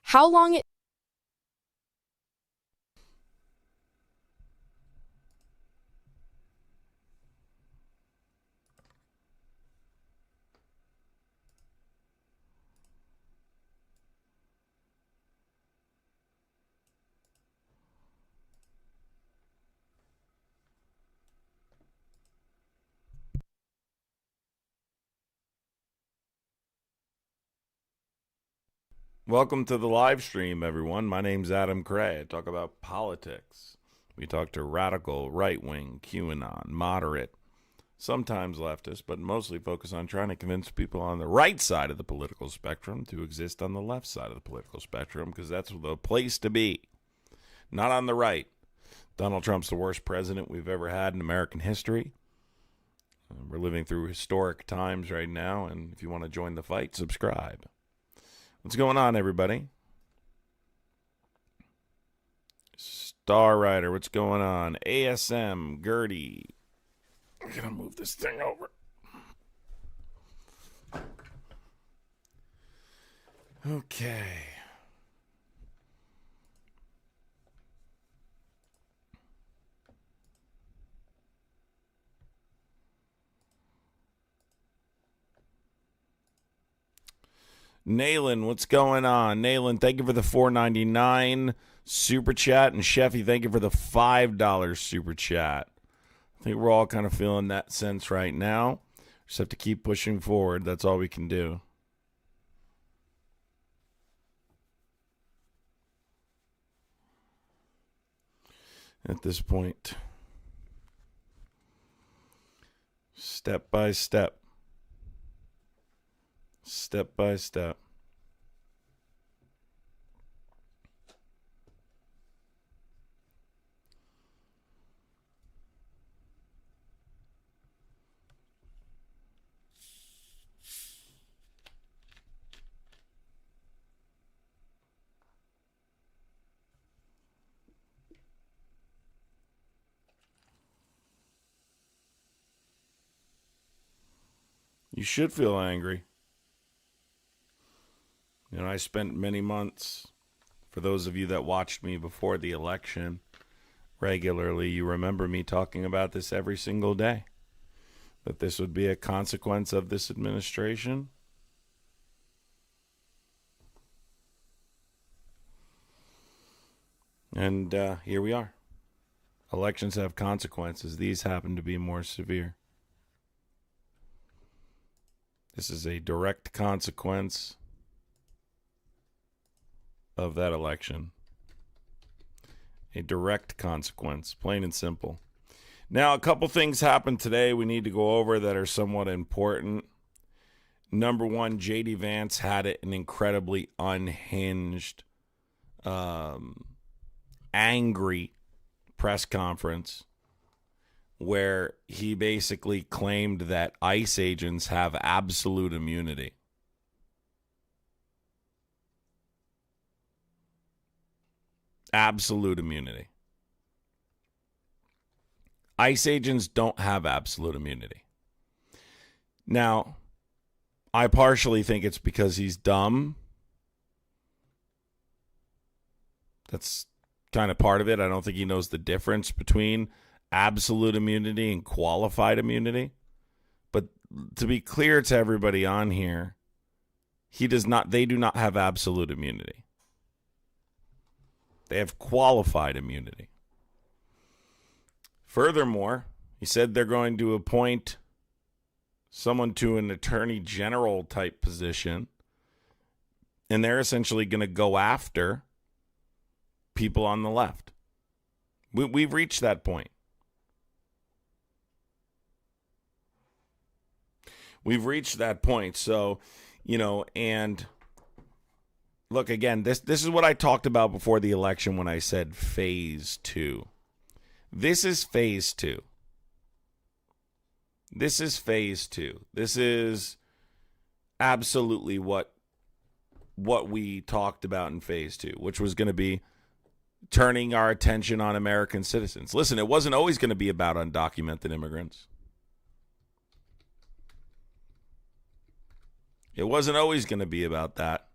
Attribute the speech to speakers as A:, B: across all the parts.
A: How long it
B: Welcome to the live stream, everyone. My name's adamcrai. I talk about politics. We talk to radical, right wing, QAnon, moderate, sometimes leftist, but mostly focus on trying to convince people on the right side of the political spectrum to exist on the left side of the political spectrum because that's the place to be. Not on the right. Donald Trump's the worst president we've ever had in American history. We're living through historic times right now, and if you want to join the fight, subscribe. What's going on, everybody? Star Rider, what's going on? ASM, Gertie. I'm going to move this thing over. Okay. Nayland, what's going on? Nayland, thank you for the $4.99 super chat. And Sheffy, thank you for the $5 super chat. I think we're all kind of feeling that sense right now. Just have to keep pushing forward. That's all we can do. At this point, step by step. Step by step. You should feel angry. You know, I spent many months, for those of you that watched me before the election regularly, you remember me talking about this every single day, that this would be a consequence of this administration. And here we are. Elections have consequences. These happen to be more severe. This is a direct consequence of that election. A direct consequence, plain and simple. Now, a couple things happened today we need to go over that are somewhat important. Number one, J.D. Vance had an incredibly unhinged, angry press conference where he basically claimed that ICE agents have absolute immunity. Absolute immunity. ICE agents don't have absolute immunity. Now, I partially think it's because he's dumb. That's kind of part of it. I don't think he knows the difference between absolute immunity and qualified immunity. But to be clear to everybody on here, they do not have absolute immunity. They have qualified immunity. Furthermore, he said they're going to appoint someone to an attorney general type position, and they're essentially going to go after people on the left. We've reached that point. We've reached that point. So, and look, again, this is what I talked about before the election when I said phase 2. This is phase 2. This is phase 2. This is absolutely what we talked about in phase 2, which was going to be turning our attention on American citizens. Listen, it wasn't always going to be about undocumented immigrants. It wasn't always going to be about that.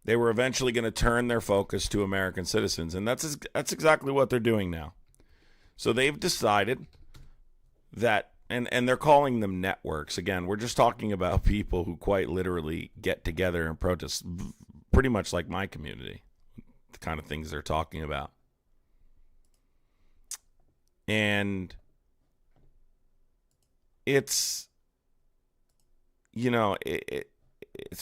B: They were eventually going to turn their focus to American citizens, and that's exactly what they're doing now. So they've decided that, and they're calling them networks. Again, we're just talking about people who quite literally get together and protest, pretty much like my community, the kind of things they're talking about. And it's,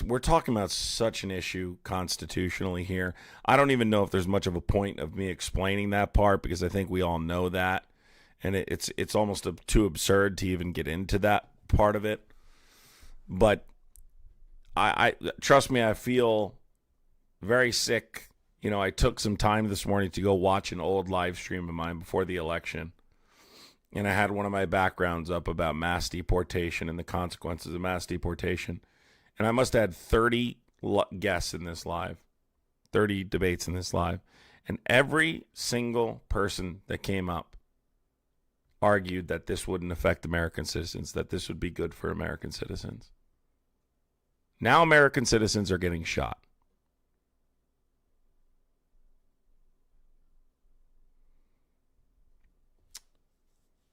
B: we're talking about such an issue constitutionally here. I don't even know if there's much of a point of me explaining that part, because I think we all know that, and it's almost too absurd to even get into that part of it. But I trust me, I feel very sick. I took some time this morning to go watch an old live stream of mine before the election, and I had one of my backgrounds up about mass deportation and the consequences of mass deportation. And I must have had 30 guests in this live, 30 debates in this live. And every single person that came up argued that this wouldn't affect American citizens, that this would be good for American citizens. Now American citizens are getting shot.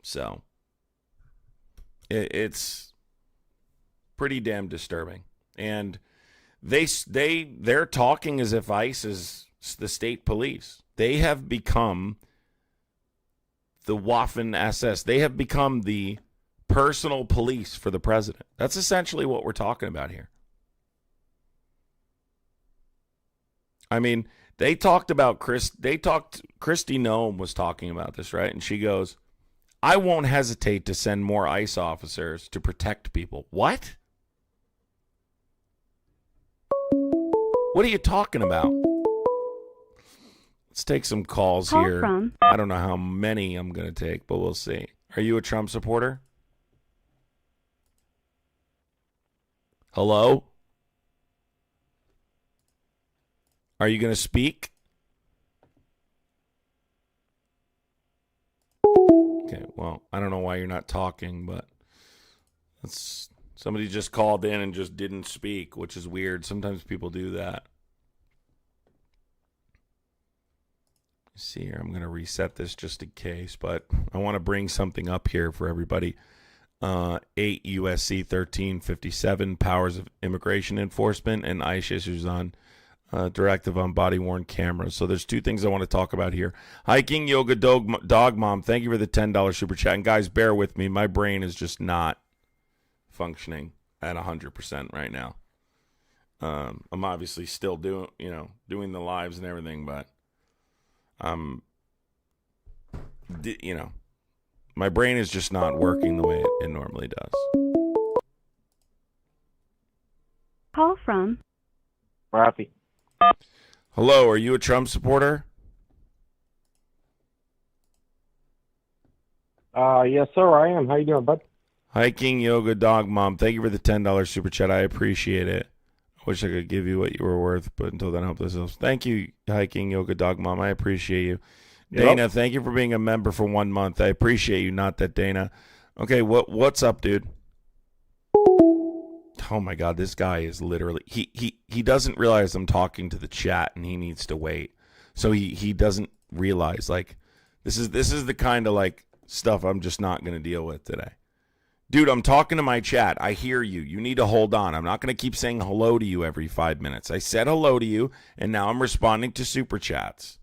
B: So it's pretty damn disturbing. And they're talking as if ICE is the state police. They have become the Waffen SS. They have become the personal police for the president. That's essentially what we're talking about here. I mean, Kristi Noem was talking about this, right? And she goes, I won't hesitate to send more ICE officers to protect people. What? What are you talking about? Let's take some calls here. I don't know how many I'm going to take, but we'll see. Are you a Trump supporter? Hello? Are you going to speak? Okay, well, I don't know why you're not talking, but somebody just called in and just didn't speak, which is weird. Sometimes people do that. Let's see here. I'm going to reset this just in case, but I want to bring something up here for everybody. 8 USC 1357, powers of immigration enforcement, and ICE issues on directive on body-worn cameras. So there's two things I want to talk about here. Hiking Yoga Dog Mom, thank you for the $10 super chat. And guys, bear with me. My brain is just not functioning at 100% right now. I'm obviously still doing the lives and everything, but my brain is just not working the way it normally does.
A: Call from
C: Rafi.
B: Hello, are you a Trump supporter?
C: Yes, sir, I am. How you doing, bud?
B: Hiking Yoga Dog Mom, thank you for the $10 super chat. I appreciate it. I wish I could give you what you were worth, but until then, help yourselves. Thank you, Hiking Yoga Dog Mom. I appreciate you.
C: Yep.
B: Dana, thank you for being a member for 1 month. I appreciate you. Not that Dana. Okay, what's up, dude? Oh my God, this guy is literally he doesn't realize I'm talking to the chat and he needs to wait. So he doesn't realize, like, this is the kind of like stuff I'm just not going to deal with today. Dude, I'm talking to my chat. I hear you. You need to hold on. I'm not going to keep saying hello to you every 5 minutes. I said hello to you, and now I'm responding to super chats.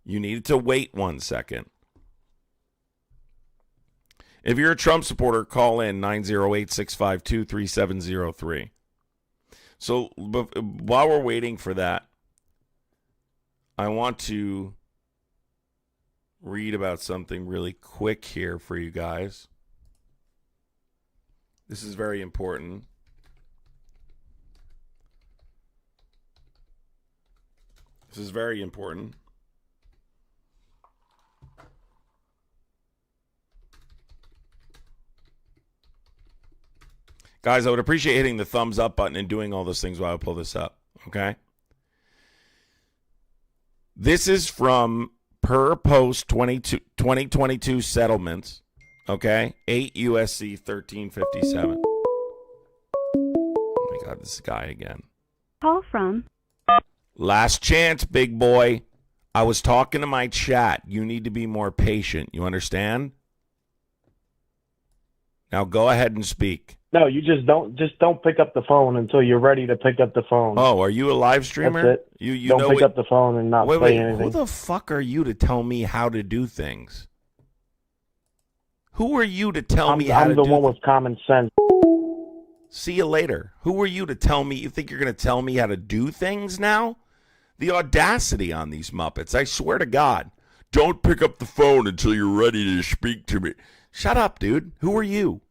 B: You need to wait 1 second. If you're a Trump supporter, call in 908-652-3703. So while we're waiting for that, I want to read about something really quick here for you guys. This is very important. This is very important. Guys, I would appreciate hitting the thumbs up button and doing all those things while I pull this up, okay? This is from per post 2022 settlements, okay? 8 USC 1357. Oh my God, this guy again.
A: Call from
B: Last chance, big boy. I was talking to my chat. You need to be more patient. You understand? Now go ahead and speak.
C: No, you just don't pick up the phone until you're ready to pick up the phone.
B: Oh, are you a live streamer?
C: That's it.
B: You
C: don't
B: know
C: pick
B: what,
C: up the phone and not
B: wait,
C: say anything.
B: who the fuck are you to tell me how to do things? Who are you to tell me how to do
C: I'm the one with common sense.
B: See you later. Who are you to tell me? You think you're going to tell me how to do things now? The audacity on these Muppets. I swear to God. Don't pick up the phone until you're ready to speak to me. Shut up, dude. Who are you?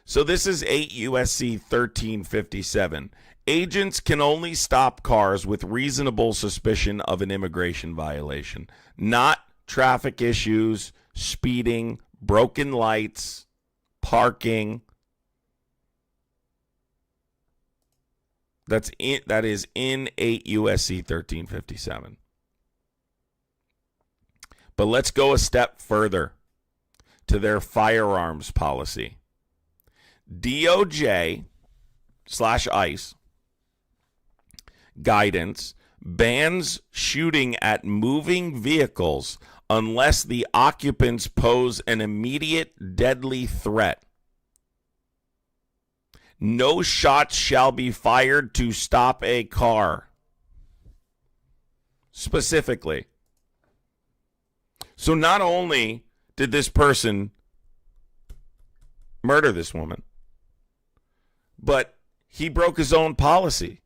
B: So this is 8 U.S.C. 1357. Agents can only stop cars with reasonable suspicion of an immigration violation, not traffic issues, speeding, broken lights, parking. That is in 8 U.S.C. 1357. But let's go a step further to their firearms policy. DOJ/ICE guidance bans shooting at moving vehicles unless the occupants pose an immediate deadly threat. No shots shall be fired to stop a car. Specifically. So not only did this person murder this woman, but he broke his own policy.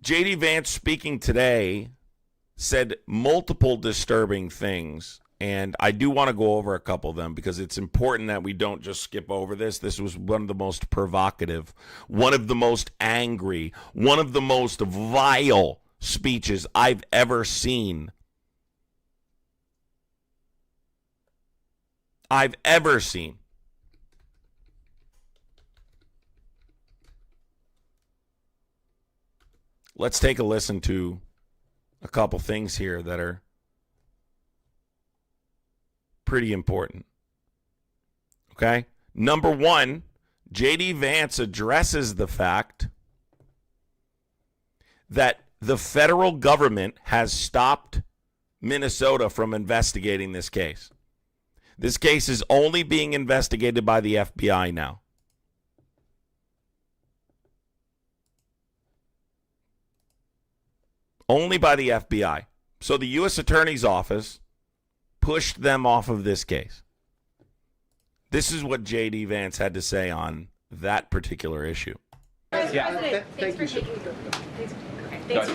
B: J.D. Vance, speaking today, said multiple disturbing things, and I do want to go over a couple of them because it's important that we don't just skip over this. This was one of the most provocative, one of the most angry, one of the most vile speeches I've ever seen. Let's take a listen to a couple things here that are pretty important. Okay? Number one, J.D. Vance addresses the fact that the federal government has stopped Minnesota from investigating this case. This case is only being investigated by the FBI now. Only by the FBI. So the U.S. Attorney's Office pushed them off of this case. This is what J.D. Vance had to say on that particular issue.
A: Yeah. Thanks for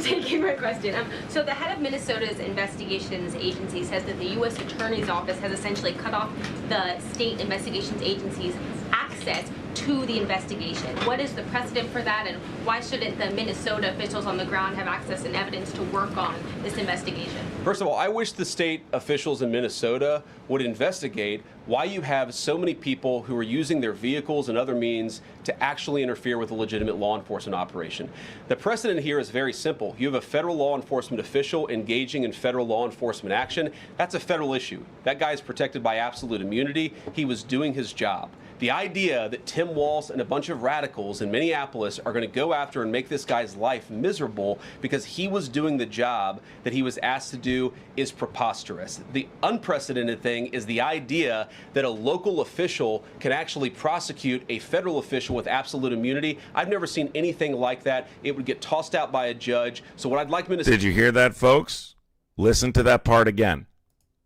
A: taking my question. So the head of Minnesota's investigations agency says that the U.S. Attorney's Office has essentially cut off the state investigations agency's access to the investigation. What is the precedent for that, and why shouldn't the Minnesota officials on the ground have access and evidence to work on this investigation?
D: First of all, I wish the state officials in Minnesota would investigate why you have so many people who are using their vehicles and other means to actually interfere with a legitimate law enforcement operation. The precedent here is very simple. You have a federal law enforcement official engaging in federal law enforcement action. That's a federal issue. That guy is protected by absolute immunity. He was doing his job. The idea that Tim Walz and a bunch of radicals in Minneapolis are going to go after and make this guy's life miserable because he was doing the job that he was asked to do is preposterous. The unprecedented thing is the idea that a local official can actually prosecute a federal official with absolute immunity. I've never seen anything like that. It would get tossed out by a judge. So what I'd like Minnesota...
B: Did you hear that, folks? Listen to that part again.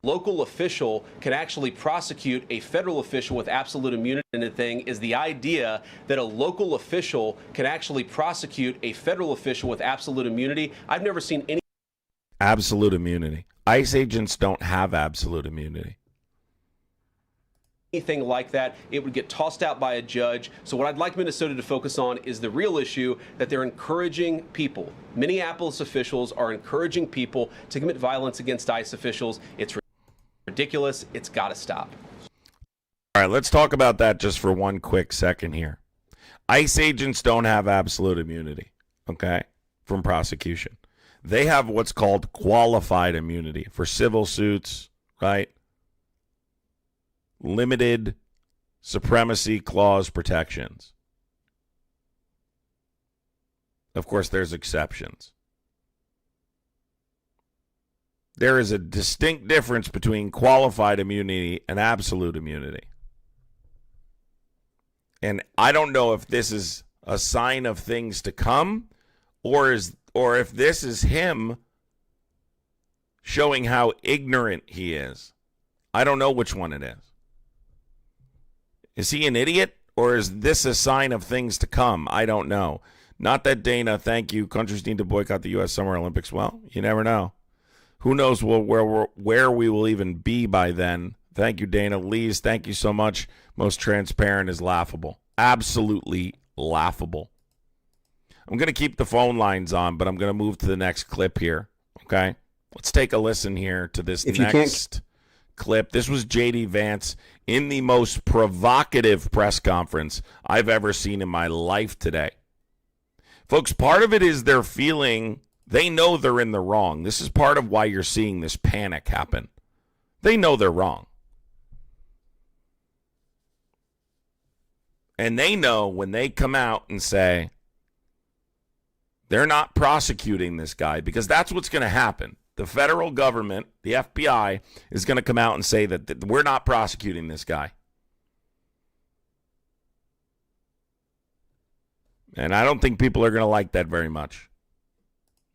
D: Local official can actually prosecute a federal official with absolute immunity. And the thing is the idea that a local official can actually prosecute a federal official with absolute immunity. I've never seen any
B: absolute immunity. ICE agents don't have absolute immunity.
D: Anything like that. It would get tossed out by a judge. So what I'd like Minnesota to focus on is the real issue that they're encouraging people. Minneapolis officials are encouraging people to commit violence against ICE officials. It's ridiculous. It's got to stop.
B: All right, let's talk about that just for one quick second here. ICE agents don't have absolute immunity, okay, from prosecution. They have what's called qualified immunity for civil suits, right? Limited supremacy clause protections. Of course, there's exceptions. There is a distinct difference between qualified immunity and absolute immunity. And I don't know if this is a sign of things to come or if this is him showing how ignorant he is. I don't know which one it is. Is he an idiot or is this a sign of things to come? I don't know. Not that Dana, thank you, countries need to boycott the U.S. Summer Olympics. Well, you never know. Who knows where we will even be by then. Thank you, Dana. Lees, thank you so much. Most transparent is laughable. Absolutely laughable. I'm going to keep the phone lines on, but I'm going to move to the next clip here. Okay? Let's take a listen here to this next clip. This was J.D. Vance in the most provocative press conference I've ever seen in my life today. Folks, part of it is they're feeling they know they're in the wrong. This is part of why you're seeing this panic happen. They know they're wrong. And they know when they come out and say they're not prosecuting this guy, because that's what's going to happen. The federal government, the FBI, is going to come out and say that we're not prosecuting this guy. And I don't think people are going to like that very much.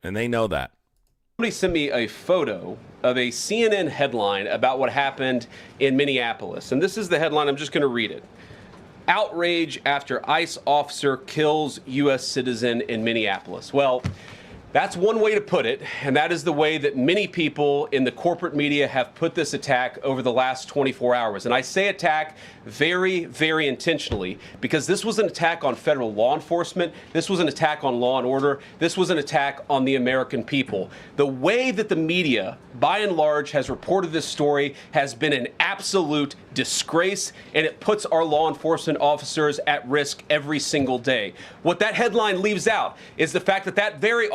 B: And they know that.
D: Somebody sent me a photo of a CNN headline about what happened in Minneapolis. And this is the headline. I'm just going to read it. Outrage after ICE officer kills U.S. citizen in Minneapolis. Well, that's one way to put it, and that is the way that many people in the corporate media have put this attack over the last 24 hours. And I say attack very, very intentionally, because this was an attack on federal law enforcement. This was an attack on law and order. This was an attack on the American people. The way that the media, by and large, has reported this story has been an absolute disgrace, and it puts our law enforcement officers at risk every single day. What that headline leaves out is the fact that that very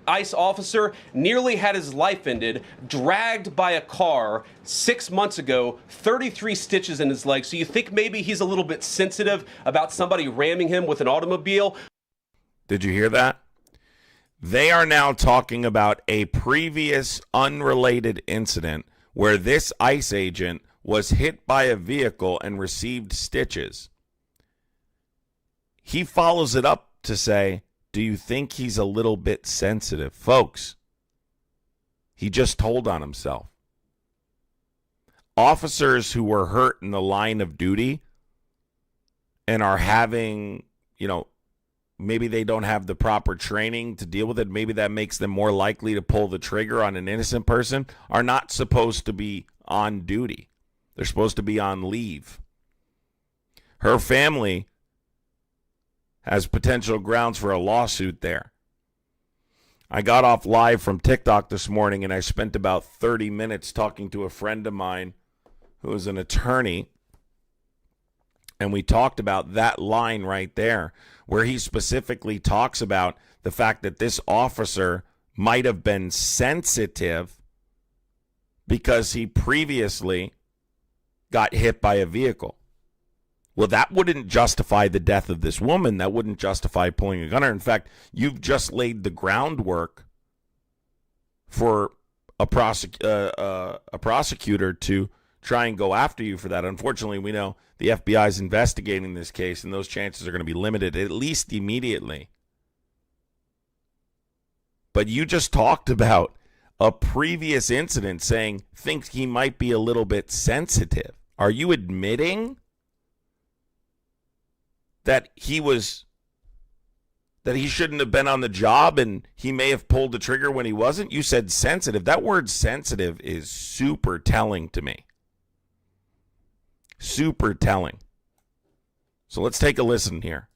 D: ICE officer nearly had his life ended, dragged by a car 6 months ago, 33 stitches in his leg. So you think maybe he's a little bit sensitive about somebody ramming him with an automobile?
B: Did you hear that? They are now talking about a previous unrelated incident where this ICE agent was hit by a vehicle and received stitches. He follows it up to say, do you think he's a little bit sensitive? Folks, he just told on himself. Officers who were hurt in the line of duty and are having, maybe they don't have the proper training to deal with it. Maybe that makes them more likely to pull the trigger on an innocent person, are not supposed to be on duty. They're supposed to be on leave. Her family has potential grounds for a lawsuit there. I got off live from TikTok this morning, and I spent about 30 minutes talking to a friend of mine who is an attorney, and we talked about that line right there, where he specifically talks about the fact that this officer might have been sensitive because he previously got hit by a vehicle. Well, that wouldn't justify the death of this woman. That wouldn't justify pulling a gun on her. In fact, you've just laid the groundwork for a prosecutor to try and go after you for that. Unfortunately, we know the FBI is investigating this case, and those chances are going to be limited, at least immediately. But you just talked about a previous incident saying, thinks he might be a little bit sensitive. Are you admitting that he shouldn't have been on the job and he may have pulled the trigger when he wasn't? You said sensitive. That word sensitive is super telling to me. Super telling. So let's take a listen here.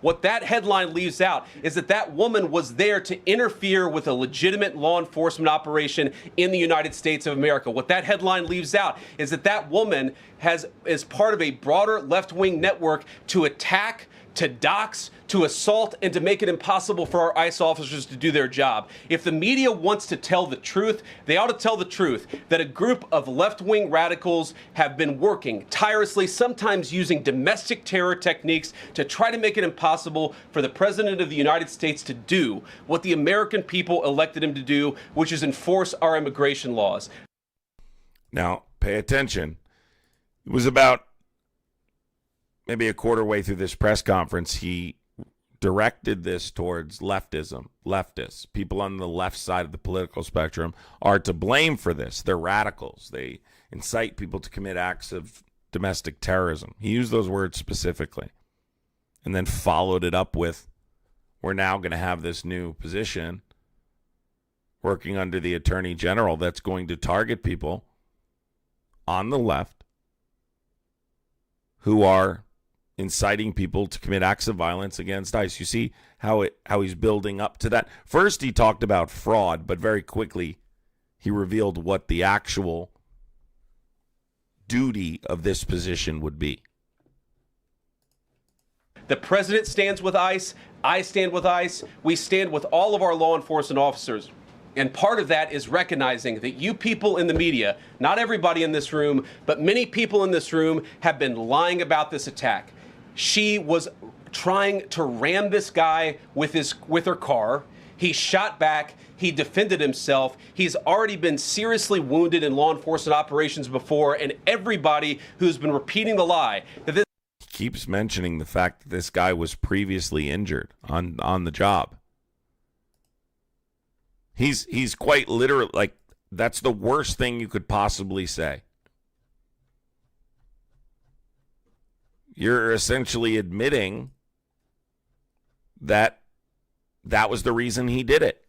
D: What that headline leaves out is that that woman was there to interfere with a legitimate law enforcement operation in the United States of America. What that headline leaves out is that that woman is part of a broader left-wing network to attack to dox, to assault, and to make it impossible for our ICE officers to do their job. If the media wants to tell the truth, they ought to tell the truth that a group of left-wing radicals have been working tirelessly, sometimes using domestic terror techniques to try to make it impossible for the President of the United States to do what the American people elected him to do, which is enforce our immigration laws.
B: Now, pay attention. It was about maybe a quarter way through this press conference, he directed this towards leftism. Leftists, people on the left side of the political spectrum, are to blame for this. They're radicals. They incite people to commit acts of domestic terrorism. He used those words specifically and then followed it up with, we're now going to have this new position working under the Attorney General that's going to target people on the left who are inciting people to commit acts of violence against ICE. You see how he's building up to that. First, he talked about fraud, but very quickly he revealed what the actual duty of this position would be.
D: The president stands with ICE. I stand with ICE. We stand with all of our law enforcement officers. And part of that is recognizing that you people in the media, not everybody in this room, but many people in this room have been lying about this attack. She was trying to ram this guy with her car. He shot back. He defended himself. He's already been seriously wounded in law enforcement operations before, and everybody who's been repeating the lie that this
B: Keeps mentioning the fact that this guy was previously injured on the job. He's quite literally, like, that's the worst thing you could possibly say. You're essentially admitting that was the reason he did it.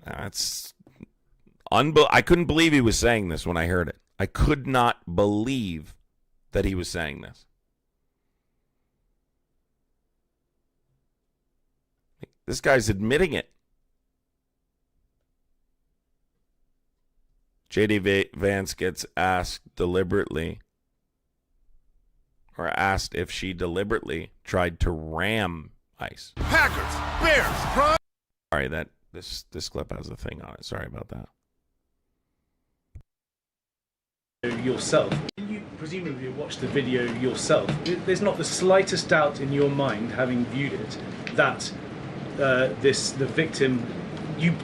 B: That's I couldn't believe he was saying this when I heard it. I could not believe that he was saying this. This guy's admitting it. J.D. Vance gets asked if she deliberately tried to ram ICE.
E: Packers, Bears, Prime.
B: Sorry, this clip has a thing on it. Sorry about that.
F: Yourself. You presumably watched the video yourself. There's not the slightest doubt in your mind, having viewed it, that the victim, you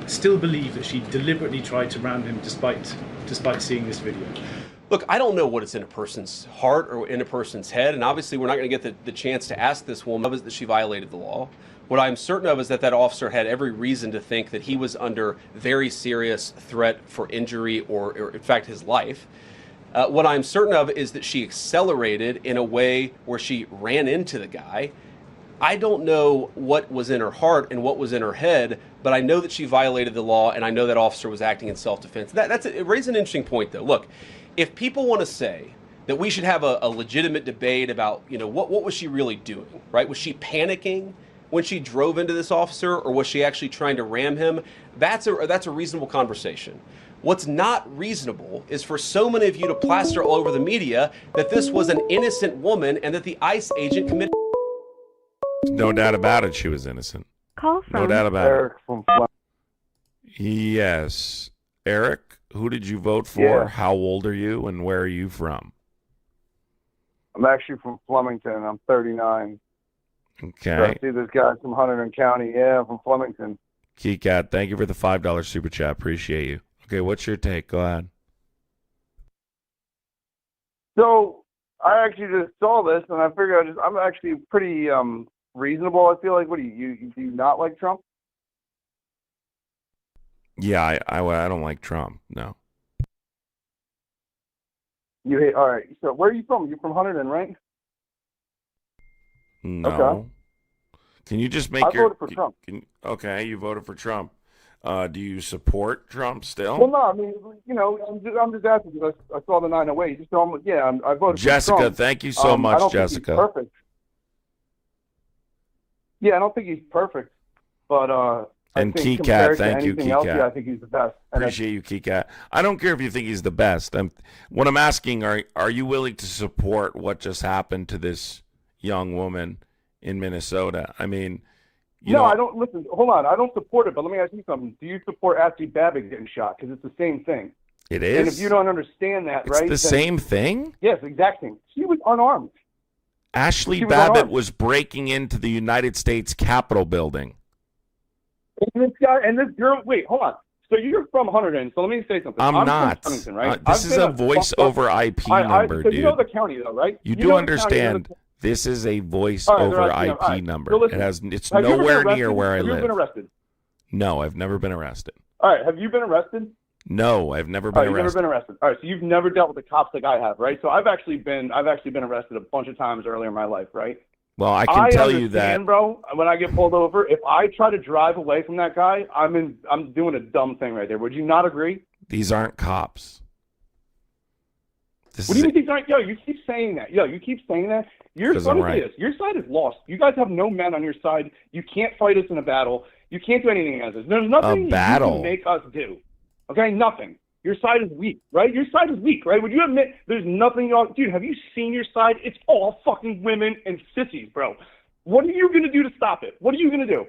F: still believe that she deliberately tried to ram him despite seeing this video.
D: Look, I don't know what is in a person's heart or in a person's head, and obviously we're not going to get the chance to ask this woman that she violated the law. What I'm certain of is that officer had every reason to think that he was under very serious threat for injury or in fact, his life. What I'm certain of is that she accelerated in a way where she ran into the guy. I don't know what was in her heart and what was in her head, but I know that she violated the law, and I know that officer was acting in self-defense. It raises an interesting point, though. Look, if people want to say that we should have a legitimate debate about, what was she really doing, right? Was she panicking when she drove into this officer, or was she actually trying to ram him? That's a reasonable conversation. What's not reasonable is for so many of you to plaster all over the media that this was an innocent woman and that the ICE agent committed.
B: No doubt about it, she was innocent.
G: Call from
B: No doubt about
C: Eric from Flemington.
B: it. Yes. Eric, who did you vote for?
C: Yeah.
B: How old are you, and where are you from?
C: I'm actually from Flemington. I'm 39.
B: Okay.
C: I see this guy from Hunterdon County. Yeah, I'm from Flemington.
B: Keycat, thank you for the $5 super chat. Appreciate you. Okay, what's your take? Go ahead.
C: So I actually just saw this, and I figured I'm actually pretty reasonable. I feel like, what do you not like Trump?
B: Yeah, I don't like Trump. No.
C: You hate? All right. So where are you from? You're from Hunterdon, right?
B: No.
C: Okay.
B: Can you just make
C: I voted for Trump.
B: Okay, you voted for Trump. Do you support Trump still?
C: Well, no. I mean, I'm just asking because I saw the 908. Just so I voted
B: Jessica,
C: for Trump.
B: thank you so
C: I
B: much,
C: don't
B: Jessica.
C: think he's perfect. Yeah, I don't think he's perfect, but
B: And
C: think
B: Keycat,
C: compared to
B: thank you,
C: anything else,
B: Keycat.
C: yeah, I think he's the best. And
B: Appreciate you, Keycat. I don't care if you think he's the best. What I'm asking, are you willing to support what just happened to this young woman in Minnesota? I mean,
C: I don't. Listen, hold on. I don't support it, but let me ask you something. Do you support Ashley Babbitt getting shot? Because it's the same thing.
B: It is?
C: And if you don't understand that,
B: it's
C: right?
B: the same thing?
C: Yes, exact thing. She was unarmed.
B: Ashley
C: She was
B: Babbitt
C: unarmed.
B: was breaking into the United States Capitol building.
C: And this guy and this girl. Wait, hold on. So you're from Hunterdon. So let me say something.
B: I'm not.
C: from Huntington, right?
B: This is a voice over IP number,
C: so
B: dude.
C: you know the county, though, right?
B: You
C: know
B: do
C: the
B: understand
C: county,
B: this is a voice
C: All right,
B: over
C: they're
B: IP
C: asking,
B: number.
C: So listen,
B: It's
C: have you ever been
B: nowhere
C: arrested?
B: near where I
C: Have you
B: live.
C: ever been arrested?
B: No, I've never been arrested.
C: All right. Have you been arrested?
B: No, I've never
C: All
B: been
C: right, you've never
B: arrested.
C: been arrested. All right, so you've never dealt with the cops like I have, right? So I've actually been arrested a bunch of times earlier in my life, right?
B: Well, I can tell you
C: understand,
B: that,
C: bro. When I get pulled over, if I try to drive away from that guy, I'm doing a dumb thing right there. Would you not agree?
B: these aren't cops.
C: What do you mean these aren't? Yo, you keep saying that. You keep saying that. Your side is Your side is lost. You guys have no men on your side. You can't fight us in a battle. You can't do anything against us. There's nothing you can make us do. Okay, nothing. Your side is weak, right? Your side is weak, right? Would you admit there's nothing y'all... Dude, have you seen your side? It's all fucking women and sissies, bro. What are you going to do to stop it? What are you going to do?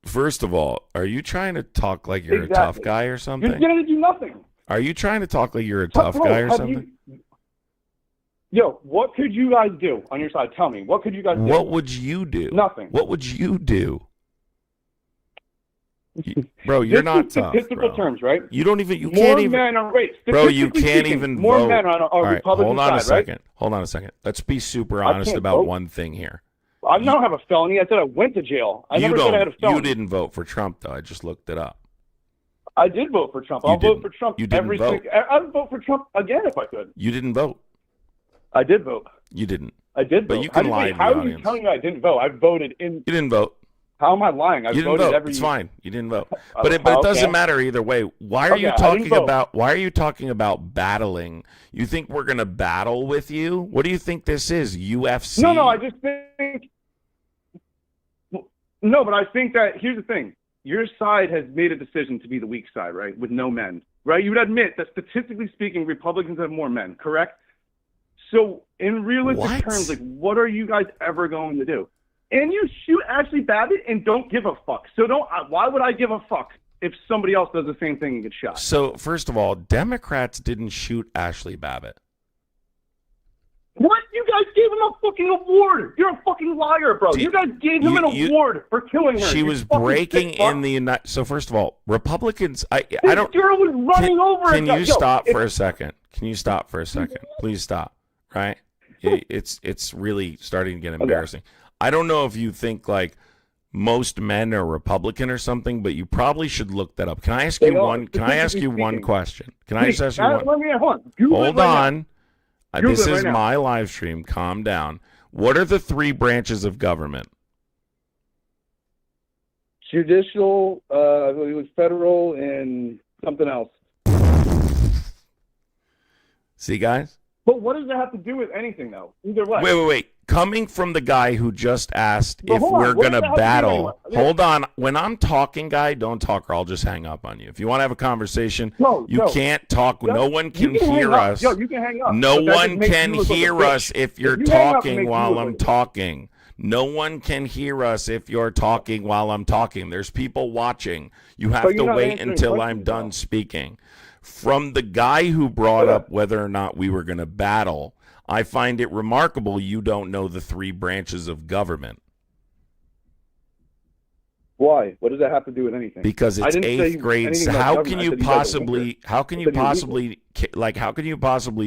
B: First of all, are you trying to talk like you're a tough guy or something?
C: You're going to do nothing.
B: Are you trying to talk like you're a tough guy or something?
C: Yo, what could you guys do on your side? Tell me. What could you guys do?
B: What would you do?
C: Nothing.
B: What would you do? Bro, you're not tough,
C: statistical
B: bro.
C: terms, right?
B: You don't even. You
C: more
B: can't even.
C: Men are, wait,
B: bro, you can't
C: speaking,
B: even
C: more
B: vote.
C: men are
B: All right,
C: Republican
B: hold on a
C: side,
B: second.
C: Right?
B: Hold on a second. Let's be super honest
C: can't
B: about
C: vote.
B: one thing here.
C: I don't have a felony. I said I went to jail. I never said I had a felony.
B: You didn't vote for Trump, though. I just looked it up.
C: I did vote for Trump. I'll vote for Trump.
B: You didn't vote.
C: I would vote for Trump again if I could.
B: You didn't vote.
C: I did vote.
B: You didn't.
C: I did vote.
B: But you can lie to the
C: How are
B: audience.
C: you telling me I didn't vote? I voted in.
B: You didn't vote.
C: How am I lying? I
B: You didn't
C: voted
B: vote.
C: every
B: It's
C: year.
B: fine. You didn't vote. But it doesn't matter either way. Why are you
C: Okay, I didn't
B: talking
C: vote.
B: about? Why are you talking about battling? You think we're gonna battle with you? What do you think this is? UFC?
C: No. I just think. No, but I think that here's the thing. Your side has made a decision to be the weak side, right? With no men, right? You would admit that statistically speaking, Republicans have more men, correct? So in realistic terms, like, what are you guys ever going to do? And you shoot Ashley Babbitt and don't give a fuck. So why would I give a fuck if somebody else does the same thing and gets shot?
B: So first of all, Democrats didn't shoot Ashley Babbitt.
C: What? You guys gave him a fucking award. You're a fucking liar, bro. You guys gave him an award for killing her.
B: She was breaking in the United. So first of all, Republicans. I don't.
C: This girl was running over.
B: Can you stop for a second? Can you stop for a second? Please stop. Right? It's really starting to get embarrassing. I don't know if you think like most men are Republican or something, but you probably should look that up. Can I ask you one? Can I ask you one question? Can I just ask you one? Hold on. This is my live stream. Calm down. What are the three branches of government?
C: Judicial, I believe it was federal, and something else.
B: See, guys?
C: But what does that have to do with anything, though? Either way.
B: Wait. Coming from the guy who just asked if we're
C: What
B: going to
C: does that have to do
B: battle.
C: anyway?
B: Hold on. When I'm talking, guy, don't talk or I'll just hang up on you. If you want to have a conversation, you can't talk. No one can hear us.
C: Yo, you can hang up.
B: No one can hear us if you're talking while I'm talking. No one can hear us if you're talking while I'm talking. There's people watching. You have to wait until I'm done speaking. From the guy who brought up whether or not we were going to battle, I find it remarkable you don't know the three branches of government.
C: Why? What does that have to do with anything?
B: Because it's eighth grade. So how can you possibly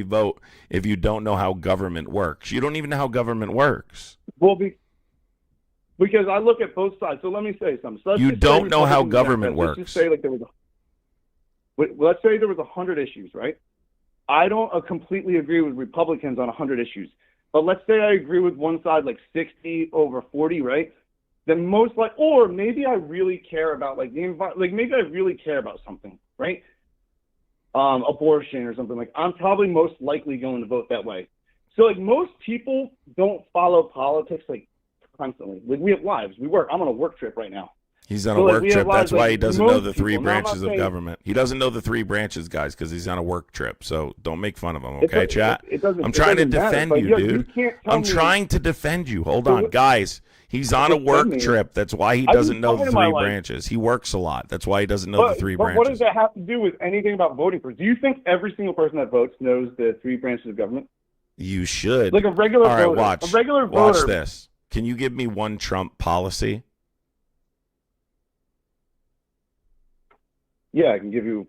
B: vote if you don't know how government works? You don't even know how government works.
C: Well, because I look at both sides. So let me say something. So
B: you don't know how government works.
C: Let's just say like let's say there was 100 issues, right? I don't completely agree with Republicans on 100 issues. But let's say I agree with one side like 60 over 40, right? Then or maybe I really care about like the environment, like maybe I really care about something, right? Abortion or something. Like I'm probably most likely going to vote that way. So like most people don't follow politics like constantly. Like we have lives, we work. I'm on a work trip right now.
B: He's on a work trip. That's why he doesn't know the three branches of government. He doesn't know the three branches, guys, because he's on a work trip. So don't make fun of him, okay, chat? I'm trying to defend you, dude. I'm trying to defend you. Hold on, guys. He's on a work trip. That's why he doesn't know the three branches. He works a lot. That's why he doesn't know the three branches.
C: But what does that have to do with anything about voting for? Do you think every single person that votes knows the three branches of government?
B: You should.
C: Like a regular voter.
B: All right, watch.
C: A regular voter.
B: Watch this. Can you give me one Trump policy?
C: Yeah, I can give you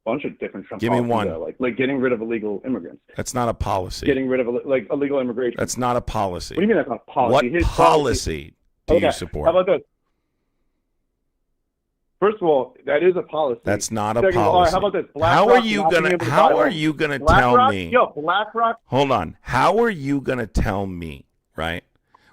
C: a bunch of different Trump
B: policies.
C: Give me one. Like getting rid of illegal immigrants.
B: That's not a policy.
C: Getting rid of illegal immigration.
B: That's not a policy.
C: What do you mean that's not a policy?
B: What policy do you support?
C: How about this? First of all, that is a policy.
B: That's not a
C: policy.
B: All right,
C: how about this?
B: How are you gonna tell me?
C: Yo, BlackRock.
B: Hold on. How are you gonna tell me, right,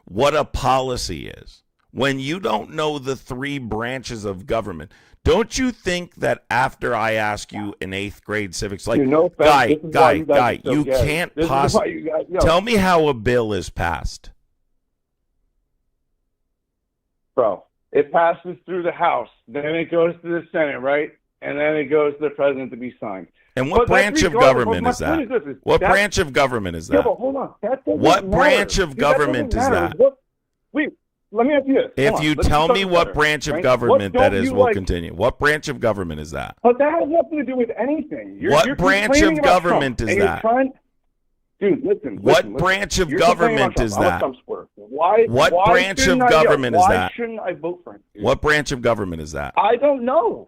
B: what a policy is when you don't know the three branches of government? Don't you think that after I ask you in 8th grade civics, like, guy, you can't possibly tell me how a bill is passed?
C: Bro, it passes through the House, then it goes to the Senate, right? And then it goes to the president to be signed.
B: And what branch of government is that? What branch of government is that?
C: Yeah, but hold on.
B: What branch of government is that?
C: Wait. Let me ask you this.
B: If you tell me what branch of government that is, we'll continue. What branch of government is that?
C: But that has nothing to do with anything.
B: What branch of government is that?
C: Dude, listen.
B: What branch of government is that? What branch of government is that?
C: Why shouldn't I vote for him?
B: What branch of government is that?
C: I don't know.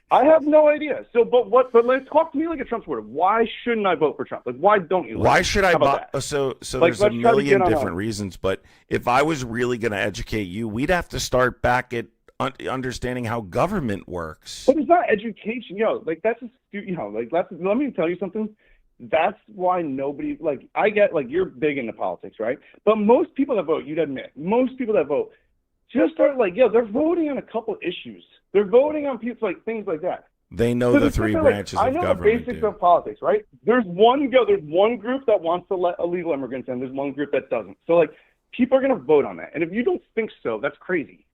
C: I have no idea. So, but let's talk to me like a Trump supporter. Why shouldn't I vote for Trump? Like, why don't you?
B: Why should I vote? So there's a million different reasons. But if I was really going to educate you, we'd have to start back at understanding how government works.
C: But it's not education, Let me tell you something. That's why nobody I get you're big into politics, right? But most people that vote, you'd admit, most people that vote just are they're voting on a couple issues. They're voting on people things like that.
B: They know the three branches of government.
C: I know the basics of politics, right? There's one group that wants to let illegal immigrants in. There's one group that doesn't. So people are going to vote on that. And if you don't think so, that's crazy.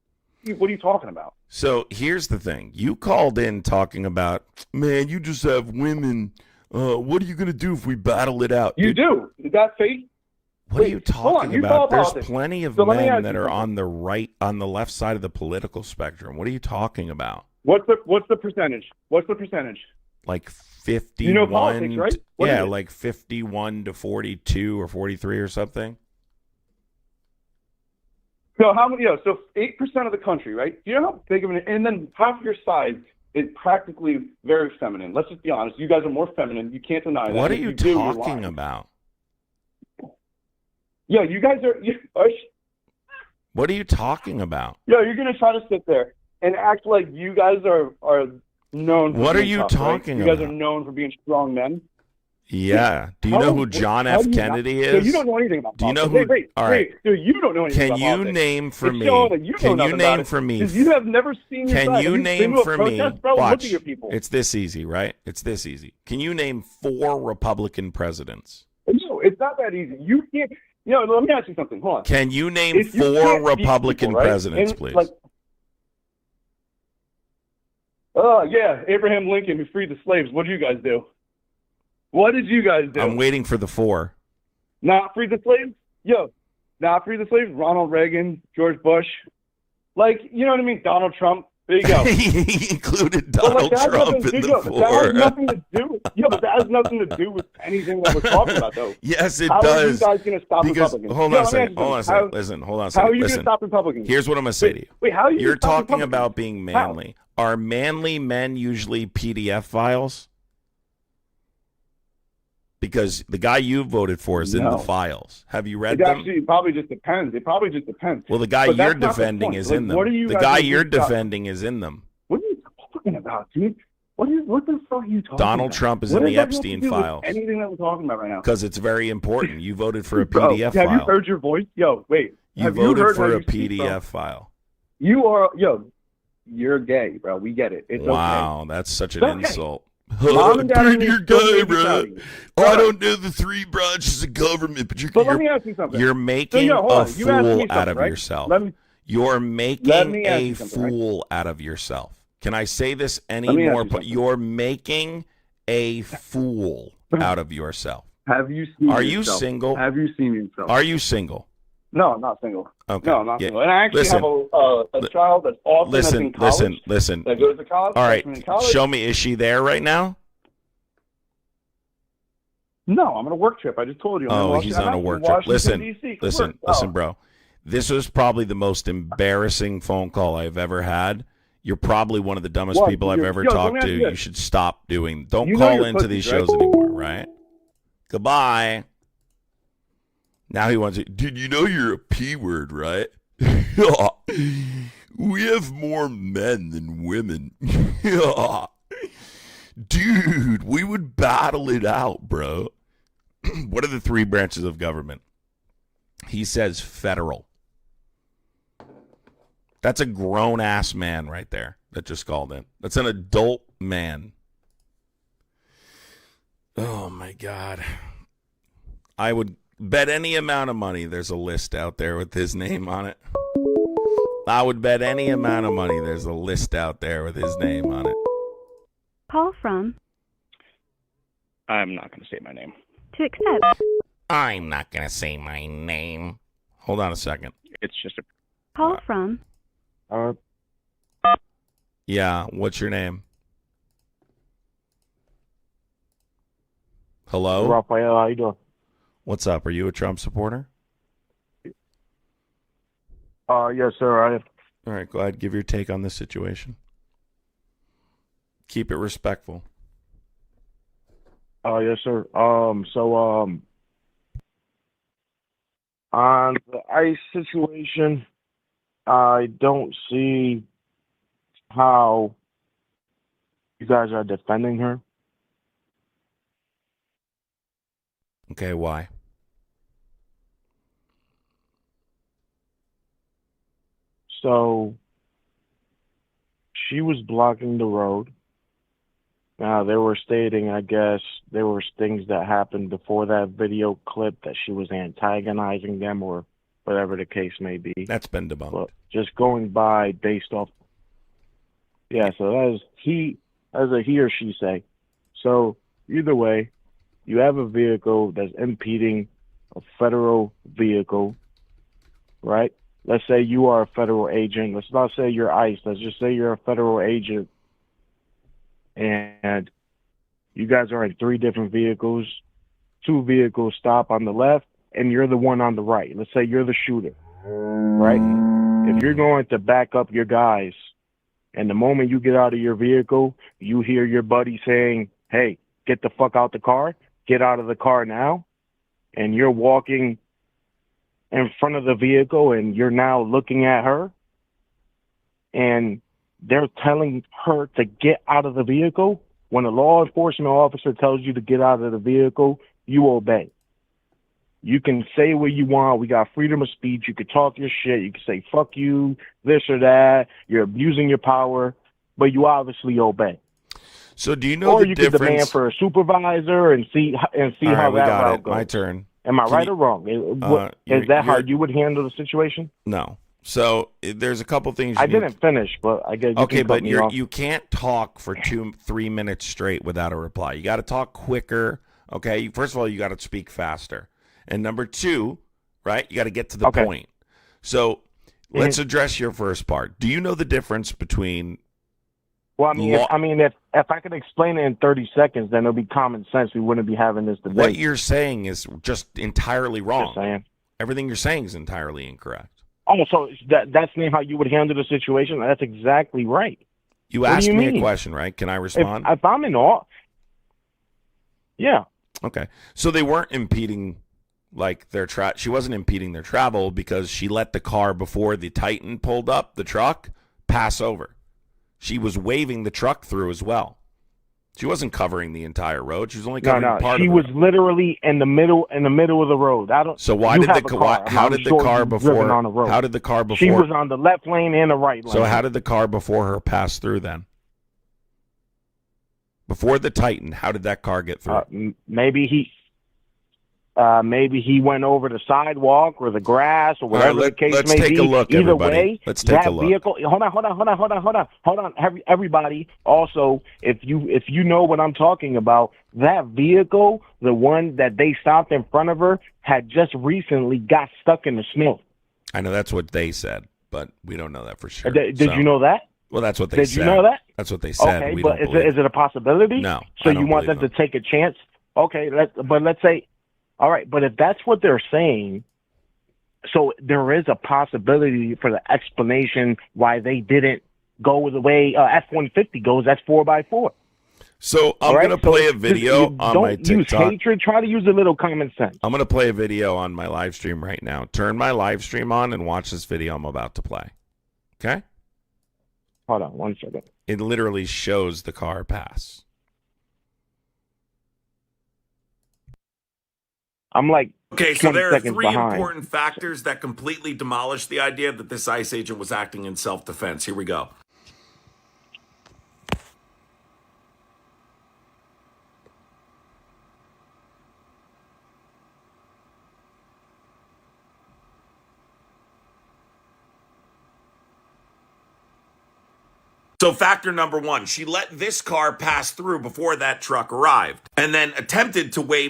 C: What are you talking about?
B: So here's the thing. You called in talking about, man, you just have women. What are you going to do if we battle it out?
C: You do. You got faith?
B: What are you talking about? There's plenty of men that are on the left side of the political spectrum. What are you talking about?
C: What's the percentage? What's the percentage?
B: Like 51.
C: You know politics, right?
B: Yeah, like 51 to 42 or 43 or something.
C: So how many? So 8% of the country, right? Do you know how big of an? And then half your side is practically very feminine. Let's just be honest. You guys are more feminine. You can't deny that.
B: What are you talking about?
C: Yeah, you guys are.
B: What are you talking about?
C: Yeah, you're gonna try to sit there and act like you guys are known.
B: What are you talking about?
C: You guys are known for being strong men.
B: Yeah. Do you know who John F. Kennedy is?
C: So you don't know anything about.
B: Do you know who?
C: All right. So you don't know anything about.
B: Can you name for me? Can you name for me?
C: Because you have never seen.
B: Can you name for me? Watch.
C: Look at your people.
B: It's this easy, right? It's this easy. Can you name 4 Republican presidents?
C: No, it's not that easy. You can't. Let me ask you something. Hold on.
B: Can you name 4 Republican presidents, please?
C: Yeah, Abraham Lincoln, who freed the slaves. What did you guys do? What did you guys do?
B: I'm waiting for the 4.
C: Not free the slaves? Not free the slaves? Ronald Reagan, George Bush. You know what I mean? Donald Trump. There you go.
B: He included Donald Trump in the 4.
C: That has nothing to do with, but that has nothing to do with anything that we're talking about, though.
B: Yes, it
C: does.
B: How
C: are you guys going to stop Republicans?
B: Hold on a second. Listen, hold on a second.
C: How are you going to stop Republicans?
B: Here's what I'm going to say to you.
C: Wait, how are you
B: You're talking about being manly. How? Are manly men usually PDF files? Because the guy you voted for is in the files. Have you read them?
C: Actually, it probably just depends.
B: Well, the guy you're defending is in them. The guy you're defending is in them.
C: What are you talking about, dude? What the fuck are you talking about?
B: Donald Trump is in the Epstein files.
C: Anything that we're talking about right now.
B: Because it's very important. You voted for a PDF file.
C: Have you heard your voice? Wait.
B: You voted for a PDF file.
C: You are, you're gay, bro. We get it. It's
B: wow,
C: okay.
B: That's such an insult.
C: Mom and Dad,
B: your guy, bro. I don't know the 3 branches of government, but
C: let me ask you something.
B: You're making a fool out of yourself. You're making a
C: you something, right?
B: fool out of yourself. Can I say this any
C: Let me ask
B: more?
C: you something.
B: You're making a fool out of yourself.
C: Have you seen
B: Are
C: yourself?
B: you single?
C: Have you seen yourself?
B: Are you single?
C: No, I'm not single.
B: Okay.
C: No, I'm not
B: Yeah.
C: single. And I actually
B: Listen.
C: have a child that's awesome that's in college.
B: Listen.
C: That goes to college.
B: All right.
C: In college.
B: Show me. Is she there right now?
C: No, I'm on a work trip. I just told you.
B: Oh, he's on a work trip. Listen, bro. This was probably the most embarrassing phone call I've ever had. You're probably one of the dumbest people I've ever talked to. You should stop doing. Don't call into these shows anymore, right? Goodbye. Now he wants to. Dude, you know you're a P word, right? We have more men than women. Dude, we would battle it out, bro. What are the 3 branches of government? He says federal. That's a grown-ass man right there that just called in. That's an adult man. Oh, my God. I would bet any amount of money there's a list out there with his name on it. I would bet any amount of money there's a list out there with his name on it.
G: Call from.
C: I'm not going to say my name.
G: To accept.
B: I'm not going to say my name. Hold on a second.
C: It's just a.
G: Call from.
B: Yeah, what's your name? Hello?
H: Raphael, how you doing?
B: What's up? Are you a Trump supporter?
H: Yes, sir, I am.
B: All right, go ahead. Give your take on this situation. Keep it respectful.
H: Yes, sir. On the ICE situation, I don't see how you guys are defending her.
B: Okay, why?
H: So she was blocking the road. Now, they were stating, I guess, there were things that happened before that video clip that she was antagonizing them or whatever the case may be.
B: That's been debunked.
H: But just going by based off. Yeah, so that is as a he or she say. So either way, you have a vehicle that's impeding a federal vehicle, right? Let's say you are a federal agent. Let's not say you're ICE. Let's just say you're a federal agent. And you guys are in 3 different vehicles. 2 vehicles stop on the left, and you're the one on the right. Let's say you're the shooter, right? If you're going to back up your guys, and the moment you get out of your vehicle, you hear your buddy saying, hey, get the fuck out the car, get out of the car now, and you're walking in front of the vehicle, and you're now looking at her, and they're telling her to get out of the vehicle. When a law enforcement officer tells you to get out of the vehicle, you obey. You can say what you want. We got freedom of speech. You can talk your shit. You can say, fuck you, this or that. You're abusing your power, but you obviously obey.
B: So do you know
H: or
B: the
H: you
B: difference?
H: Could demand for a supervisor and see
B: All
H: how
B: right, we
H: that
B: got
H: route
B: it.
H: goes.
B: My turn.
H: Am I
B: Can
H: right
B: you-
H: or wrong? Is that how you would handle the situation?
B: No. So there's a couple things.
H: I didn't finish, but I guess you
B: okay,
H: can cut
B: but
H: me off.
B: you can't talk for 2-3 minutes straight without a reply. You got to talk quicker. Okay. First of all, you got to speak faster, and number 2, right? You got to get to the point. So let's address your first part. Do you know the difference between?
H: Well, if I could explain it in 30 seconds, then it'll be common sense. We wouldn't be having this debate.
B: What you're saying is just entirely wrong.
H: Just saying.
B: Everything you're saying is entirely incorrect.
H: Oh, so that's not how you would handle the situation? That's exactly right.
B: You
H: What
B: asked
H: do you
B: me
H: mean?
B: a question, right? Can I respond?
H: If I'm in awe, yeah.
B: Okay. So they weren't impeding like their she wasn't impeding their travel because she let the car before the Titan pulled up, the truck, pass over. She was waving the truck through as well. She wasn't covering the entire road. She was only covering part of it.
H: She was literally in the middle of the road.
B: So why did the car? How did the car before? How did the car before?
H: She was on the left lane and the right lane.
B: So how did the car before her pass through then? Before the Titan, how did that car get through?
H: Maybe he. Maybe he went over the sidewalk or the grass or whatever the case
B: let's
H: may
B: take
H: be.
B: a look,
H: Either
B: everybody.
H: way,
B: Let's take a
H: that
B: look.
H: vehicle. Hold on. Everybody. Also, if you know what I'm talking about, that vehicle, the one that they stopped in front of her, had just recently got stuck in the snow.
B: I know that's what they said, but we don't know that for sure.
H: Did you know that?
B: Well, that's what they said.
H: Did you know that?
B: That's what they said.
H: Okay,
B: We
H: but
B: don't
H: is it a possibility?
B: No.
H: So
B: I don't
H: you want them
B: believe
H: to take a chance? Okay, let's say, all right, but if that's what they're saying, so there is a possibility for the explanation why they didn't go the way F-150 goes. That's 4x4.
B: So I'm going to play a video on my TikTok.
H: Don't use hatred. Try to use a little common sense.
B: I'm going to play a video on my live stream right now. Turn my live stream on and watch this video I'm about to play. Okay?
H: Hold on 1 second.
B: It literally shows the car pass.
H: I'm like,
E: Okay, so there are
H: 20
E: three
H: behind.
E: important factors that completely demolish the idea that this ICE agent was acting in self-defense. Here we go. So factor number one, she let this car pass through before that truck arrived and then attempted to wave.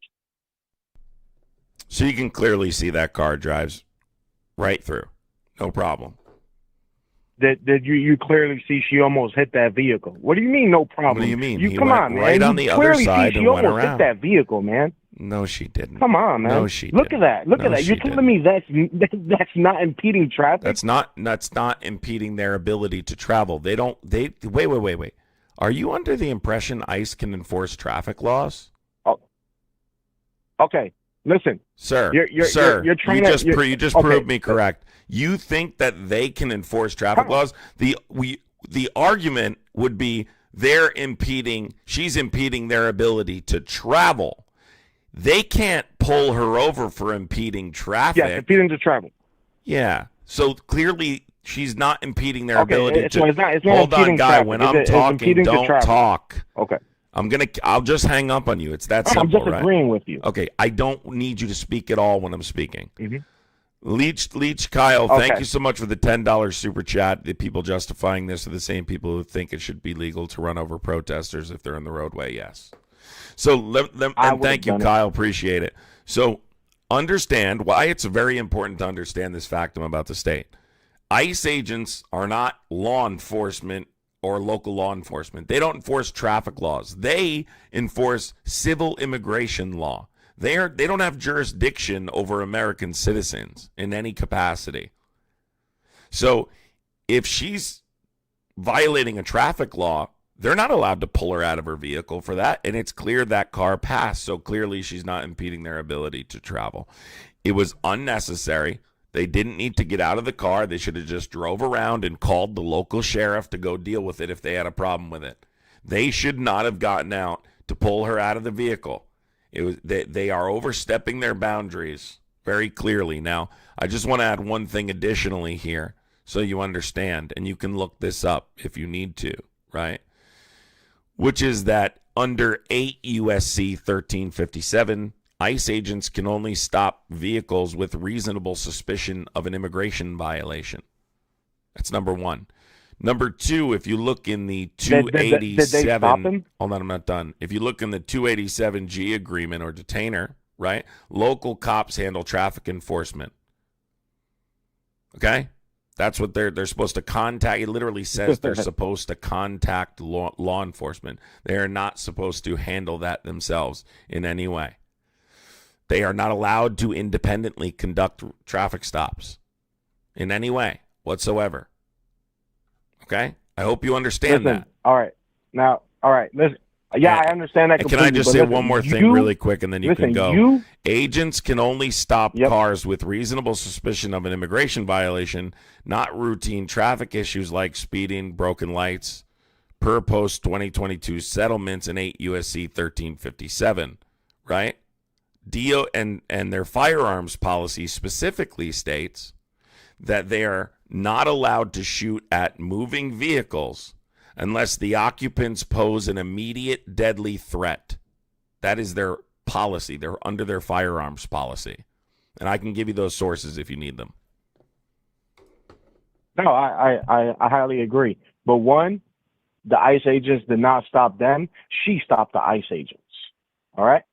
B: So you can clearly see that car drives right through. No problem.
H: Did you clearly see she almost hit that vehicle? What do you mean, no problem?
B: What do you mean?
H: You
B: He
H: come
B: went
H: on, man.
B: right on
H: You
B: the other
H: clearly
B: side
H: see
B: and
H: she
B: went
H: almost
B: around.
H: hit that vehicle, man.
B: No, she didn't.
H: Come on, man.
B: No, she
H: Look
B: didn't.
H: at that. Look
B: No,
H: at that.
B: she
H: You're telling
B: didn't.
H: me that's not impeding traffic?
B: That's not impeding their ability to travel. Wait. Are you under the impression ICE can enforce traffic laws?
H: Oh. Okay. Listen.
B: Sir,
H: you're trying
B: you just proved me correct. You think that they can enforce traffic laws? The argument would be she's impeding their ability to travel. They can't pull her over for impeding traffic.
H: Yes, impeding to travel.
B: Yeah. So clearly she's not impeding their ability to.
H: So it's not
B: hold on, guy.
H: traffic.
B: When I'm talking, don't talk.
H: Okay.
B: I'll just hang up on you. It's that simple,
H: I'm just
B: right?
H: agreeing with you.
B: Okay. I don't need you to speak at all when I'm speaking.
H: Mm-hmm.
B: Leech Kyle,
H: Okay.
B: thank you so much for the $10 super chat. The people justifying this are the same people who think it should be legal to run over protesters if they're in the roadway. Yes. So and thank you, Kyle. Appreciate it. So understand why it's very important to understand this factum about the state. ICE agents are not law enforcement or local law enforcement. They don't enforce traffic laws. They enforce civil immigration law. They don't have jurisdiction over American citizens in any capacity. So if she's violating a traffic law, they're not allowed to pull her out of her vehicle for that. And it's clear that car passed. So clearly she's not impeding their ability to travel. It was unnecessary. They didn't need to get out of the car. They should have just drove around and called the local sheriff to go deal with it if they had a problem with it. They should not have gotten out to pull her out of the vehicle. They are overstepping their boundaries very clearly. Now, I just want to add one thing additionally here so you understand, and you can look this up if you need to, right? Which is that under 8 U.S.C. 1357, ICE agents can only stop vehicles with reasonable suspicion of an immigration violation. That's number one. Number two, if you look in the 287,
H: did they stop him?
B: Hold on, I'm not done. If you look in the 287G agreement or detainer, right? Local cops handle traffic enforcement. Okay? That's what they're supposed to contact. It literally says they're supposed to contact law enforcement. They are not supposed to handle that themselves in any way. They are not allowed to independently conduct traffic stops in any way whatsoever. Okay? I hope you understand that.
H: All right. Now, all right. Listen. Yeah, I understand that completely.
B: Can I just say one more thing really quick and then you can go? Agents can only stop cars with reasonable suspicion of an immigration violation, not routine traffic issues like speeding, broken lights, per post 2022 settlements in 8 U.S.C. 1357, right? DO and their firearms policy specifically states that they are not allowed to shoot at moving vehicles unless the occupants pose an immediate deadly threat. That is their policy. They're under their firearms policy. And I can give you those sources if you need them.
H: No, I highly agree. But one, the ICE agents did not stop them. She stopped the ICE agents. All right?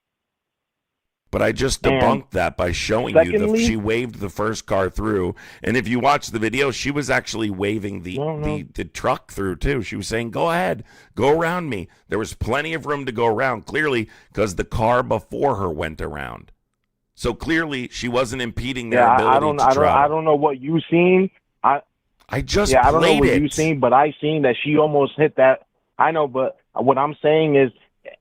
B: But I just debunked that by showing you she waved the first car through. And if you watch the video, she was actually waving the truck through too. She was saying, go ahead, go around me. There was plenty of room to go around, clearly, because the car before her went around. So clearly she wasn't impeding their ability to travel.
H: I don't know what you seen.
B: I just
H: I don't know
B: played
H: what
B: it.
H: you seen, but I seen that she almost hit that. I know, but what I'm saying is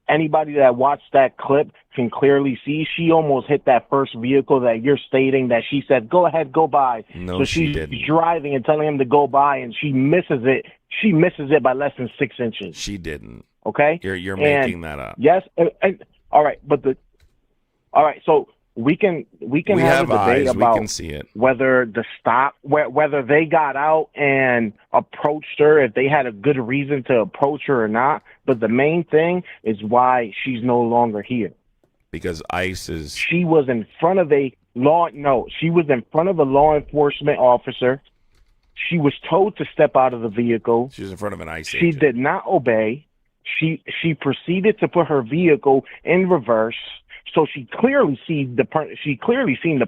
H: anybody that watched that clip can clearly see she almost hit that first vehicle that you're stating that she said, go ahead, go by.
B: No,
H: so
B: she
H: she's
B: didn't.
H: driving and telling him to go by, and she misses it. She misses it by less than 6 inches.
B: She didn't.
H: Okay?
B: You're making that up.
H: Yes. And all right, so we can have a debate about
B: we can see it.
H: whether whether they got out and approached her, if they had a good reason to approach her or not. But the main thing is why she's no longer here.
B: Because ICE is.
H: She was in front of she was in front of a law enforcement officer. She was told to step out of the vehicle.
B: She was in front of an ICE
H: She
B: agent.
H: did not obey. She proceeded to put her vehicle in reverse. So she clearly seen the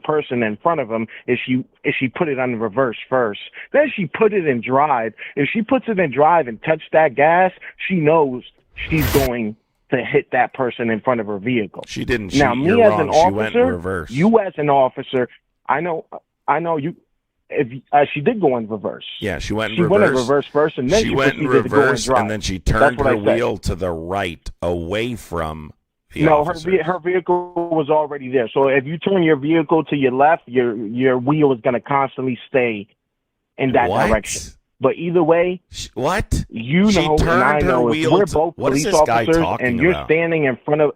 H: person in front of him. If she put it on reverse first, then she put it in drive. If she puts it in drive and touch that gas, she knows she's going to hit that person in front of her vehicle.
B: She didn't.
H: Now, me
B: you're
H: as
B: wrong.
H: an
B: She went in
H: officer,
B: reverse.
H: you as an officer, I know you. If she did go in reverse.
B: Yeah, she went in
H: She
B: reverse.
H: went in reverse first, and then she
B: went in
H: proceeded to go in
B: reverse,
H: drive.
B: and then she turned
H: That's what
B: her
H: I said.
B: wheel to the right, away from the
H: No,
B: officers.
H: her vehicle was already there. So if you turn your vehicle to your left, your wheel is going to constantly stay in that
B: What?
H: direction. But either way,
B: What?
H: you
B: She
H: know, and
B: turned
H: I
B: her
H: know, if
B: wheel
H: we're
B: to-
H: both
B: what is
H: police
B: this guy
H: officers,
B: talking
H: and you're
B: about?
H: standing in front of.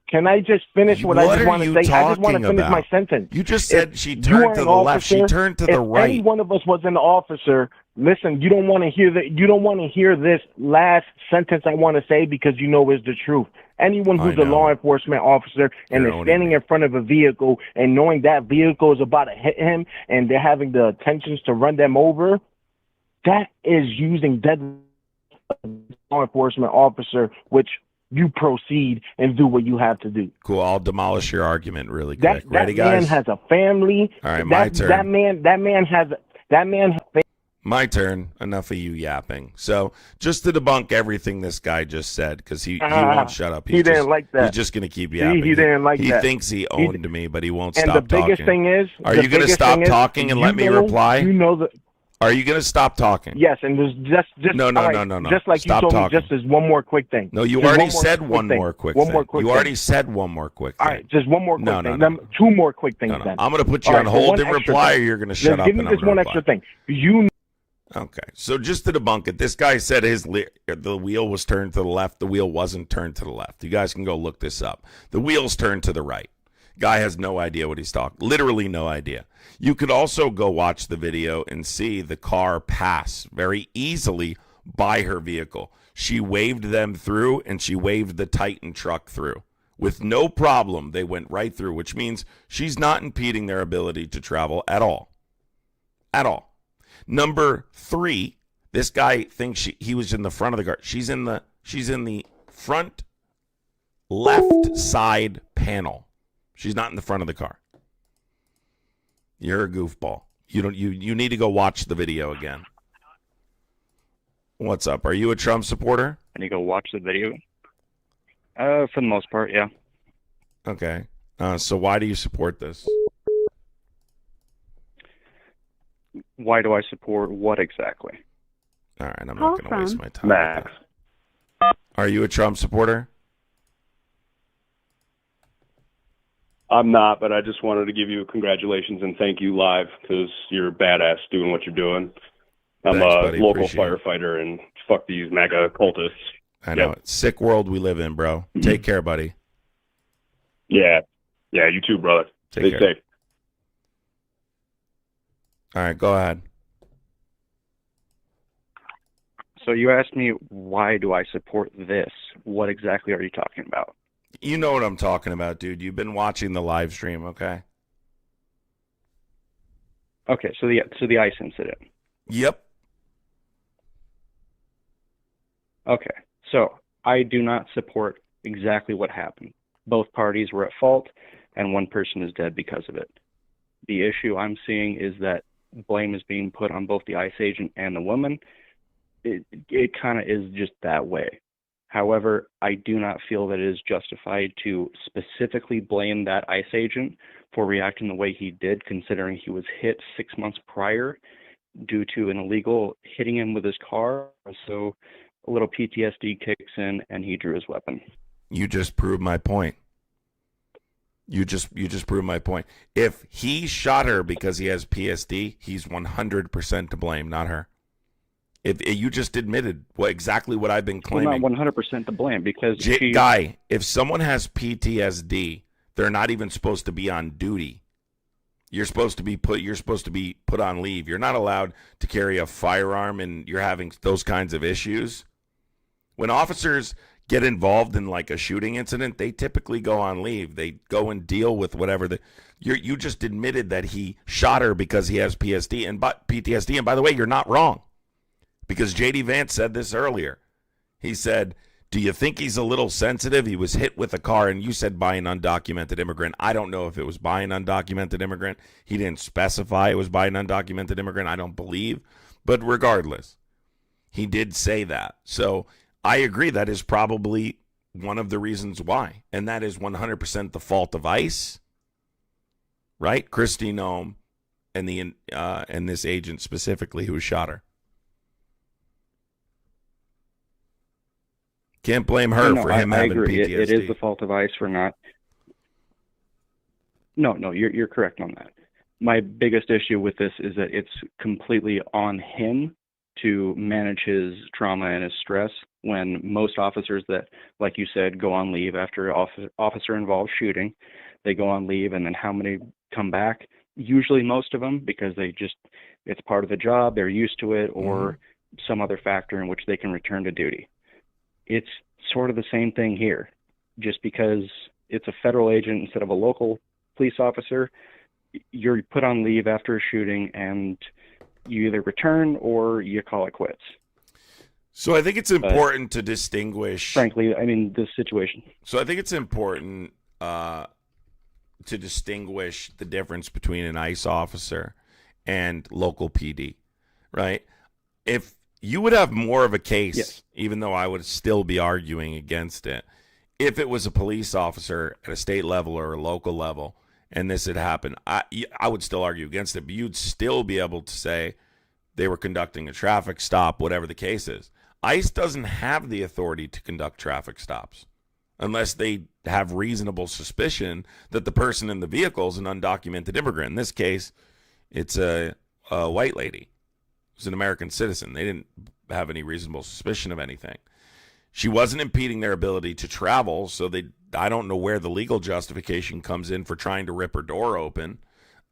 H: Can I just finish what I
B: What
H: just
B: are
H: want to
B: you
H: say? I just want to
B: talking
H: finish
B: about?
H: my sentence.
B: You just said
H: If
B: she
H: you
B: turned
H: are
B: to
H: an
B: the left. She
H: officer,
B: turned to the
H: if
B: right.
H: any one of us was an officer, listen, you don't want to hear that. You don't want to hear this last sentence I want to say because you know it's the truth. Anyone who's
B: I
H: a
B: know.
H: law enforcement officer and
B: You're
H: is
B: owning
H: standing
B: me.
H: in front of a vehicle and knowing that vehicle is about to hit him and they're having the intentions to run them over, that is using deadly law enforcement officer, which you proceed and do what you have to do.
B: Cool. I'll demolish your argument really
H: That
B: quick. Ready,
H: man
B: guys?
H: has a family.
B: All right, my turn.
H: That man has
B: My turn. Enough of you yapping. So, just to debunk everything this guy just said, because he won't shut up.
H: He didn't like that.
B: He's just going to keep yapping.
H: He didn't like
B: he
H: that.
B: thinks he owned me, but he won't
H: and
B: stop
H: the biggest
B: talking.
H: thing is,
B: Are you going to stop talking and let me reply?
H: You know that.
B: Are you going to stop talking?
H: Yes, and there's just
B: No.
H: Just like
B: Stop
H: you told
B: talking.
H: me, just as one more quick thing.
B: No, you
H: Just
B: already
H: one more
B: said
H: quick
B: one
H: thing.
B: more quick
H: One
B: thing.
H: more quick
B: You
H: thing.
B: already said one more quick thing.
H: All right, just one more quick
B: No,
H: thing.
B: no.
H: Then two more quick things.
B: No.
H: Then
B: I'm going to put you
H: All
B: on
H: right,
B: hold
H: one
B: and
H: extra
B: reply,
H: thing.
B: or you're going to shut up
H: Give me
B: and I'm
H: just
B: going
H: one
B: to
H: extra
B: reply.
H: thing. You
B: Okay, so just to debunk it, this guy said the wheel was turned to the left. The wheel wasn't turned to the left. You guys can go look this up. The wheel's turned to the right. Guy has no idea what he's talking. Literally no idea. You could also go watch the video and see the car pass very easily by her vehicle. She waved them through, and she waved the Titan truck through. With no problem, they went right through, which means she's not impeding their ability to travel at all. At all. Number 3, this guy thinks he was in the front of the car. She's in the front left side panel. She's not in the front of the car. You're a goofball. You need to go watch the video again. What's up? Are you a Trump supporter?
I: I need to go watch the video. For the most part, yeah.
B: Okay. So why do you support this?
I: Why do I support what exactly?
B: All right, I'm
G: Call
B: not going to waste
G: from
B: my time.
I: Max.
B: with that. Are you a Trump supporter?
C: I'm not, but I just wanted to give you congratulations and thank you live because you're badass doing what you're doing. I'm
B: Thanks,
C: a
B: buddy.
C: local
B: Appreciate it.
C: firefighter, and fuck these MAGA cultists.
B: I know.
C: Yep.
B: It's a sick world we live in, bro. Take care, buddy.
C: Yeah, you too, brother.
B: Take
C: Stay
B: care.
C: safe.
B: All right, go ahead.
I: So you asked me, why do I support this? What exactly are you talking about?
B: You know what I'm talking about, dude. You've been watching the live stream, okay?
I: Okay, so the ICE incident.
B: Yep.
I: Okay, so I do not support exactly what happened. Both parties were at fault, and one person is dead because of it. The issue I'm seeing is that blame is being put on both the ICE agent and the woman. It kind of is just that way. However, I do not feel that it is justified to specifically blame that ICE agent for reacting the way he did, considering he was hit 6 months prior due to an illegal hitting him with his car. So a little PTSD kicks in, and he drew his weapon.
B: You just proved my point. You just proved my point. If he shot her because he has PSD, he's 100% to blame, not her. If you just admitted exactly what I've been claiming.
I: Well, not 100% to blame because
B: Guy, if someone has PTSD, they're not even supposed to be on duty. You're supposed to be put on leave. You're not allowed to carry a firearm, and you're having those kinds of issues. When officers get involved in like a shooting incident, they typically go on leave. They go and deal with whatever you just admitted that he shot her because he has PTSD, and by the way, you're not wrong. Because J.D. Vance said this earlier. He said, do you think he's a little sensitive? He was hit with a car, and you said by an undocumented immigrant. I don't know if it was by an undocumented immigrant. He didn't specify it was by an undocumented immigrant, I don't believe. But regardless, he did say that. So I agree that is probably one of the reasons why. And that is 100% the fault of ICE, right? Christy Nome and this agent specifically who shot her. Can't blame her for him having
I: agree.
B: PTSD.
I: It is the fault of ICE for not. No, you're correct on that. My biggest issue with this is that it's completely on him to manage his trauma and his stress when most officers that, like you said, go on leave after officer-involved shooting, they go on leave, and then how many come back? Usually most of them, because it's part of the job, they're used to it, or some other factor in which they can return to duty. It's sort of the same thing here. Just because it's a federal agent instead of a local police officer, you're put on leave after a shooting and you either return or you call it quits.
B: So I think it's important to distinguish.
I: Frankly, I mean, this situation.
B: So I think it's important to distinguish the difference between an ICE officer and local PD, right? If you would have more of a case, yes, even though I would still be arguing against it, if it was a police officer at a state level or a local level and this had happened, I would still argue against it, but you'd still be able to say they were conducting a traffic stop, whatever the case is. ICE doesn't have the authority to conduct traffic stops unless they have reasonable suspicion that the person in the vehicle is an undocumented immigrant. In this case, it's a white lady. Was an American citizen. They didn't have any reasonable suspicion of anything. She wasn't impeding their ability to travel, so I don't know where the legal justification comes in for trying to rip her door open.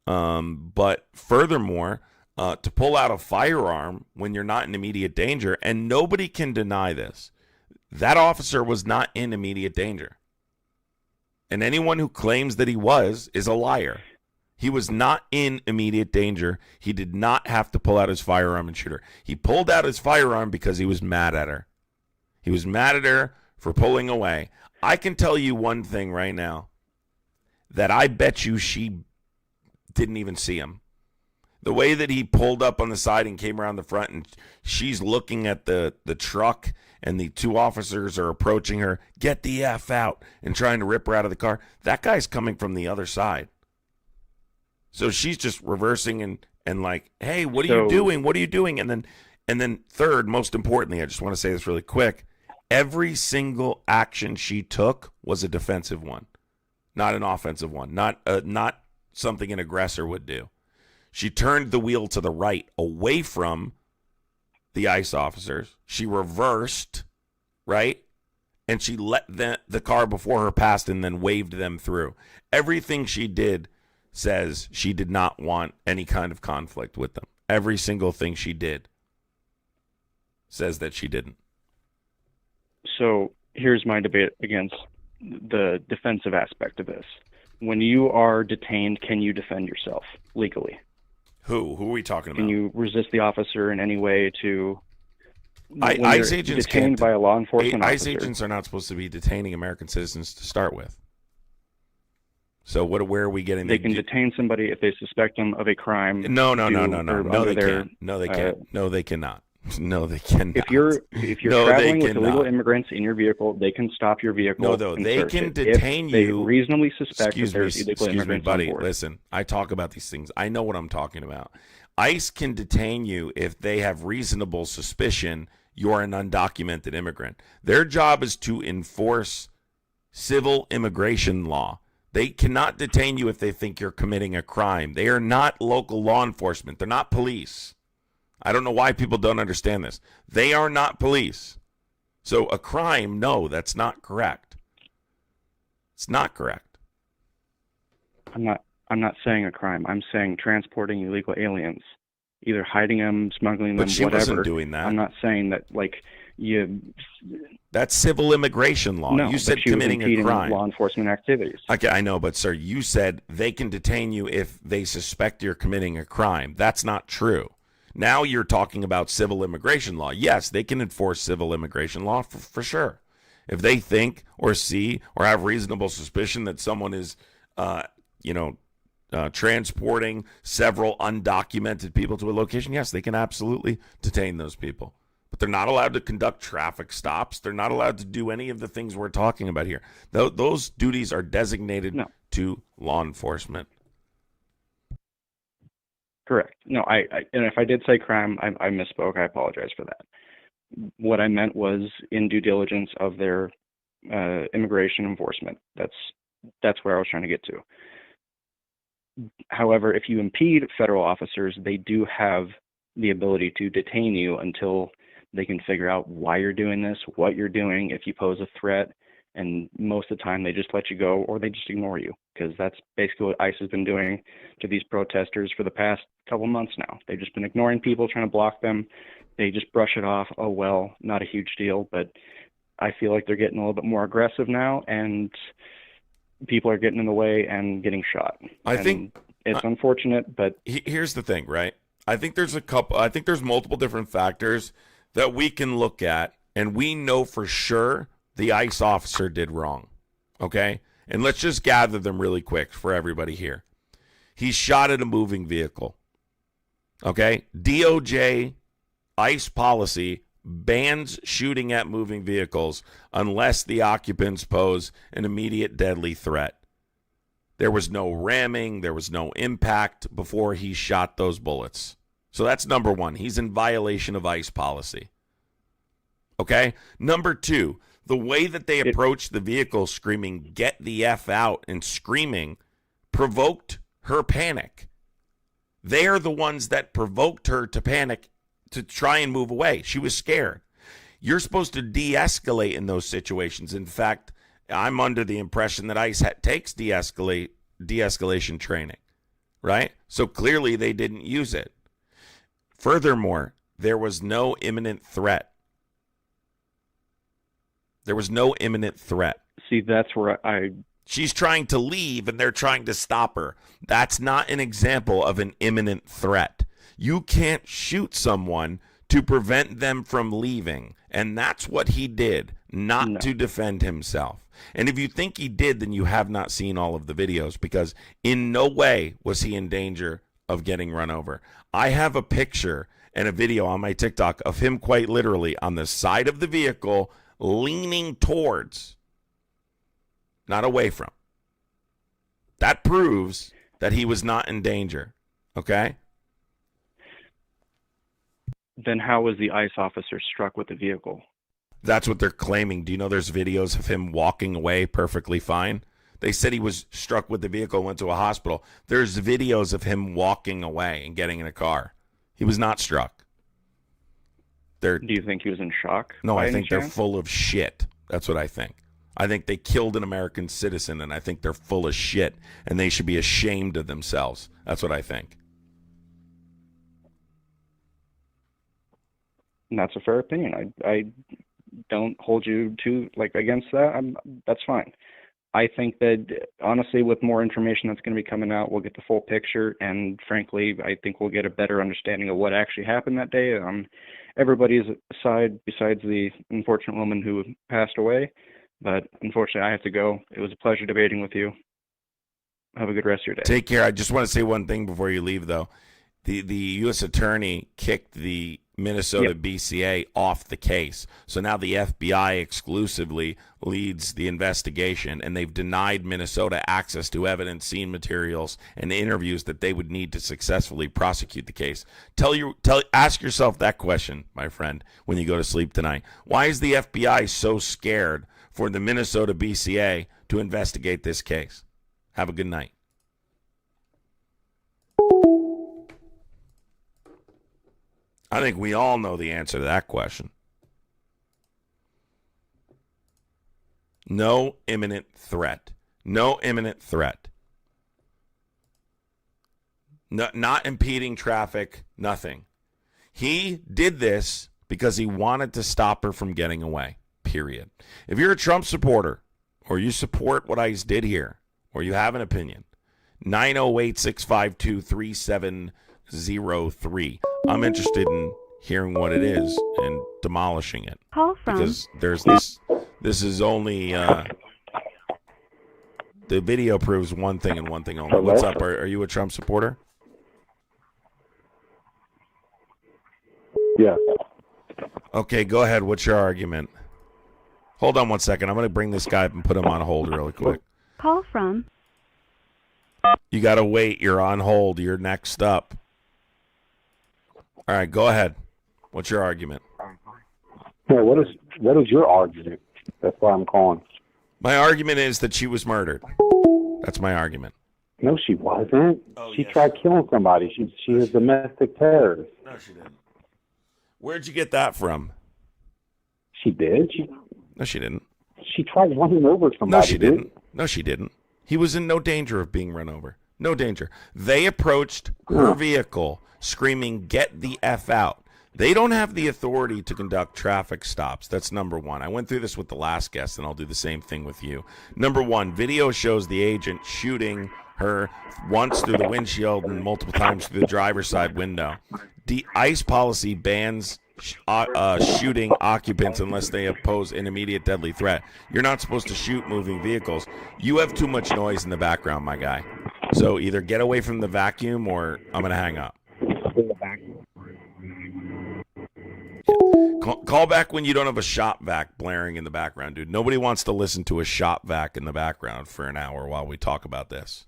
B: But furthermore, to pull out a firearm when you're not in immediate danger, and nobody can deny this, that officer was not in immediate danger. And anyone who claims that he was is a liar. He was not in immediate danger. He did not have to pull out his firearm and shoot her. He pulled out his firearm because he was mad at her. He was mad at her for pulling away. I can tell you one thing right now, that I bet you she didn't even see him. The way that he pulled up on the side and came around the front, and she's looking at the truck, and the two officers are approaching her, get the F out, and trying to rip her out of the car. That guy's coming from the other side. So she's just reversing and like, hey, what are you doing? What are you doing? And then third, most importantly, I just want to say this really quick. Every single action she took was a defensive one, not an offensive one, not something an aggressor would do. She turned the wheel to the right away from the ICE officers. She reversed, right? And she let the car before her pass and then waved them through. Everything she did says she did not want any kind of conflict with them. Every single thing she did says that she didn't.
I: So here's my debate against the defensive aspect of this. When you are detained, can you defend yourself legally?
B: Who are we talking about?
I: Can you resist the officer in any way to?
B: ICE agents
I: detained by a law enforcement
B: ICE
I: officer.
B: agents are not supposed to be detaining American citizens to start with. So where are we getting?
I: They can detain somebody if they suspect them of a crime.
B: No, they can't. No, they can't. No, they cannot. No, they cannot.
I: If you're traveling with illegal immigrants in your vehicle, they can stop your vehicle.
B: No,
I: and
B: they
I: search
B: can
I: it
B: detain
I: if
B: you.
I: They reasonably suspect that there's illegal immigrants
B: buddy,
I: on board.
B: Listen, I talk about these things. I know what I'm talking about. ICE can detain you if they have reasonable suspicion you're an undocumented immigrant. Their job is to enforce civil immigration law. They cannot detain you if they think you're committing a crime. They are not local law enforcement. They're not police. I don't know why people don't understand this. They are not police. So a crime, no, that's not correct. It's not correct.
I: I'm not saying a crime. I'm saying transporting illegal aliens, either hiding them, smuggling them,
B: but she
I: whatever.
B: wasn't doing that.
I: I'm not saying that
B: That's civil immigration law.
I: No,
B: you said
I: but she was
B: committing a
I: impeding
B: crime.
I: law enforcement activities.
B: Okay, I know, but sir, you said they can detain you if they suspect you're committing a crime. That's not true. Now you're talking about civil immigration law. Yes, they can enforce civil immigration law for sure. If they think or see or have reasonable suspicion that someone is, transporting several undocumented people to a location, yes, they can absolutely detain those people. But they're not allowed to conduct traffic stops. They're not allowed to do any of the things we're talking about here. Those duties are designated to law enforcement.
I: Correct. No, and if I did say crime, I misspoke. I apologize for that. What I meant was in due diligence of their immigration enforcement. That's where I was trying to get to. However, if you impede federal officers, they do have the ability to detain you until they can figure out why you're doing this, what you're doing, if you pose a threat, and most of the time they just let you go or they just ignore you, because that's basically what ICE has been doing to these protesters for the past couple months now. They've just been ignoring people, trying to block them. They just brush it off. Oh, well, not a huge deal, but I feel like they're getting a little bit more aggressive now, and people are getting in the way and getting shot.
B: I think
I: it's unfortunate, but
B: here's the thing, right? I think there's multiple different factors that we can look at, and we know for sure the ICE officer did wrong, okay? And let's just gather them really quick for everybody here. He shot at a moving vehicle, okay? DOJ ICE policy bans shooting at moving vehicles unless the occupants pose an immediate deadly threat. There was no ramming, there was no impact before he shot those bullets. So that's number one. He's in violation of ICE policy. Okay? Number two, the way that they approached the vehicle screaming, "Get the F out," and screaming provoked her panic. They are the ones that provoked her to panic to try and move away. She was scared. You're supposed to de-escalate in those situations. In fact, I'm under the impression that ICE takes de-escalation training, right? So clearly they didn't use it. Furthermore, there was no imminent threat. There was no imminent threat.
I: See, that's where
B: She's trying to leave, and they're trying to stop her. That's not an example of an imminent threat. You can't shoot someone to prevent them from leaving, and that's what he did, not to defend himself. And if you think he did, then you have not seen all of the videos, because in no way was he in danger of getting run over. I have a picture and a video on my TikTok of him quite literally on the side of the vehicle, leaning towards, not away from. That proves that he was not in danger, okay?
I: Then how was the ICE officer struck with the vehicle?
B: That's what they're claiming. Do you know there's videos of him walking away perfectly fine? They said he was struck with the vehicle and went to a hospital. There's videos of him walking away and getting in a car. He was not struck.
I: Do you think he was in shock?
B: No, I think they're full of shit. That's what I think. I think they killed an American citizen, and I think they're full of shit, and they should be ashamed of themselves. That's what I think.
I: And that's a fair opinion. don't hold you to against that, that's fine. I think that honestly, with more information that's going to be coming out, we'll get the full picture, and frankly, I think we'll get a better understanding of what actually happened that day on everybody's side, besides the unfortunate woman who passed away. But unfortunately, I have to go. It was a pleasure debating with you. Have a good rest of your day.
B: Take care. I just want to say one thing before you leave, though. The U.S. attorney kicked the Minnesota BCA off the case. So now the FBI exclusively leads the investigation, and they've denied Minnesota access to evidence, scene materials, and interviews that they would need to successfully prosecute the case. Ask yourself that question, my friend, when you go to sleep tonight. Why is the FBI so scared for the Minnesota BCA to investigate this case? Have a good night. I think we all know the answer to that question. No imminent threat. No imminent threat. No, not impeding traffic, nothing. He did this because he wanted to stop her from getting away, period. If you're a Trump supporter, or you support what I did here, or you have an opinion, 908-652-3703. I'm interested in hearing what it is and demolishing it.
G: Call from.
B: Because there's this is only, the video proves one thing and one thing only. What's up? Are you a Trump supporter?
H: Yeah.
B: Okay, go ahead. What's your argument? Hold on one second. I'm going to bring this guy up and put him on hold really quick.
G: Call from.
B: You got to wait. You're on hold. You're next up. All right, go ahead. What's your argument?
H: Yeah, what is your argument? That's why I'm calling.
B: My argument is that she was murdered. That's my argument.
H: No, she wasn't. She tried killing somebody. She was a domestic terrorist.
B: No, she didn't. Where'd you get that from?
H: She did.
B: No, she didn't.
H: She tried running over somebody.
B: No, she didn't. No, she didn't. He was in no danger of being run over. No danger. They approached her vehicle screaming, "Get the F out." They don't have the authority to conduct traffic stops. That's number one. I went through this with the last guest, and I'll do the same thing with you. Number one, video shows the agent shooting her once through the windshield and multiple times through the driver's side window. The ICE policy bans shooting occupants unless they pose an immediate deadly threat. You're not supposed to shoot moving vehicles. You have too much noise in the background, my guy. So either get away from the vacuum or I'm going to hang up. Call back when you don't have a shop vac blaring in the background, dude. Nobody wants to listen to a shop vac in the background for an hour while we talk about this.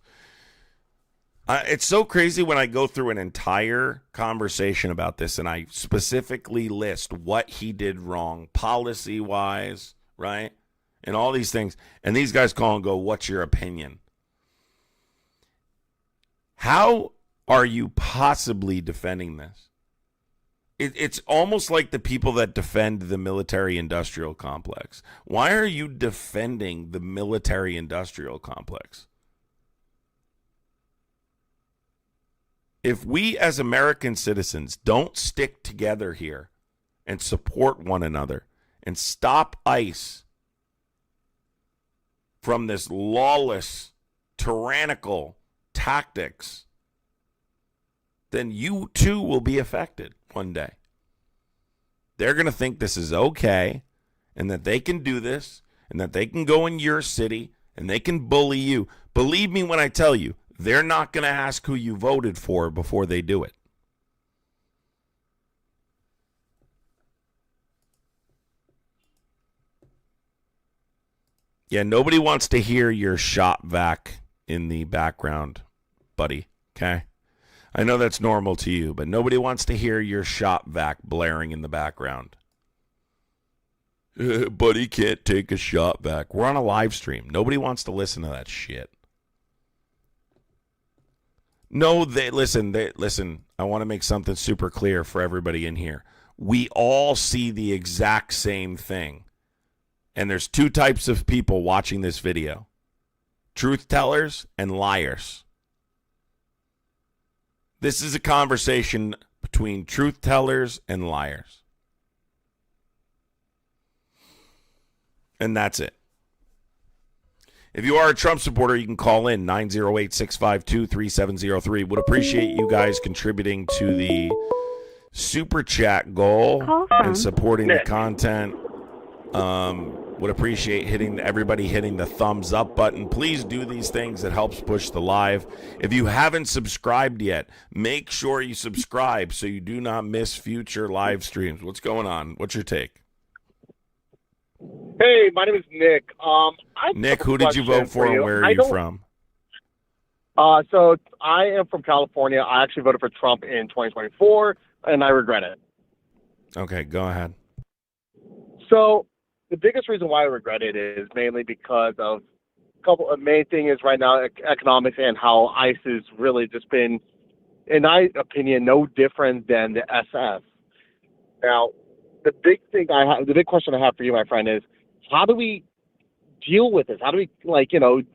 B: It's so crazy when I go through an entire conversation about this and I specifically list what he did wrong policy-wise, right? And all these things. And these guys call and go, "What's your opinion?" How are you possibly defending this? It's almost like the people that defend the military-industrial complex. Why are you defending the military-industrial complex? If we as American citizens don't stick together here and support one another and stop ICE from this lawless, tyrannical tactics, then you too will be affected one day. They're going to think this is okay and that they can do this and that they can go in your city and they can bully you. Believe me when I tell you, they're not going to ask who you voted for before they do it. Yeah, nobody wants to hear your shop vac in the background, buddy, okay? I know that's normal to you, but nobody wants to hear your shop vac blaring in the background. Buddy can't take a shop vac. We're on a live stream. Nobody wants to listen to that shit. No, listen. I want to make something super clear for everybody in here. We all see the exact same thing. And there's two types of people watching this video. Truth tellers and liars. This is a conversation between truth tellers and liars. And that's it. If you are a Trump supporter, you can call in 908-652-3703. Would appreciate you guys contributing to the super chat goal and supporting the content. Would appreciate everybody hitting the thumbs up button. Please do these things. It helps push the live. If you haven't subscribed yet, make sure you subscribe so you do not miss future live streams. What's going on? What's your take?
J: Hey, my name is Nick.
B: Nick, who did you vote for and where are you from?
J: So I am from California. I actually voted for Trump in 2024, and I regret it.
B: Okay, go ahead.
J: So the biggest reason why I regret it is mainly because of a couple of main thing is right now economics and how ICE has really just been, in my opinion, no different than the SF. Now, the big question I have for you, my friend, is how do we deal with this? How do we,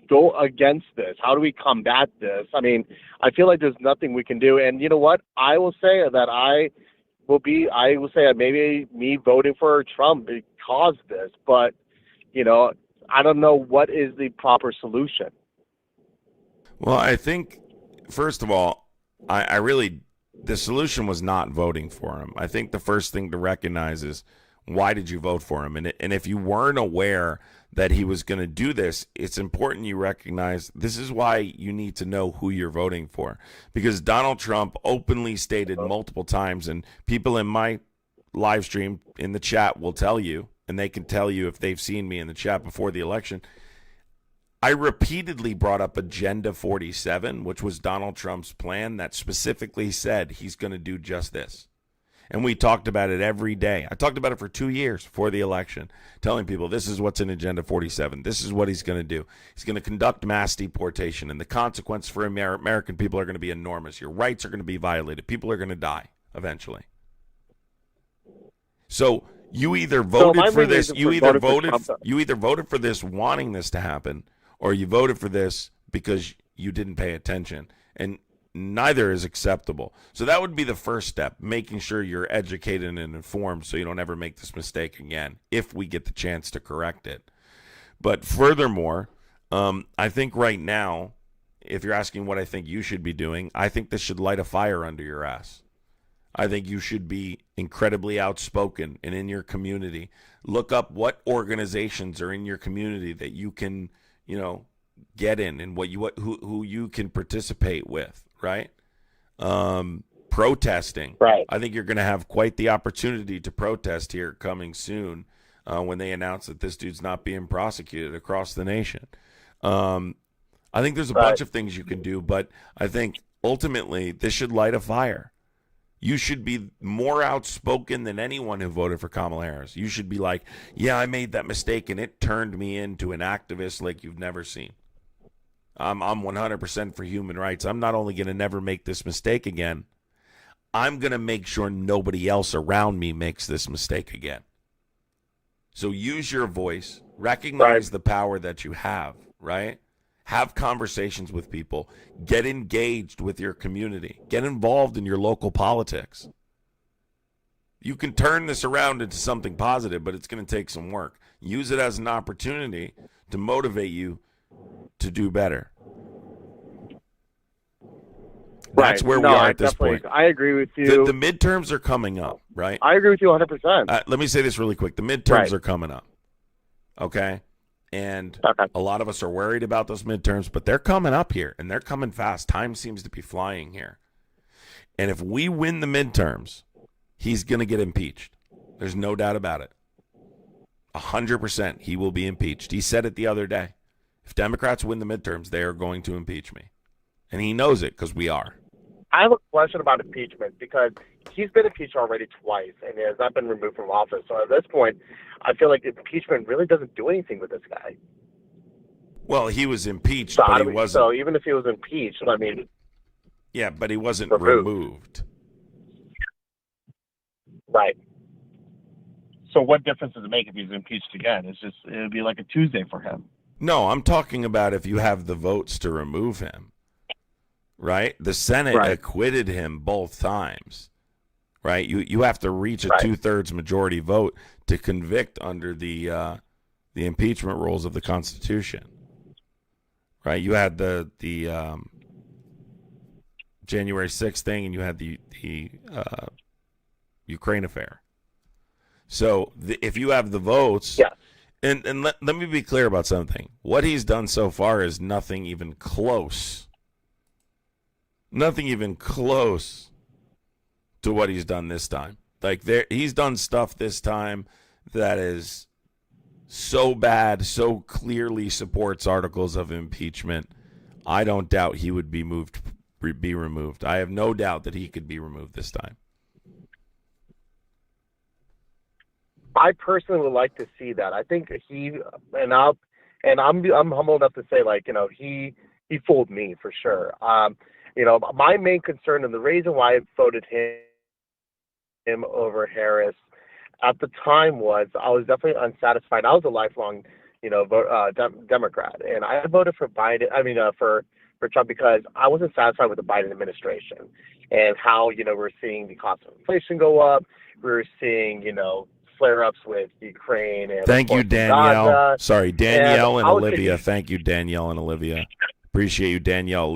J: go against this? How do we combat this? I mean, I feel like there's nothing we can do. And you know what? I will say that maybe me voting for Trump caused this, but, I don't know what is the proper solution.
B: Well, I think, first of all, the solution was not voting for him. I think the first thing to recognize is, why did you vote for him? And if you weren't aware that he was going to do this, it's important you recognize this is why you need to know who you're voting for. Because Donald Trump openly stated multiple times, and people in my live stream in the chat will tell you, and they can tell you if they've seen me in the chat before the election, I repeatedly brought up Agenda 47, which was Donald Trump's plan that specifically said he's going to do just this. And we talked about it every day. I talked about it for 2 years before the election, telling people this is what's in Agenda 47. This is what he's going to do. He's going to conduct mass deportation, and the consequence for American people are going to be enormous. Your rights are going to be violated. People are going to die eventually. So you either voted for this, you either voted for this wanting this to happen, or you voted for this because you didn't pay attention. And neither is acceptable. So that would be the first step, making sure you're educated and informed so you don't ever make this mistake again, if we get the chance to correct it. But furthermore, I think right now, if you're asking what I think you should be doing, I think this should light a fire under your ass. I think you should be incredibly outspoken and in your community. Look up what organizations are in your community that you can, get in, and who you can participate with, right? Protesting.
J: Right.
B: I think you're going to have quite the opportunity to protest here coming soon when they announce that this dude's not being prosecuted across the nation. I think there's a bunch of things you can do, but I think ultimately this should light a fire. You should be more outspoken than anyone who voted for Kamala Harris. You should be like, yeah, I made that mistake and it turned me into an activist like you've never seen. I'm 100% for human rights. I'm not only going to never make this mistake again, I'm going to make sure nobody else around me makes this mistake again. So use your voice, recognize the power that you have, right? Have conversations with people, get engaged with your community, get involved in your local politics. You can turn this around into something positive, but it's going to take some work. Use it as an opportunity to motivate you to do better. That's where we are at this point.
J: I agree with you.
B: The midterms are coming up, right?
J: I agree with you 100%.
B: Let me say this really quick. The midterms are coming up, okay? And a lot of us are worried about those midterms, but they're coming up here, and they're coming fast. Time seems to be flying here. And if we win the midterms, he's going to get impeached. There's no doubt about it. 100% he will be impeached. He said it the other day. If Democrats win the midterms, they are going to impeach me. And he knows it because we are.
J: I have a question about impeachment because he's been impeached already twice and he has not been removed from office. So at this point, I feel like impeachment really doesn't do anything with this guy.
B: Well, he was impeached, but he wasn't.
J: So even if he was impeached, I mean...
B: Yeah, but he wasn't removed.
J: Right. So what difference does it make if he's impeached again? It would be like a Tuesday for him.
B: No, I'm talking about if you have the votes to remove him. Right? The Senate acquitted him both times. Right? You have to reach a 2/3 majority vote to convict under the the impeachment rules of the Constitution. Right? You had the January 6th thing, and you had the Ukraine affair. So if you have the votes,
J: yeah.
B: and let me be clear about something. What he's done so far is nothing even close. Nothing even close to what he's done this time. Like he's done stuff this time that is so bad, so clearly supports articles of impeachment. I don't doubt he would be removed. I have no doubt that he could be removed this time.
J: I personally would like to see that. I think I'm humble enough to say, like, he fooled me for sure. My main concern and the reason why I voted him over Harris at the time was I was definitely unsatisfied. I was a lifelong, Democrat, and I voted for Biden. For Trump because I wasn't satisfied with the Biden administration and how we're seeing the cost of inflation go up. We're seeing flare-ups with Ukraine and
B: thank you, Danielle.
J: Gaza.
B: Sorry, Danielle and Olivia.
J: Thinking,
B: thank you, Danielle and Olivia. Appreciate you, Danielle,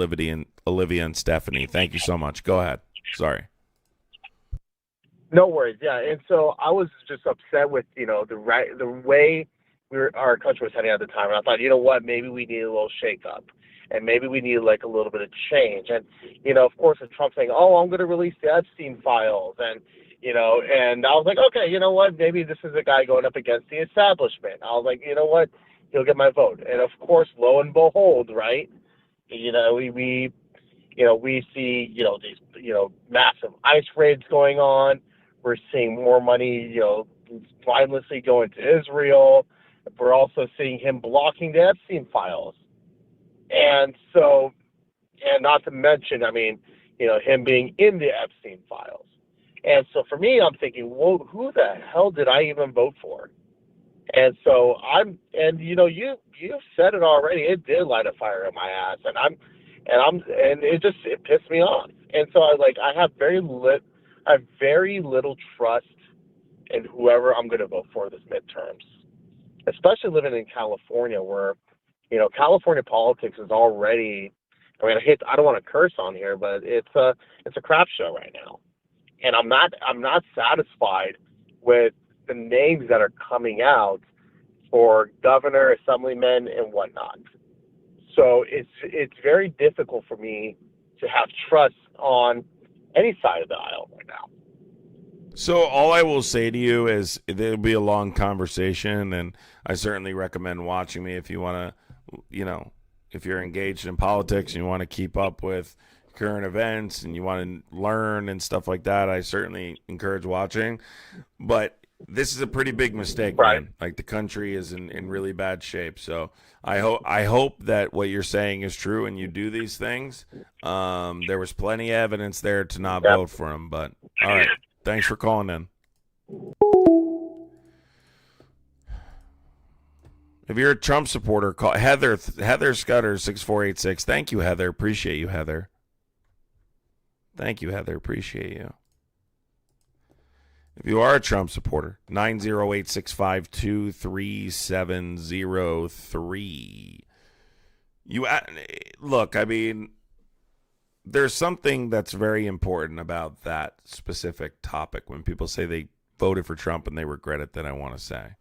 B: Olivia, and Stephanie. Thank you so much. Go ahead. Sorry.
J: No worries. Yeah, and so I was just upset with the way our country was heading at the time, and I thought, what, maybe we need a little shake-up, and maybe we need like a little bit of change. And of course, with Trump saying, "Oh, I'm going to release the Epstein files," and and I was like, okay, what? Maybe this is a guy going up against the establishment. I was like, what? He'll get my vote. And of course, lo and behold, right? We see, these, massive ICE raids going on. We're seeing more money, mindlessly going to Israel. We're also seeing him blocking the Epstein files. And so, and not to mention, him being in the Epstein files. And so for me, I'm thinking, well, who the hell did I even vote for? And so you said it already. It did light a fire in my ass, and it pissed me off. And so I have very little trust in whoever I'm going to vote for this midterms, especially living in California, where California politics is already. I don't want to curse on here, but it's a crap show right now. And I'm not satisfied with the names that are coming out for governor, assemblymen, and whatnot. So it's very difficult for me to have trust on any side of the aisle right now.
B: So all I will say to you is there'll be a long conversation, and I certainly recommend watching me if you want to, if you're engaged in politics and you want to keep up with current events and you want to learn and stuff like that. I certainly encourage watching, but this is a pretty big mistake,
J: right,
B: man. Like, the country is in really bad shape. So I hope that what you're saying is true and you do these things. There was plenty of evidence there to not vote for him, but all right. Thanks for calling in. If you're a Trump supporter, call Heather Scudder 6486. Thank you, Heather. Appreciate you, Heather. Thank you, Heather. Appreciate you. If you are a Trump supporter, 908-652-3703. Look, there's something that's very important about that specific topic when people say they voted for Trump and they regret it, that I want to say.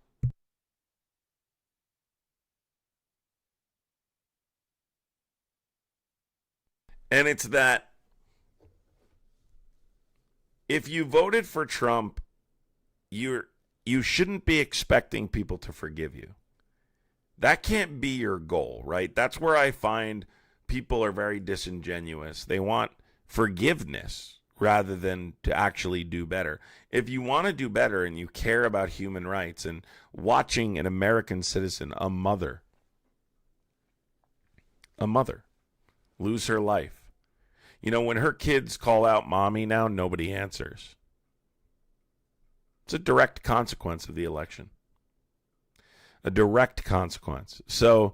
B: And it's that if you voted for Trump, you shouldn't be expecting people to forgive you. That can't be your goal, right? That's where I find people are very disingenuous. They want forgiveness rather than to actually do better. If you want to do better and you care about human rights, and watching an American citizen, a mother lose her life. When her kids call out mommy now, nobody answers. It's a direct consequence of the election. A direct consequence. So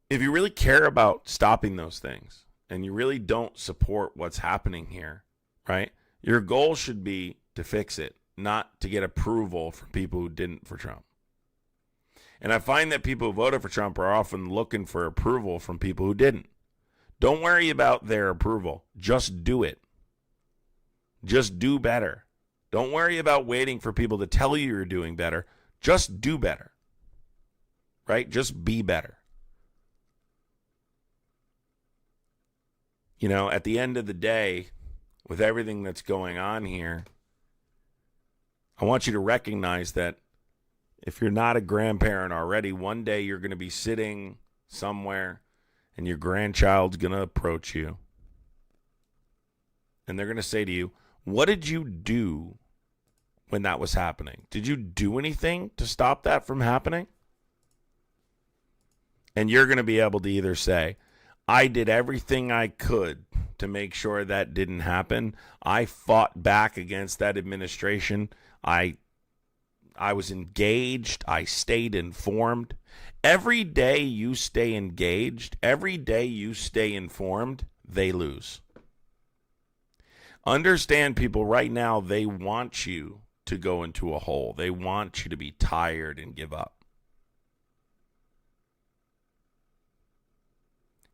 B: if you really care about stopping those things and you really don't support what's happening here, right? Your goal should be to fix it, not to get approval from people who didn't for Trump. And I find that people who voted for Trump are often looking for approval from people who didn't. Don't worry about their approval. Just do it. Just do better. Don't worry about waiting for people to tell you you're doing better. Just do better. Right? Just be better. You know, at the end of the day, with everything that's going on here, I want you to recognize that if you're not a grandparent already, one day you're going to be sitting somewhere and your grandchild's going to approach you. And they're going to say to you, what did you do when that was happening? Did you do anything to stop that from happening? And you're going to be able to either say, I did everything I could to make sure that didn't happen. I fought back against that administration. I was engaged. I stayed informed. Every day you stay engaged, every day you stay informed, they lose. Understand, people, right now, they want you to go into a hole. They want you to be tired and give up.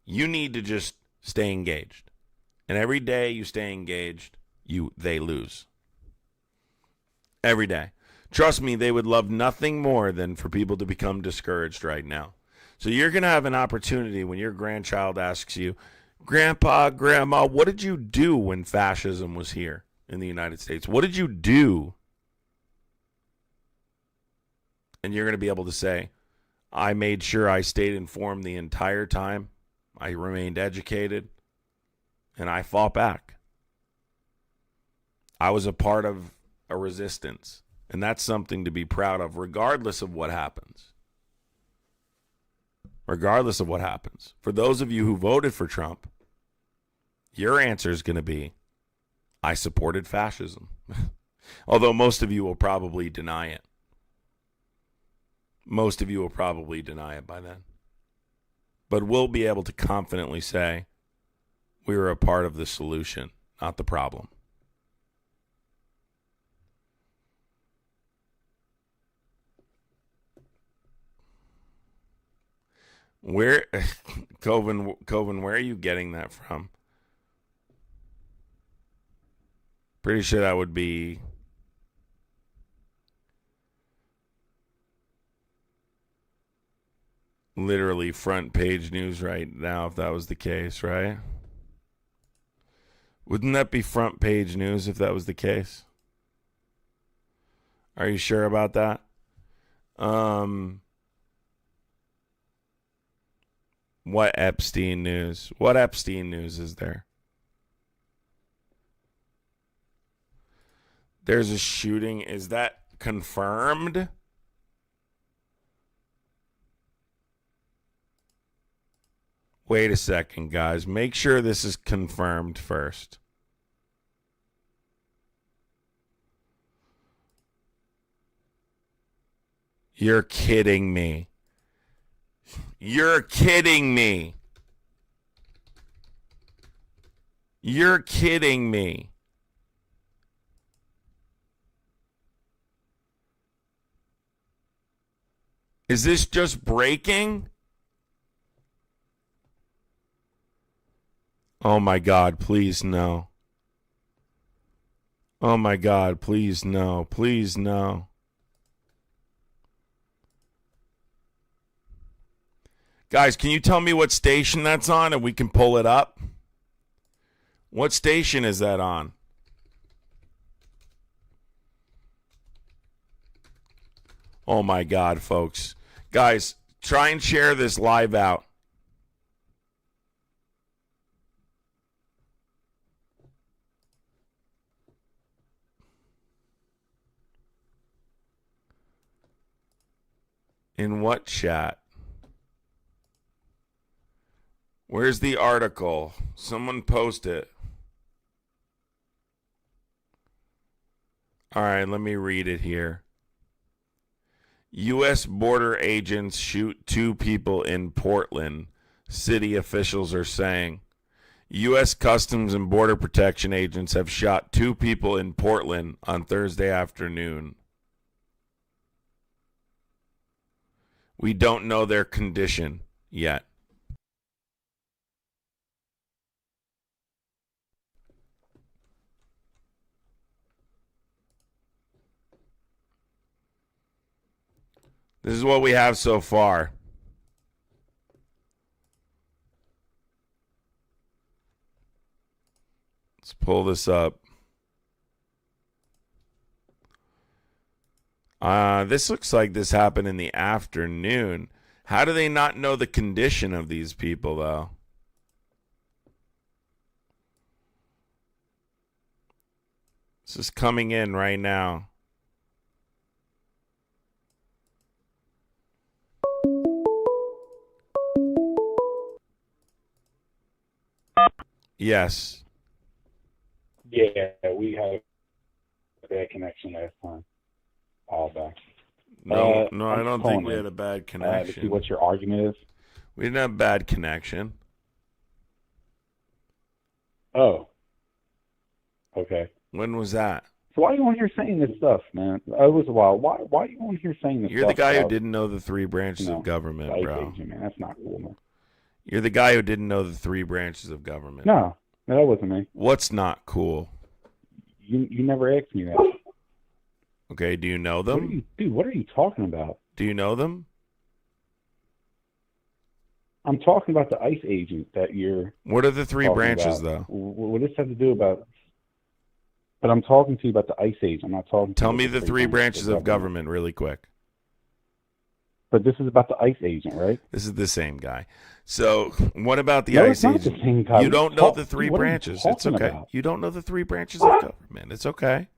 B: You need to just stay engaged. And every day you stay engaged, they lose. Every day. Trust me, they would love nothing more than for people to become discouraged right now. So you're going to have an opportunity when your grandchild asks you, Grandpa, Grandma, what did you do when fascism was here in the United States? What did you do? And you're going to be able to say, I made sure I stayed informed the entire time. I remained educated, and I fought back. I was a part of a resistance, and that's something to be proud of, regardless of what happens. Regardless of what happens. For those of you who voted for Trump, your answer is going to be, I supported fascism. Although most of you will probably deny it. Most of you will probably deny it by then. But we'll be able to confidently say we were a part of the solution, not the problem. Where, Coven, where are you getting that from? Pretty sure that would be literally front page news right now if that was the case, right? Wouldn't that be front page news if that was the case? Are you sure about that? What Epstein news? What Epstein news is there? There's a shooting. Is that confirmed? Wait a second, guys. Make sure this is confirmed first. You're kidding me. You're kidding me. You're kidding me. Is this just breaking? Oh my God, please no. Oh my God, please no. Please no. Guys, can you tell me what station that's on and we can pull it up? What station is that on? Oh my God, folks. Guys, try and share this live out. In what chat? Where's the article? Someone post it. All right, let me read it here. U.S. border agents shoot 2 people in Portland, city officials are saying. U.S. Customs and Border Protection agents have shot 2 people in Portland on Thursday afternoon. We don't know their condition yet. This is what we have so far. Let's pull this up. This looks like this happened in the afternoon. How do they not know the condition of these people, though? This is coming in right now. Yes.
K: Yeah, we had a bad connection last time. All back.
B: No, I don't think we had a bad connection.
K: To see what your argument is.
B: We didn't have bad connection.
K: Oh. Okay.
B: When was that?
K: So why are you on here saying this stuff, man? It was a while. Why are you on here saying this
B: You're
K: stuff?
B: the guy who didn't know the three branches of government, bro.
K: Agent, man. That's not cool, man.
B: You're the guy who didn't know the three branches of government.
K: No, that wasn't me.
B: What's not cool?
K: You never asked me that.
B: Okay, do you know them?
K: What are you talking about?
B: Do you know them?
K: I'm talking about the ICE agent that you're...
B: What are the three branches, though?
K: What does this have to do about... But I'm talking to you about the ICE agent. I'm not talking to
B: Tell me the three branches of government really quick.
K: But this is about the ICE agent, right?
B: This is the same guy. So what about the ICE agent?
K: The same guy.
B: You don't know the three branches. It's okay.
K: About?
B: You don't know the three branches of government. It's okay.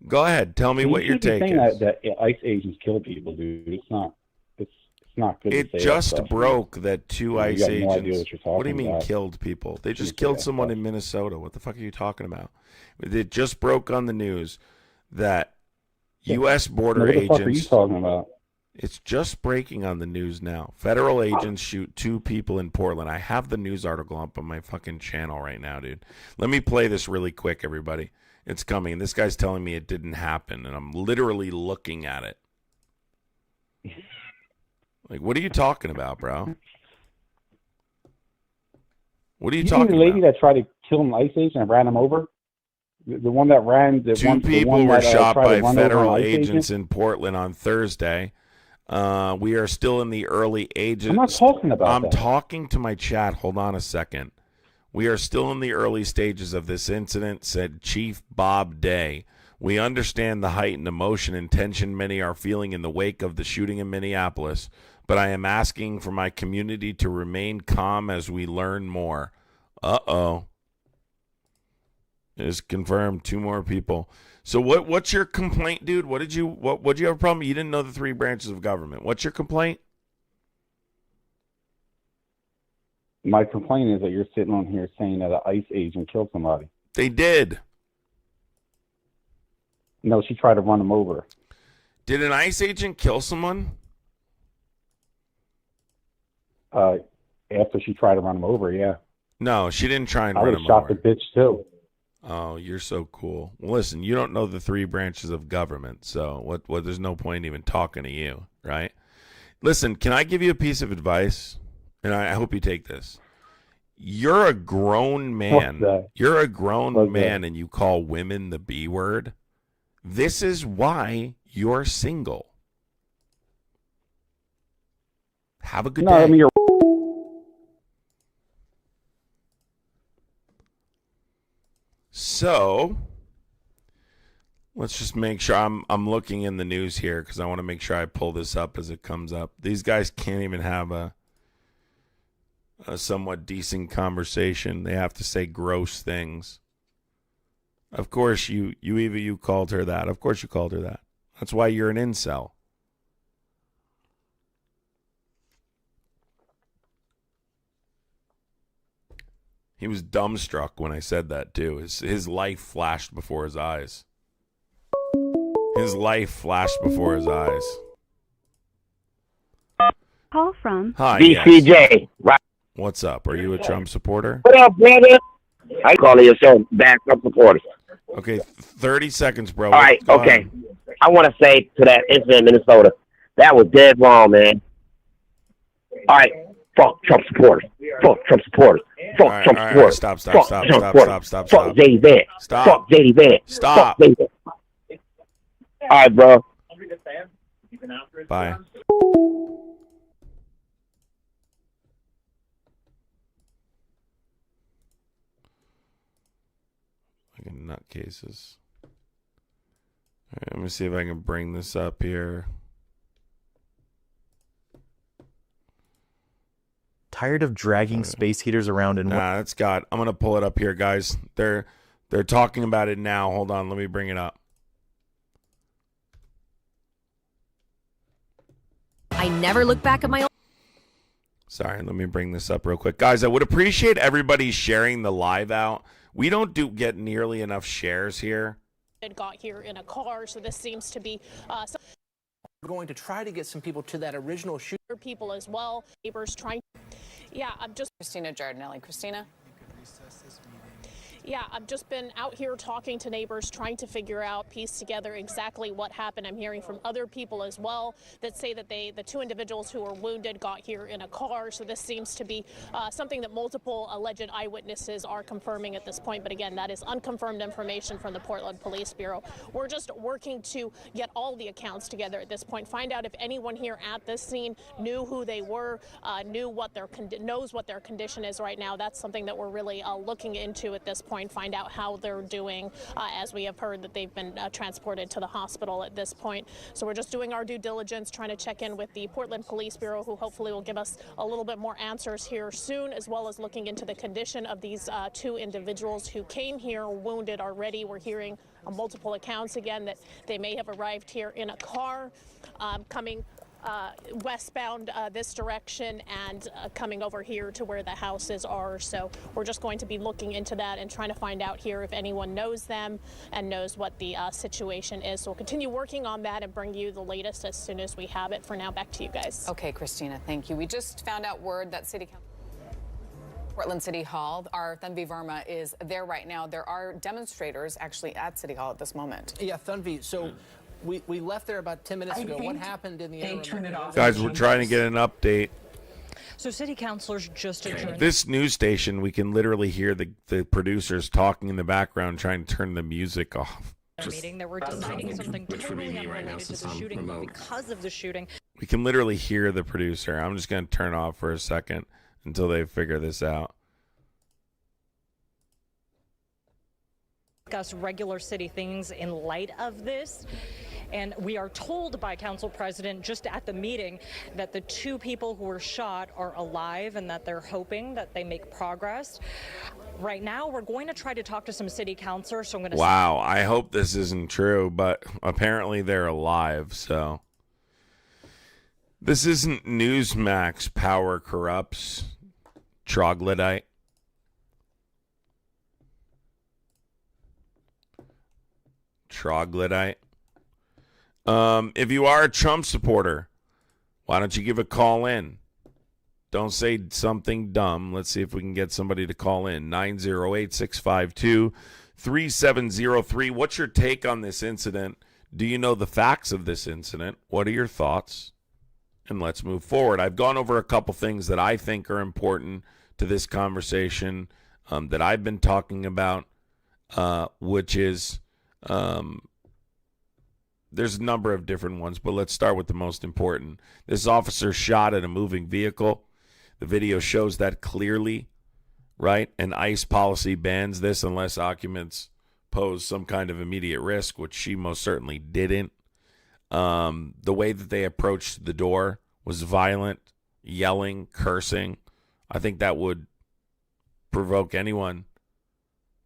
B: Go ahead. Tell me what your take is.
K: That ICE agents kill people, dude. It's not. It's not good.
B: It
K: to say
B: just
K: that
B: broke that two ICE agents.
K: No idea what you're talking
B: what do you mean
K: about.
B: Killed people? They just killed someone in Minnesota. What the fuck are you talking about? It just broke on the news that U.S. border agents.
K: What the fuck are you talking about?
B: It's just breaking on the news now. Federal agents shoot two people in Portland. I have the news article up on my fucking channel right now, dude. Let me play this really quick, everybody. It's coming. This guy's telling me it didn't happen, and I'm literally looking at it. Like, what are you talking about, bro? What are you talking about?
K: The lady that tried to kill an ICE agent and ran him over? The one that ran...
B: Two people were shot by federal agents in Portland on Thursday. We are still in the early ages.
K: I'm not talking about
B: I'm
K: that.
B: talking to my chat. Hold on a second. We are still in the early stages of this incident, said Chief Bob Day. We understand the heightened emotion and tension many are feeling in the wake of the shooting in Minneapolis, but I am asking for my community to remain calm as we learn more. Uh-oh. It is confirmed. Two more people. So what's your complaint, dude? What did you have a problem? You didn't know the three branches of government. What's your complaint?
K: My complaint is that you're sitting on here saying that an ICE agent killed somebody.
B: They did.
K: No, she tried to run him over.
B: Did an ICE agent kill someone?
K: After she tried to run him over, yeah.
B: No, she didn't try and
K: I
B: run
K: would
B: him
K: have shot
B: over.
K: the bitch too.
B: Oh, you're so cool. Well, listen, you don't know the three branches of government, so what? There's no point even talking to you, right? Listen, can I give you a piece of advice? And I hope you take this. You're a grown man. You're a grown man, and you call women the B word. This is why you're single. Have a good day.
K: I mean, you're...
B: So, let's just make sure I'm looking in the news here because I want to make sure I pull this up as it comes up. These guys can't even have a somewhat decent conversation. They have to say gross things. Of course, you called her that. Of course you called her that. That's why you're an incel. He was dumbstruck when I said that, too. His life flashed before his eyes. His life flashed before his eyes.
G: Call from
B: Hi,
L: BCJ.
B: yes.
L: Right.
B: What's up? Are you a Trump supporter?
L: What up, brother? I call yourself backup supporter.
B: Okay, 30 seconds, bro.
L: All right, okay. I want to say to that incident in Minnesota, That was dead wrong, man. All right. Fuck Trump supporters. Fuck Trump supporters. Fuck Trump supporters.
B: Stop.
L: Fuck JD Vance. Fuck JD Vance.
B: Stop.
L: Fuck JD Vance. All right, bro.
B: Bye. Fucking nutcases. All right, let me see if I can bring this up here.
M: Tired of dragging space heaters around and
B: Nah, that's got. I'm gonna pull it up here, guys. They're talking about it now. Hold on, let me bring it up.
N: I never look back at my own.
B: Sorry, let me bring this up real quick, guys. I would appreciate everybody sharing the live out. We don't get nearly enough shares here.
O: It got here in a car, so this seems to be.
P: We're going to try to get some people to that original shooter.
O: People as well. Neighbors trying. Yeah, I'm just.
Q: Christina Giardinelli. Christina?
O: Yeah, I've just been out here talking to neighbors, trying to figure out, piece together exactly what happened. I'm hearing from other people as well that say that the two individuals who were wounded got here in a car. So this seems to be something that multiple alleged eyewitnesses are confirming at this point. But again, that is unconfirmed information from the Portland Police Bureau. We're just working to get all the accounts together at this point, find out if anyone here at this scene knew who they were, knows what their condition is right now. That's something that we're really looking into at this point. Find out how they're doing, as we have heard that they've been transported to the hospital at this point. So we're just doing our due diligence, trying to check in with the Portland Police Bureau, who hopefully will give us a little bit more answers here soon, as well as looking into the condition of these two individuals who came here wounded already. We're hearing multiple accounts again that they may have arrived here in a car coming westbound this direction and coming over here to where the houses are. So we're just going to be looking into that and trying to find out here if anyone knows them and knows what the situation is. So we'll continue working on that and bring you the latest as soon as we have it. For now, back to you guys.
Q: Okay, Christina, thank you. We just found out word that Portland City Hall, our Thanvi Verma is there right now. There are demonstrators actually at City Hall at this moment.
P: Yeah, Thanvi, so we left there about 10 minutes ago. What happened in the interim?
B: Guys, we're trying to get an update.
R: So city councilors just adjourned.
B: This news station, we can literally hear the producers talking in the background, trying to turn the music off.
R: Meeting that we're deciding something totally unrelated to the shooting, but because of the shooting.
B: We can literally hear the producer. I'm just going to turn off for a second until they figure this out.
R: Discuss regular city things in light of this. And we are told by Council President just at the meeting that the two people who were shot are alive and that they're hoping that they make progress. Right now, we're going to try to talk to some city councilors. So I'm going to.
B: Wow, I hope this isn't true, but apparently they're alive. So this isn't Newsmax. Power corrupts. Troglodyte. Troglodyte. If you are a Trump supporter, why don't you give a call in? Don't say something dumb. Let's see if we can get somebody to call in. 908-652-3703. What's your take on this incident? Do you know the facts of this incident? What are your thoughts? And let's move forward. I've gone over a couple things that I think are important to this conversation that I've been talking about, which is... there's a number of different ones, but let's start with the most important. This officer shot at a moving vehicle. The video shows that clearly, right? And ICE policy bans this unless occupants pose some kind of immediate risk, which she most certainly didn't. The way that they approached the door was violent, yelling, cursing. I think that would provoke anyone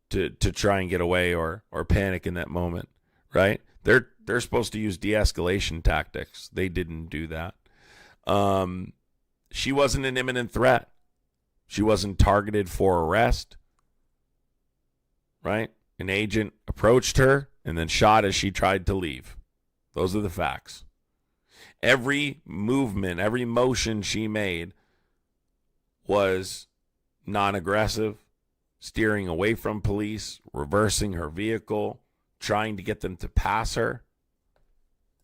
B: to try and get away or panic in that moment, right? They're supposed to use de-escalation tactics. They didn't do that. She wasn't an imminent threat. She wasn't targeted for arrest, right? An agent approached her and then shot as she tried to leave. Those are the facts. Every movement, every motion she made was non-aggressive, steering away from police, reversing her vehicle, trying to get them to pass her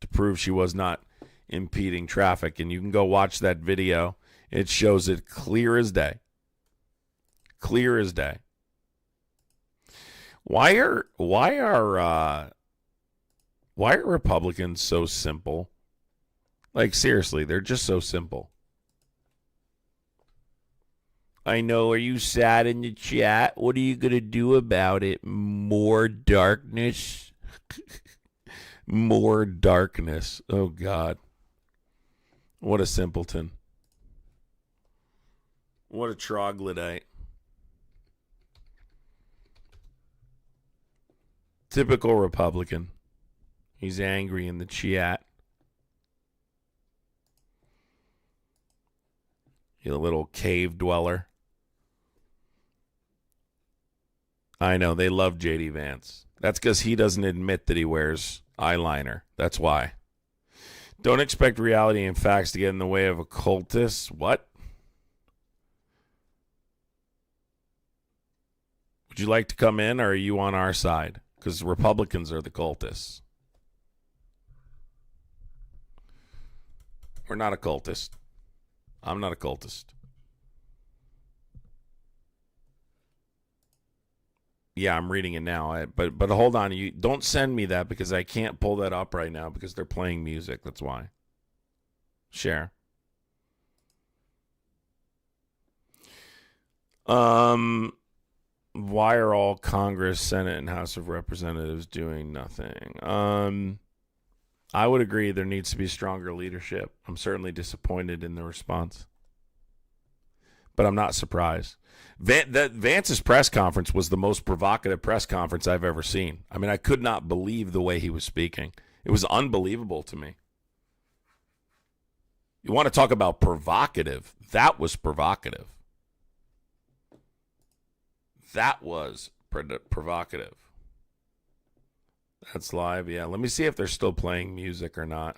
B: to prove she was not impeding traffic. And you can go watch that video. It shows it clear as day. Clear as day. Why are Republicans so simple? Like, seriously, they're just so simple. I know. Are you sad in the chat? What are you going to do about it? More darkness? More darkness. Oh, God. What a simpleton. What a troglodyte. Typical Republican. He's angry in the chat. You little cave dweller. I know, they love J.D. Vance. That's because he doesn't admit that he wears eyeliner. That's why. Don't expect reality and facts to get in the way of occultists. What? Would you like to come in, or are you on our side? Because Republicans are the cultists. We're not a cultist. I'm not a cultist. Yeah, I'm reading it now. But hold on, you don't send me that because I can't pull that up right now because they're playing music. That's why. Share. Why are all Congress, Senate, and House of Representatives doing nothing? I would agree there needs to be stronger leadership. I'm certainly disappointed in the response. But I'm not surprised. Vance's press conference was the most provocative press conference I've ever seen. I mean, I could not believe the way he was speaking. It was unbelievable to me. You want to talk about provocative? That was provocative. That was provocative. That's live, yeah. Let me see if they're still playing music or not.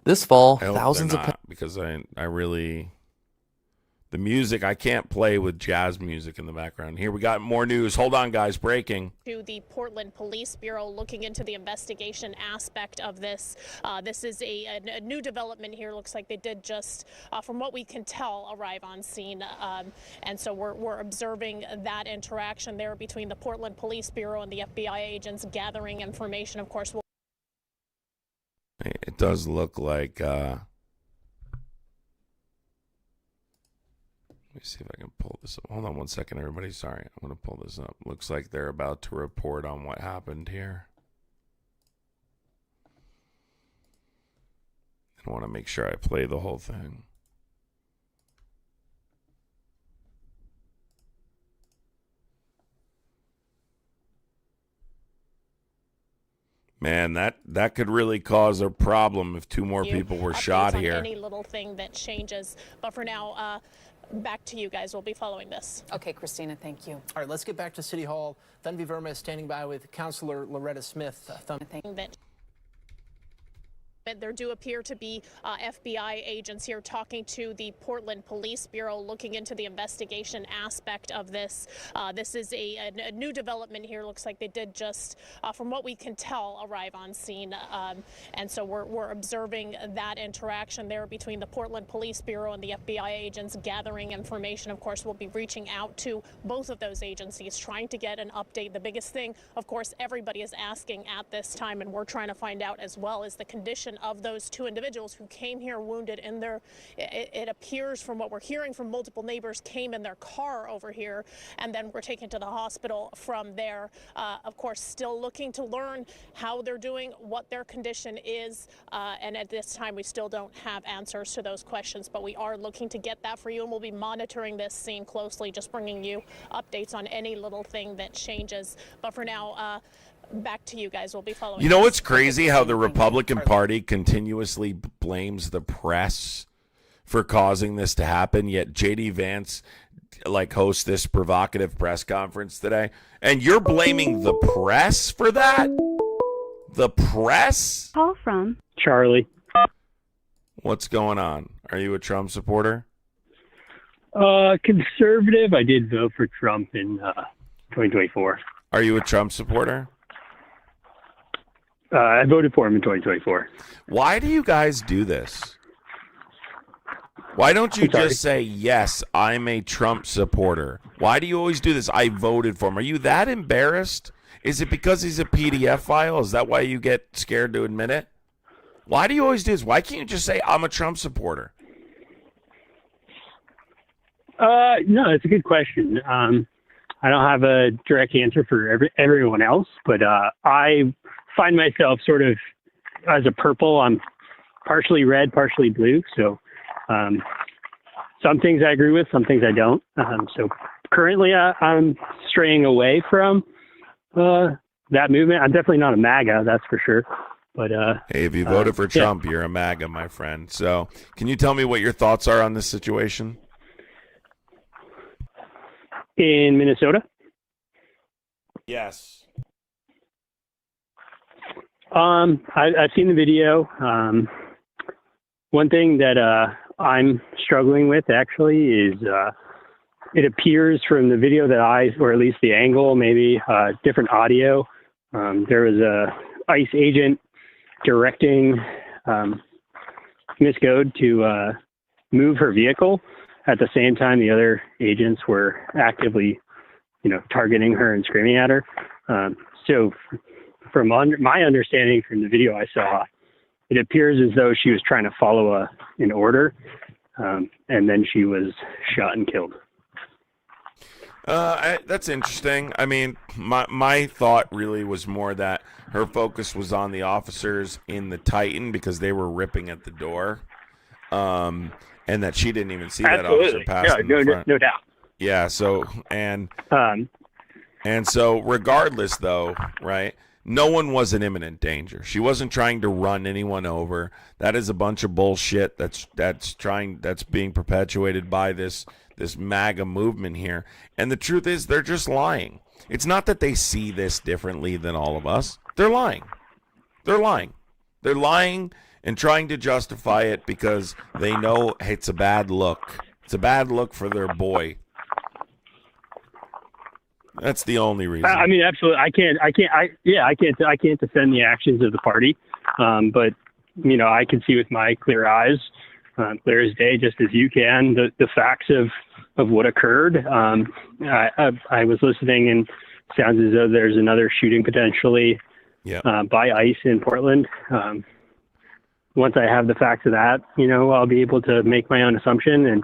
S: This fall,
B: I hope
S: thousands
B: they're
S: of
B: not, because I really... The music, I can't play with jazz music in the background. Here, we got more news. Hold on, guys. Breaking.
O: To the Portland Police Bureau looking into the investigation aspect of this. This is a new development here. Looks like they did just, from what we can tell, arrive on scene. And so we're observing that interaction there between the Portland Police Bureau and the FBI agents gathering information. Of course,
B: It does look like... Let me see if I can pull this up. Hold on one second, everybody. Sorry, I'm going to pull this up. Looks like they're about to report on what happened here. I want to make sure I play the whole thing. Man, that could really cause a problem if two more people were shot here.
O: Any little thing that changes. But for now, back to you guys. We'll be following this.
Q: Okay, Christina, thank you.
P: All right, let's get back to City Hall. Thanvi Verma is standing by with Councilor Loretta Smith.
O: There do appear to be FBI agents here talking to the Portland Police Bureau, looking into the investigation aspect of this. This is a new development here. Looks like they did just, from what we can tell, arrive on scene. And so we're observing that interaction there between the Portland Police Bureau and the FBI agents gathering information. Of course, we'll be reaching out to both of those agencies, trying to get an update. The biggest thing, of course, everybody is asking at this time, and we're trying to find out as well, is the condition of those two individuals who came here wounded in their, it appears from what we're hearing from multiple neighbors, came in their car over here and then were taken to the hospital from there. Of course, still looking to learn how they're doing, what their condition is, and at this time we still don't have answers to those questions, but we are looking to get that for you, and we'll be monitoring this scene closely, just bringing you updates on any little thing that changes. But for now, back to you guys. We'll be following.
B: You know what's crazy? How the Republican Party continuously blames the press for causing this to happen, yet J.D. Vance hosts this provocative press conference today, and you're blaming the press for that? The press?
G: Call from
T: Charlie.
B: What's going on? Are you a Trump supporter?
T: Conservative. I did vote for Trump in 2024.
B: Are you a Trump supporter?
T: I voted for him in 2024.
B: Why do you guys do this? Why don't you just say, yes, I'm a Trump supporter? Why do you always do this? I voted for him. Are you that embarrassed? Is it because he's a PDF file? Is that why you get scared to admit it? Why do you always do this? Why can't you just say, I'm a Trump supporter?
T: No, it's a good question. I don't have a direct answer for everyone else, but I find myself sort of as a purple. I'm partially red, partially blue. So some things I agree with, some things I don't. So currently I'm straying away from that movement. I'm definitely not a MAGA, that's for sure. But
B: hey, if you voted for Trump, you're a MAGA, my friend. So can you tell me what your thoughts are on this situation?
T: In Minnesota?
B: Yes.
T: I've seen the video. One thing that I'm struggling with actually is it appears from the video that or at least the angle, maybe different audio. There was a ICE agent directing Miss Goad to move her vehicle. At the same time, the other agents were actively, targeting her and screaming at her. So from my understanding from the video I saw, it appears as though she was trying to follow an order, and then she was shot and killed.
B: That's interesting. I mean, my thought really was more that her focus was on the officers in the Titan because they were ripping at the door, and that she didn't even see that officer pass in the front.
T: No doubt.
B: Yeah. So and so regardless, though, right? No one was in imminent danger. She wasn't trying to run anyone over. That is a bunch of bullshit that's being perpetuated by this MAGA movement here. And the truth is, they're just lying. It's not that they see this differently than all of us. They're lying. They're lying. They're lying and trying to justify it because they know it's a bad look. It's a bad look for their boy. That's the only reason.
T: I mean, absolutely. I can't defend the actions of the party. But, I can see with my clear eyes, clear as day, just as you can, the facts of what occurred. I was listening, and sounds as though there's another shooting potentially by ICE in Portland. Once I have the facts of that, I'll be able to make my own assumption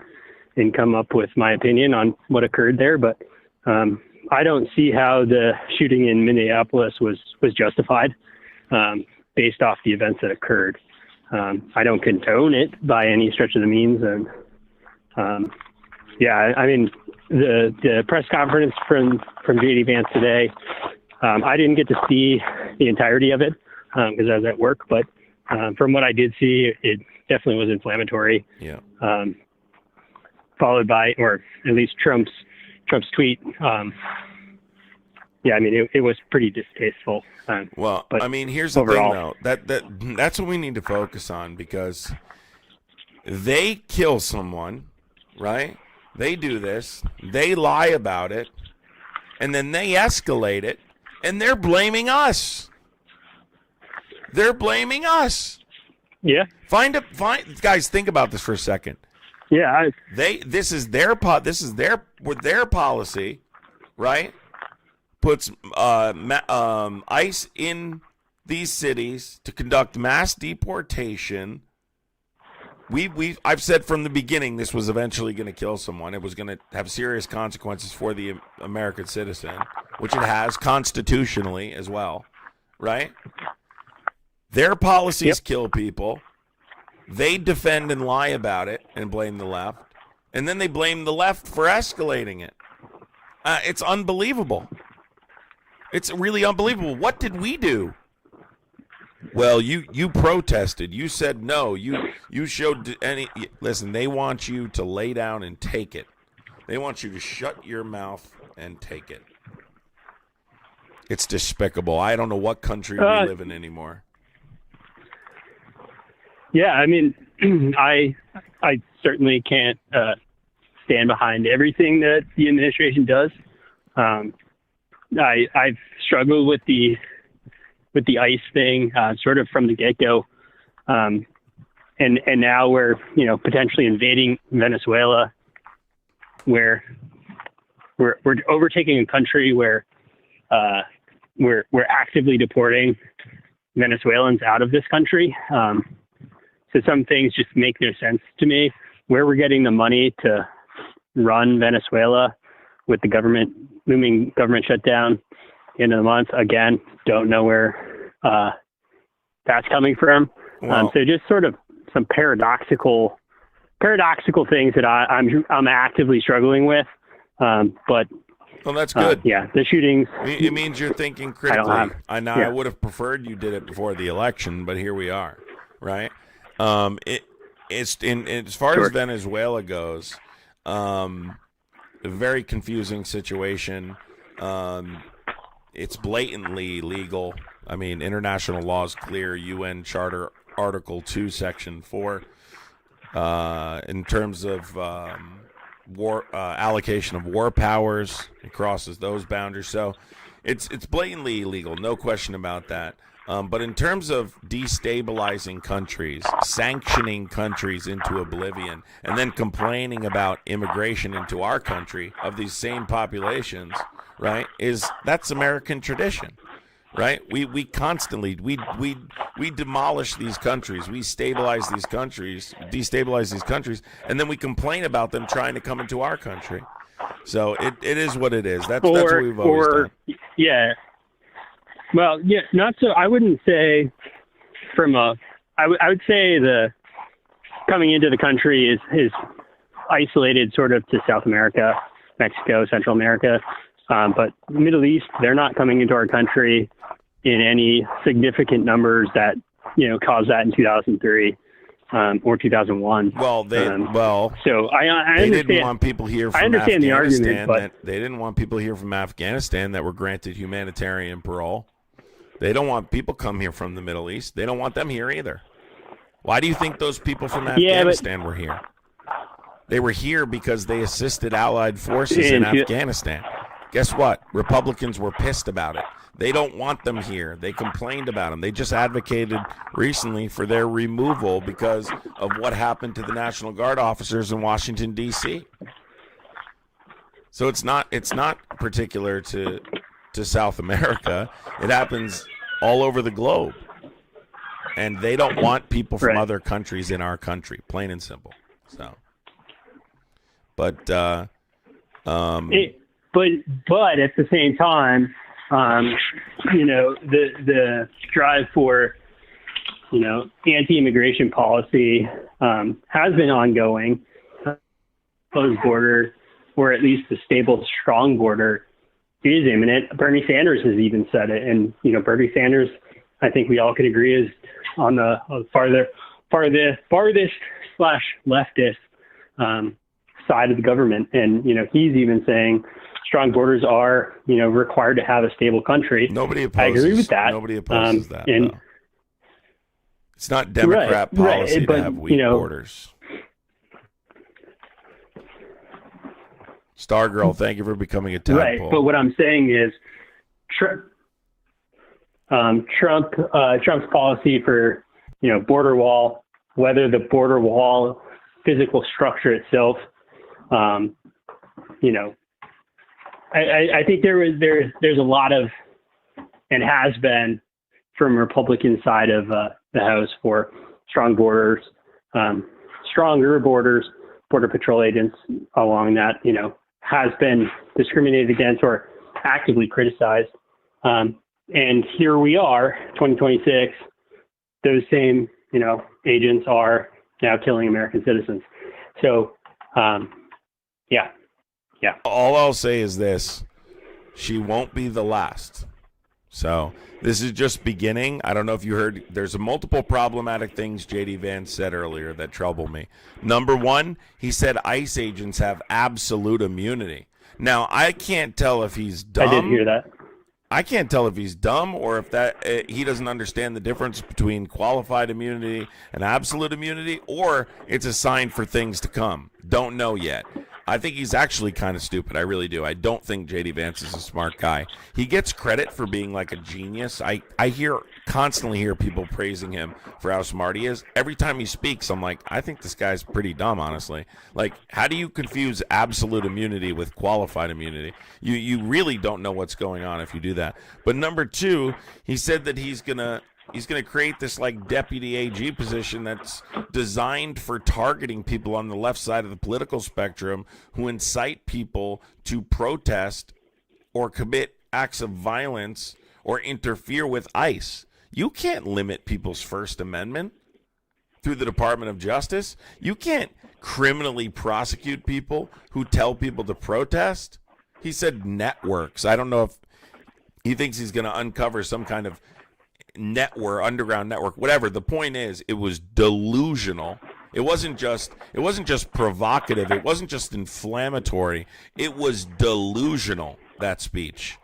T: and come up with my opinion on what occurred there. But I don't see how the shooting in Minneapolis was justified based off the events that occurred. I don't condone it by any stretch of the means. And I mean, the press conference from J.D. Vance today, I didn't get to see the entirety of it because I was at work. But from what I did see, it definitely was inflammatory.
B: Yeah.
T: Followed by, or at least Trump's tweet. I mean, it was pretty distasteful.
B: Well,
T: but
B: I mean, here's the
T: overall,
B: thing, though. That's what we need to focus on because they kill someone, right? They do this. They lie about it. And then they escalate it. And they're blaming us. They're blaming us.
T: Yeah.
B: Guys, think about this for a second.
T: Yeah.
B: This is their policy, right? Puts ICE in these cities to conduct mass deportation. I've said from the beginning this was eventually going to kill someone. It was going to have serious consequences for the American citizen, which it has constitutionally as well, right? Their policies kill people. They defend and lie about it and blame the left. And then they blame the left for escalating it. It's unbelievable. It's really unbelievable. What did we do? Well, you protested. You said no. You showed listen, they want you to lay down and take it. They want you to shut your mouth and take it. It's despicable. I don't know what country we live in anymore.
T: Yeah, I mean, I certainly can't stand behind everything that the administration does. I've struggled with the the ICE thing, sort of from the get-go. And now we're, potentially invading Venezuela, where we're overtaking a country where we're actively deporting Venezuelans out of this country. So some things just make no sense to me. Where we're getting the money to run Venezuela with the looming government shutdown end of the month, again, don't know where that's coming from.
B: Wow.
T: So just sort of some paradoxical things that I'm actively struggling with. But
B: well, that's good.
T: The shootings.
B: It means you're thinking critically. I would have preferred you did it before the election, but here we are, right? It's as far as Venezuela goes, a very confusing situation. It's blatantly illegal. I mean, international law is clear. UN Charter Article 2, Section 4, in terms of war allocation of war powers, it crosses those boundaries. So it's blatantly illegal, no question about that. But in terms of destabilizing countries, sanctioning countries into oblivion, and then complaining about immigration into our country of these same populations, right? That's American tradition, right? We constantly we demolish these countries, we destabilize these countries, and then we complain about them trying to come into our country. So it is what it is. That's what we've always done.
T: Yeah. Well, yeah, not so. I wouldn't say I would say the coming into the country is isolated sort of to South America, Mexico, Central America. But the Middle East, they're not coming into our country in any significant numbers that, caused that in 2003 or 2001.
B: Well,
T: so I
B: they
T: understand,
B: didn't want people here from
T: I understand the
B: Afghanistan.
T: argument, but
B: They didn't want people here from Afghanistan that were granted humanitarian parole. They don't want people come here from the Middle East. They don't want them here either. Why do you think those people from Afghanistan were here? They were here because they assisted Allied forces in Afghanistan. Guess what? Republicans were pissed about it. They don't want them here. They complained about them. They just advocated recently for their removal because of what happened to the National Guard officers in Washington, D.C. So it's not particular to South America. It happens all over the globe. And they don't want people from other countries in our country, plain and simple. So, but at
T: the same time, the drive for, anti-immigration policy has been ongoing. Closed border, or at least a stable, strong border, is imminent. Bernie Sanders has even said it, and Bernie Sanders, I think we all could agree, is on the farthest / leftist side of the government, and he's even saying strong borders are required to have a stable country.
B: Nobody opposes.
T: I agree with that.
B: Nobody opposes that. And it's not Democrat policy to have weak borders. Stargirl, thank you for becoming a tadpole.
T: Right, but what I'm saying is, Trump's policy for border wall, whether the border wall physical structure itself, I think there's a lot of, and has been from Republican side of the House, for strong borders, stronger borders, border patrol agents along that, has been discriminated against or actively criticized. And here we are, 2026, those same, agents are now killing American citizens. So, yeah.
B: All I'll say is this: she won't be the last. So this is just beginning. I don't know if you heard, there's multiple problematic things J.D. Vance said earlier that trouble me. Number one, he said ICE agents have absolute immunity. Now, I can't tell if he's dumb.
T: I did hear that.
B: I can't tell if he's dumb or if he doesn't understand the difference between qualified immunity and absolute immunity, or it's a sign for things to come. Don't know yet. I think he's actually kind of stupid. I really do. I don't think J.D. Vance is a smart guy. He gets credit for being like a genius. I constantly hear people praising him for how smart he is. Every time he speaks, I'm like, I think this guy's pretty dumb, honestly. Like, how do you confuse absolute immunity with qualified immunity? You really don't know what's going on if you do that. But number two, he said that he's gonna create this like deputy AG position that's designed for targeting people on the left side of the political spectrum who incite people to protest or commit acts of violence or interfere with ICE. You can't limit people's First Amendment through the Department of Justice. You can't criminally prosecute people who tell people to protest. He said networks. I don't know if he thinks he's going to uncover some kind of network, underground network, whatever. The point is, it was delusional. It wasn't just provocative. It wasn't just inflammatory. It was delusional, that speech,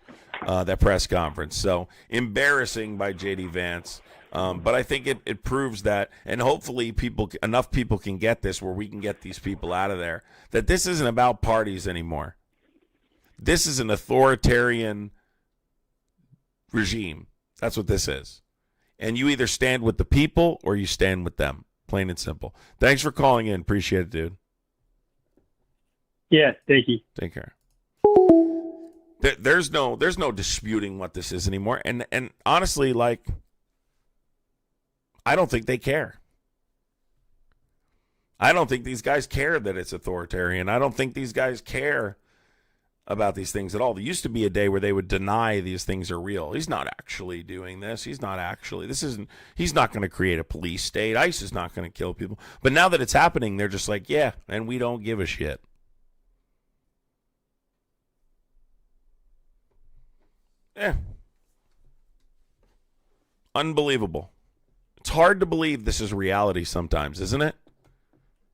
B: that press conference. So embarrassing by J.D. Vance. But I think it proves that, and hopefully enough people can get this where we can get these people out of there, that this isn't about parties anymore. This is an authoritarian regime. That's what this is. And you either stand with the people or you stand with them. Plain and simple. Thanks for calling in. Appreciate it, dude.
T: Yeah, thank you.
B: Take care. There's no disputing what this is anymore. And honestly, like, I don't think they care. I don't think these guys care that it's authoritarian. I don't think these guys care about these things at all. There used to be a day where they would deny these things are real. He's not actually doing this. He's not going to create a police state. ICE is not going to kill people. But now that it's happening, they're just like, yeah, and we don't give a shit. Yeah. Unbelievable. It's hard to believe this is reality sometimes, isn't it?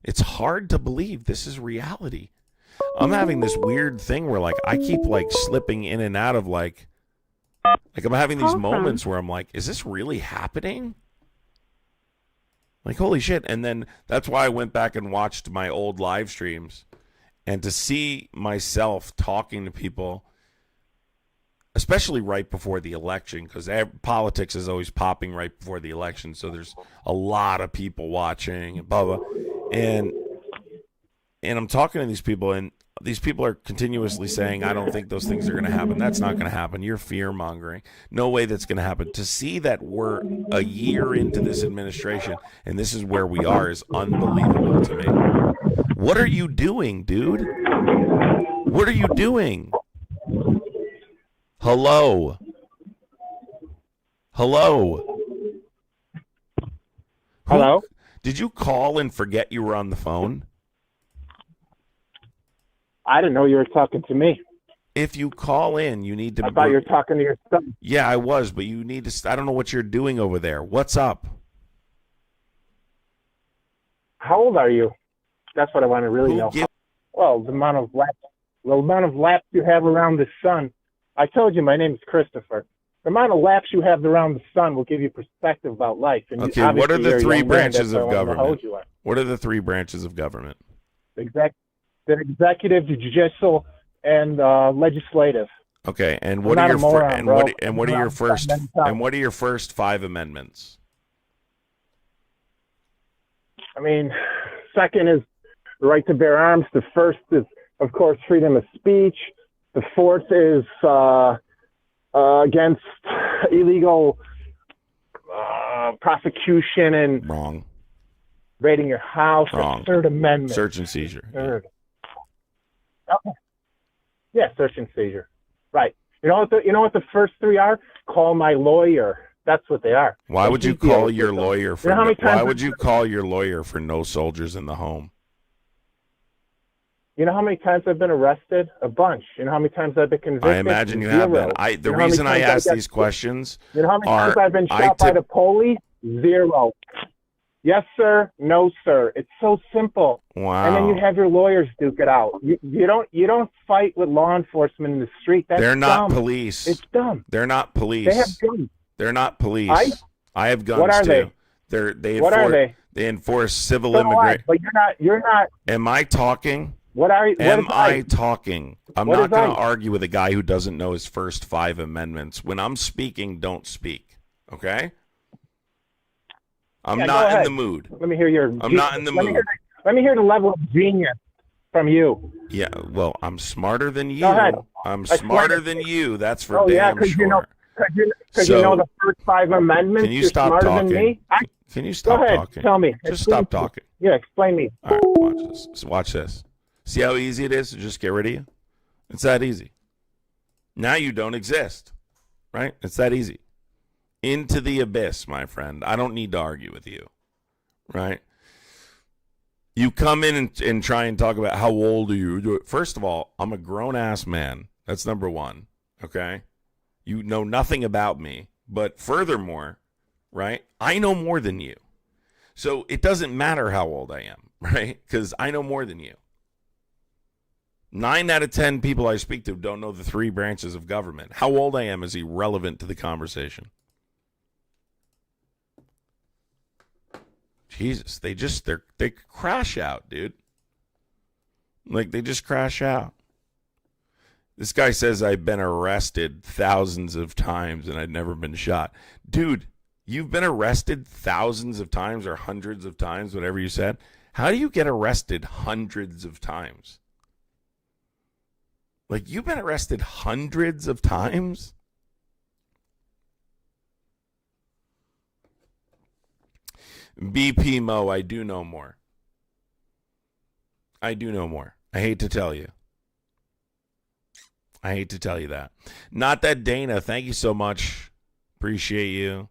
B: It's hard to believe this is reality. I'm having this weird thing where, like, I keep, like, slipping in and out of, like I'm having these moments where I'm like, is this really happening? Like, holy shit. And then that's why I went back and watched my old live streams. And to see myself talking to people, especially right before the election, because politics is always popping right before the election. So there's a lot of people watching and blah, blah. And I'm talking to these people, and these people are continuously saying, I don't think those things are going to happen. That's not going to happen. You're fear-mongering. No way that's going to happen. To see that we're a year into this administration, and this is where we are, is unbelievable to me. What are you doing, dude? What are you doing? Hello? Hello?
H: Hello?
B: Did you call and forget you were on the phone?
H: I didn't know you were talking to me.
B: If you call in, you need to...
H: I thought you were talking to your son.
B: Yeah, I was, but you need to... I don't know what you're doing over there. What's up?
H: How old are you? That's what I want to really know. Well, the amount of laps you have around the sun. I told you my name is Christopher. The amount of laps you have around the sun will give you perspective about life. And
B: okay, what are the three branches of government? What are the three branches of government?
H: The executive, the judicial, and legislative.
B: Okay, and what are your first 5 amendments?
H: I mean, second is the right to bear arms. The first is, of course, freedom of speech. The fourth is against illegal prosecution and raiding your house.
B: Wrong.
H: The Third Amendment.
B: Search and seizure.
H: Third. Okay. Yeah, search and seizure. Right. You know what the first 3 are? Call my lawyer. That's what they are.
B: Why would you call your lawyer for? Why would you call your lawyer for no soldiers in the home?
H: You know how many times I've been arrested? A bunch. You know how many times I've been convicted?
B: I imagine you have been. The reason I ask these questions.
H: You know how many times I've been shot by the police? 0. Yes, sir. No, sir. It's so simple.
B: Wow.
H: And then you have your lawyers duke it out. You don't fight with law enforcement in the street.
B: They're not
H: dumb.
B: Police.
H: It's dumb.
B: They're not police.
H: They have guns.
B: They're not police. I have guns
H: what are
B: too.
H: What are they?
B: They enforce civil immigration.
H: But you're not.
B: Am I talking?
H: What are you?
B: Am I talking? I'm
H: What
B: not
H: is
B: going to
H: I?
B: argue with a guy who doesn't know his first 5 amendments. When I'm speaking, don't speak. Okay? I'm
H: Yeah, go
B: not in
H: ahead.
B: the mood.
H: Let me hear your.
B: I'm not in the
H: let me
B: mood.
H: let me hear the level of genius from you.
B: Yeah, well, I'm smarter than you.
H: Go ahead.
B: I'm
H: Explain
B: smarter
H: it.
B: than you. That's for
H: Oh yeah,
B: damn
H: because
B: sure.
H: you know, because
B: So,
H: you know the first 5 amendments.
B: Can you
H: You're
B: stop
H: smarter
B: talking?
H: than me.
B: Can you stop
H: Go ahead.
B: talking?
H: Tell me.
B: Just
H: Explain
B: stop
H: to me.
B: talking.
H: Yeah, explain me.
B: All right, watch this. So watch this. See how easy it is to just get rid of you? It's that easy. Now you don't exist, right? It's that easy. Into the abyss, my friend. I don't need to argue with you, right? You come in and try and talk about how old are you. First of all, I'm a grown-ass man. That's number one, okay? You know nothing about me. But furthermore, right, I know more than you. So it doesn't matter how old I am, right? Because I know more than you. 9 out of 10 people I speak to don't know the 3 branches of government. How old I am is irrelevant to the conversation. Jesus, they crash out, dude. Like, they just crash out. This guy says I've been arrested thousands of times and I've never been shot. Dude, you've been arrested thousands of times or hundreds of times, whatever you said. How do you get arrested hundreds of times? Like, you've been arrested hundreds of times? BP Mo, I do know more. I do know more. I hate to tell you. I hate to tell you that. Not that Dana, thank you so much. Appreciate you.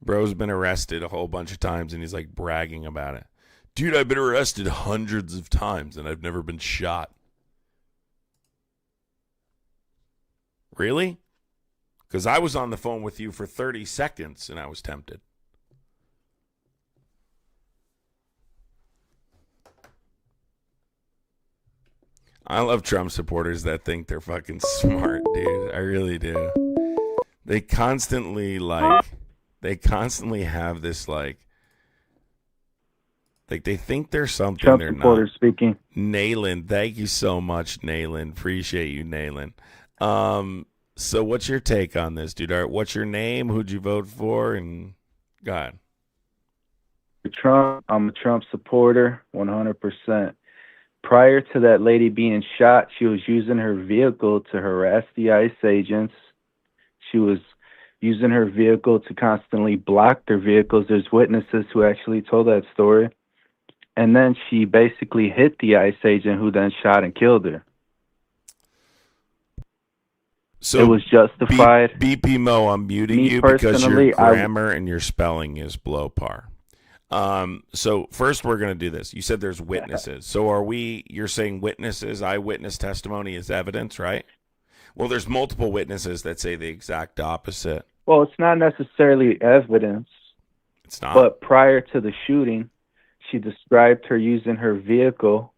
B: Bro's been arrested a whole bunch of times and he's like bragging about it. Dude, I've been arrested hundreds of times and I've never been shot. Really? Because I was on the phone with you for 30 seconds and I was tempted. I love Trump supporters that think they're fucking smart, dude. I really do. They constantly have this like they think they're something
H: Trump
B: they're
H: supporter
B: not.
H: speaking.
B: Nayland, thank you so much, Nayland. Appreciate you, Nayland. So what's your take on this, dude? All right, what's your name? Who'd you vote for? And God.
U: Trump. I'm a Trump supporter, 100%. Prior to that lady being shot, she was using her vehicle to harass the ICE agents. She was using her vehicle to constantly block their vehicles. There's witnesses who actually told that story. And then she basically hit the ICE agent who then shot and killed her.
B: So
U: it was justified.
B: BP Mo, I'm muting you because your grammar and your spelling is below par. So first we're going to do this. You said there's witnesses. So you're saying witnesses, eyewitness testimony is evidence, right? Well, there's multiple witnesses that say the exact opposite.
U: Well, it's not necessarily evidence.
B: It's not.
U: But prior to the shooting, she described her using her vehicle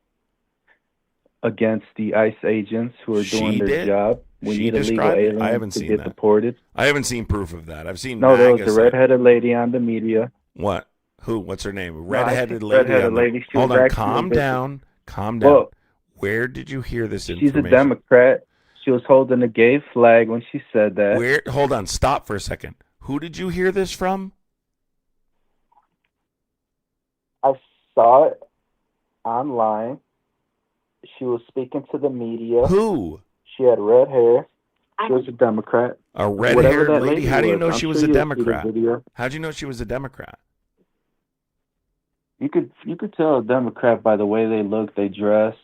U: against the ICE agents who are doing their job. We need illegal aliens
B: I haven't
U: to
B: seen
U: get
B: that.
U: deported.
B: I haven't seen proof of that. I've seen
U: No, there was a redheaded lady on the media.
B: What? Who? What's her name?
U: No,
B: Redheaded lady.
U: Redheaded lady. She
B: Hold
U: was
B: on.
U: actually
B: Calm down. Calm down.
U: Well,
B: where did you hear this information?
U: She's a Democrat. She was holding a gay flag when she said that.
B: Hold on. Stop for a second. Who did you hear this from?
U: I saw it online. She was speaking to the media.
B: Who?
U: She had red hair. She was a Democrat.
B: A red-haired lady? How do you know she was a Democrat? How'd you know she was a Democrat?
U: You could tell a Democrat by the way they look, they dress,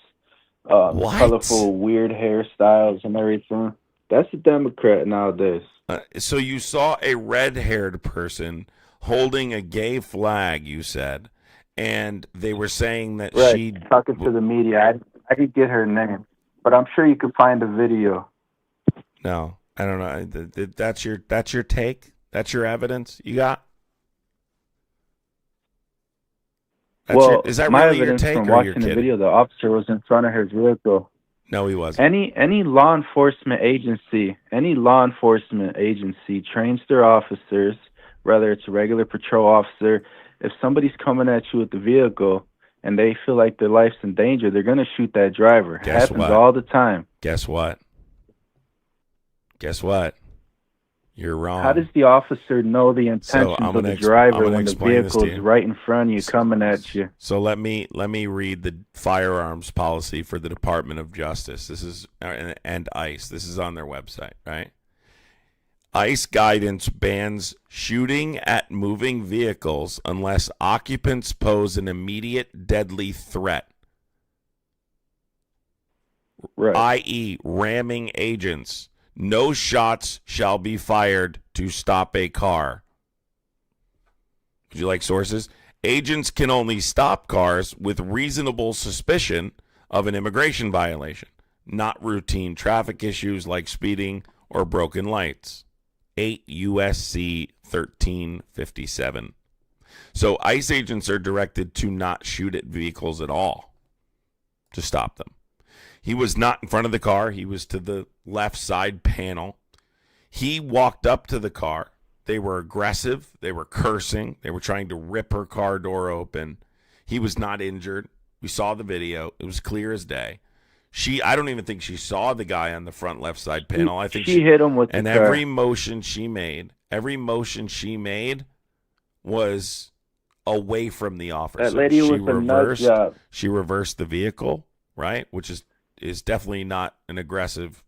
U: colorful, weird hairstyles and everything. That's a Democrat nowadays.
B: So you saw a red-haired person holding a gay flag, you said, and they were saying that she...
U: talking to the media. I could get her name, but I'm sure you could find a video.
B: No, I don't know. That's your take? That's your evidence you got? Is that
U: my
B: really
U: evidence
B: your take
U: from
B: or
U: watching
B: you're
U: the
B: kidding?
U: video, the officer was in front of her vehicle.
B: No, he wasn't.
U: Any law enforcement agency trains their officers whether it's a regular patrol officer. If somebody's coming at you with the vehicle and they feel like their life's in danger, they're going to shoot that driver. It happens all the time.
B: Guess what? Guess what? You're wrong.
U: How does the officer know the intentions of the driver when the vehicle is right in front of you coming at you?
B: So let me read the firearms policy for the Department of Justice. This is and ICE. This is on their website, right? ICE guidance bans shooting at moving vehicles unless occupants pose an immediate deadly threat,
U: right,
B: i.e., ramming agents. No shots shall be fired to stop a car. Would you like sources? Agents can only stop cars with reasonable suspicion of an immigration violation, not routine traffic issues like speeding or broken lights. 8 USC 1357. So ICE agents are directed to not shoot at vehicles at all, to stop them. He was not in front of the car. He was to the left side panel. He walked up to the car. They were aggressive. They were cursing. They were trying to rip her car door open. He was not injured. We saw the video. It was clear as day. I don't even think she saw the guy on the front left side panel. I think
U: she hit him with the car.
B: every motion she made was away from the officer.
U: That lady was a nut job.
B: She reversed the vehicle, right? Which is definitely not an aggressive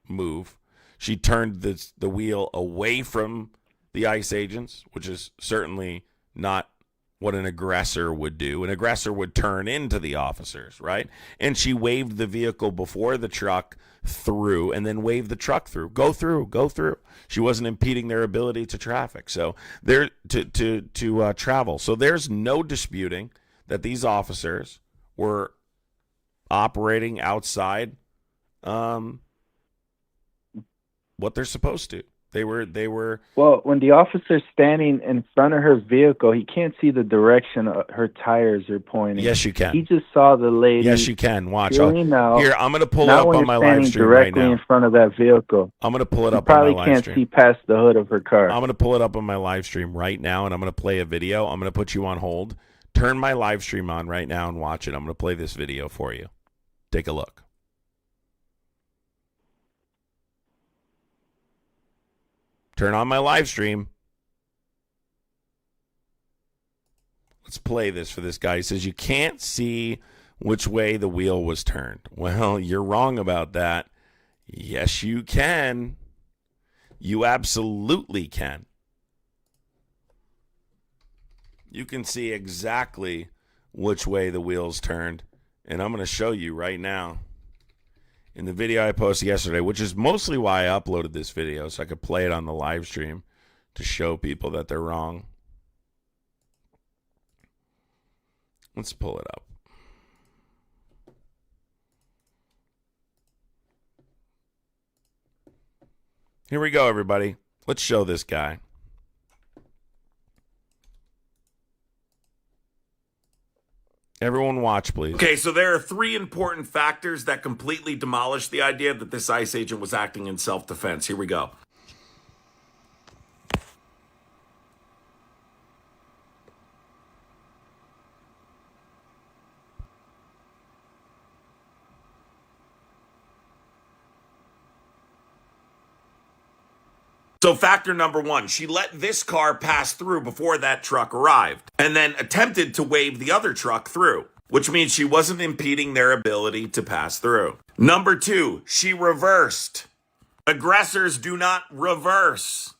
B: move. She turned the wheel away from the ICE agents, which is certainly not what an aggressor would do. An aggressor would turn into the officers, right? And she waved the vehicle before the truck through and then waved the truck through. Go through. She wasn't impeding their ability to traffic. So they're to travel. So there's no disputing that these officers were operating outside what they're supposed to. They were.
U: Well, when the officer's standing in front of her vehicle, he can't see the direction her tires are pointing.
B: Yes, you can.
U: He just saw the lady.
B: Yes, you can. Watch.
U: Here,
B: I'm going to pull it up on my live stream right now.
U: Directly in front of that vehicle.
B: I'm going to pull it up on my live stream.
U: Probably can't see past the hood of her car.
B: I'm going to pull it up on my live stream right now, and I'm going to play a video. I'm going to put you on hold. Turn my live stream on right now and watch it. I'm going to play this video for you. Take a look. Turn on my live stream. Let's play this for this guy. He says you can't see which way the wheel was turned. Well, you're wrong about that. Yes, you can. You absolutely can. You can see exactly which way the wheels turned. And I'm going to show you right now in the video I posted yesterday, which is mostly why I uploaded this video, so I could play it on the live stream to show people that they're wrong. Let's pull it up. Here we go, everybody. Let's show this guy. Everyone watch, please.
E: Okay, so there are three important factors that completely demolish the idea that this ICE agent was acting in self-defense. Here we go. So factor number one, she let this car pass through before that truck arrived and then attempted to wave the other truck through, which means she wasn't impeding their ability to pass through. Number two, she reversed. Aggressors do not reverse.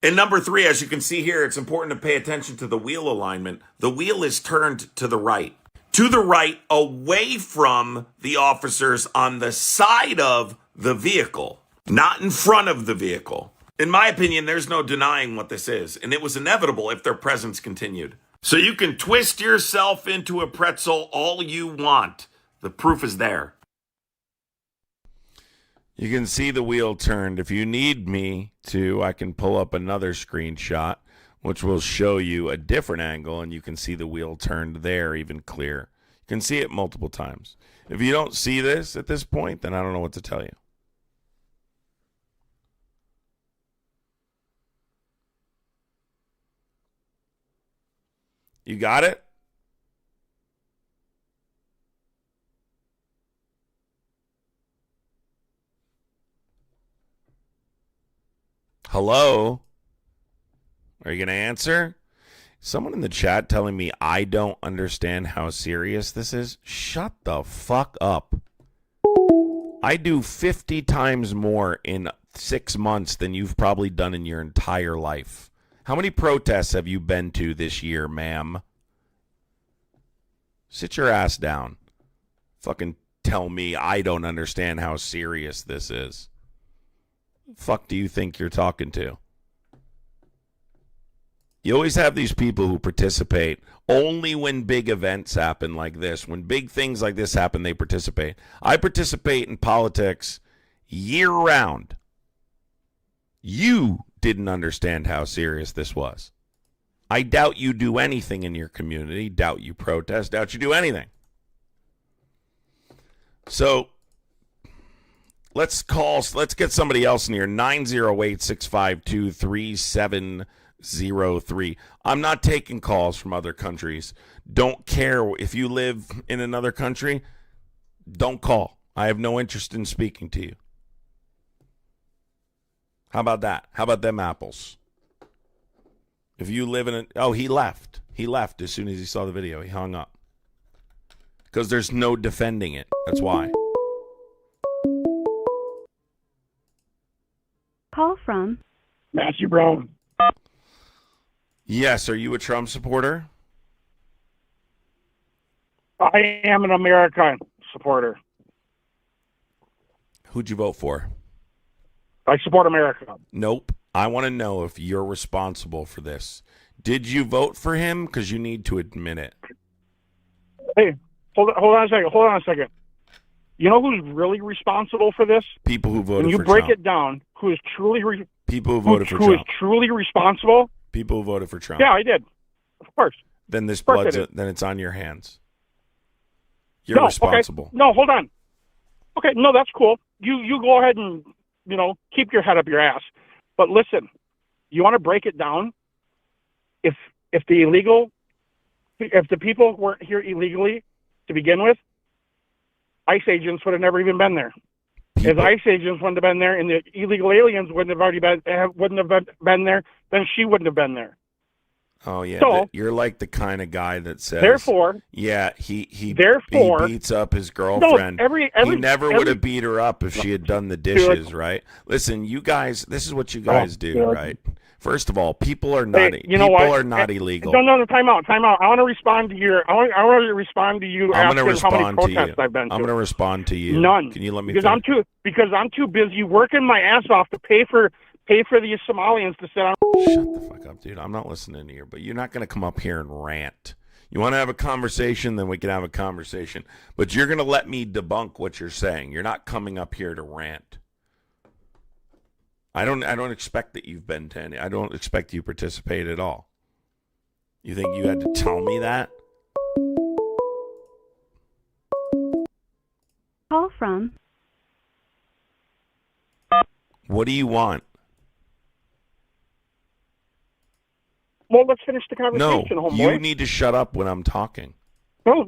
E: And number three, as you can see here, it's important to pay attention to the wheel alignment. The wheel is turned to the right. To the right, away from the officers on the side of the vehicle, not in front of the vehicle. In my opinion, there's no denying what this is, and it was inevitable if their presence continued. So you can twist yourself into a pretzel all you want. The proof is there.
B: You can see the wheel turned. If you need me to, I can pull up another screenshot, which will show you a different angle, and you can see the wheel turned there even clear. You can see it multiple times. If you don't see this at this point, then I don't know what to tell you. You got it? Hello? Are you going to answer? Someone in the chat telling me I don't understand how serious this is. Shut the fuck up. I do 50 times more in 6 months than you've probably done in your entire life. How many protests have you been to this year, ma'am? Sit your ass down. Fucking tell me I don't understand how serious this is. Fuck do you think you're talking to? You always have these people who participate only when big events happen like this. When big things like this happen, they participate. I participate in politics year-round. You didn't understand how serious this was. I doubt you do anything in your community. Doubt you protest. Doubt you do anything. So let's get somebody else in here. 908-652-3703. I'm not taking calls from other countries. Don't care if you live in another country. Don't call. I have no interest in speaking to you. How about that? How about them apples? If you live in he left. He left as soon as he saw the video. He hung up. Because there's no defending it. That's why.
G: Call from
J: Matthew Brown.
B: Yes, are you a Trump supporter?
J: I am an American supporter.
B: Who'd you vote for?
J: I support America.
B: Nope. I want to know if you're responsible for this. Did you vote for him? Because you need to admit it.
J: Hey, hold on a second. You know who's really responsible for this?
B: People who voted for Trump.
J: When you break it down, who is truly
B: people who voted for Trump.
J: Who is truly responsible?
B: People who voted for Trump.
J: Yeah, I did. Of course.
B: Then this blood's then it's on your hands. You're responsible.
J: Okay. No, hold on. Okay, no, that's cool. You go ahead and keep your head up your ass. But listen, you want to break it down? If the people weren't here illegally to begin with, ICE agents would have never even been there. If ICE agents wouldn't have been there, and the illegal aliens wouldn't have been there, then she wouldn't have been there.
B: Oh yeah,
J: so,
B: you're like the kind of guy that says.
J: Therefore,
B: yeah, he beats up his girlfriend.
J: No,
B: he never would have beat her up if she had done the dishes, right? Listen, you guys, this is what you guys do, right? First of all, people are not illegal.
J: No, time out. I want to respond to your. I want to respond to you.
B: I'm going to respond
J: how many protests I've been to.
B: I'm going to respond to you.
J: None.
B: Can you let me?
J: Because I'm too busy working my ass off to pay for these Somalians to sit on.
B: Shut the fuck up, dude. I'm not listening to you. But you're not going to come up here and rant. You want to have a conversation, then we can have a conversation. But you're going to let me debunk what you're saying. You're not coming up here to rant. I don't expect that you've been to any. I don't expect you participate at all. You think you had to tell me that?
G: Call from.
B: What do you want?
J: Well, let's finish the conversation,
B: no,
J: homeboy.
B: You need to shut up when I'm talking.
J: No,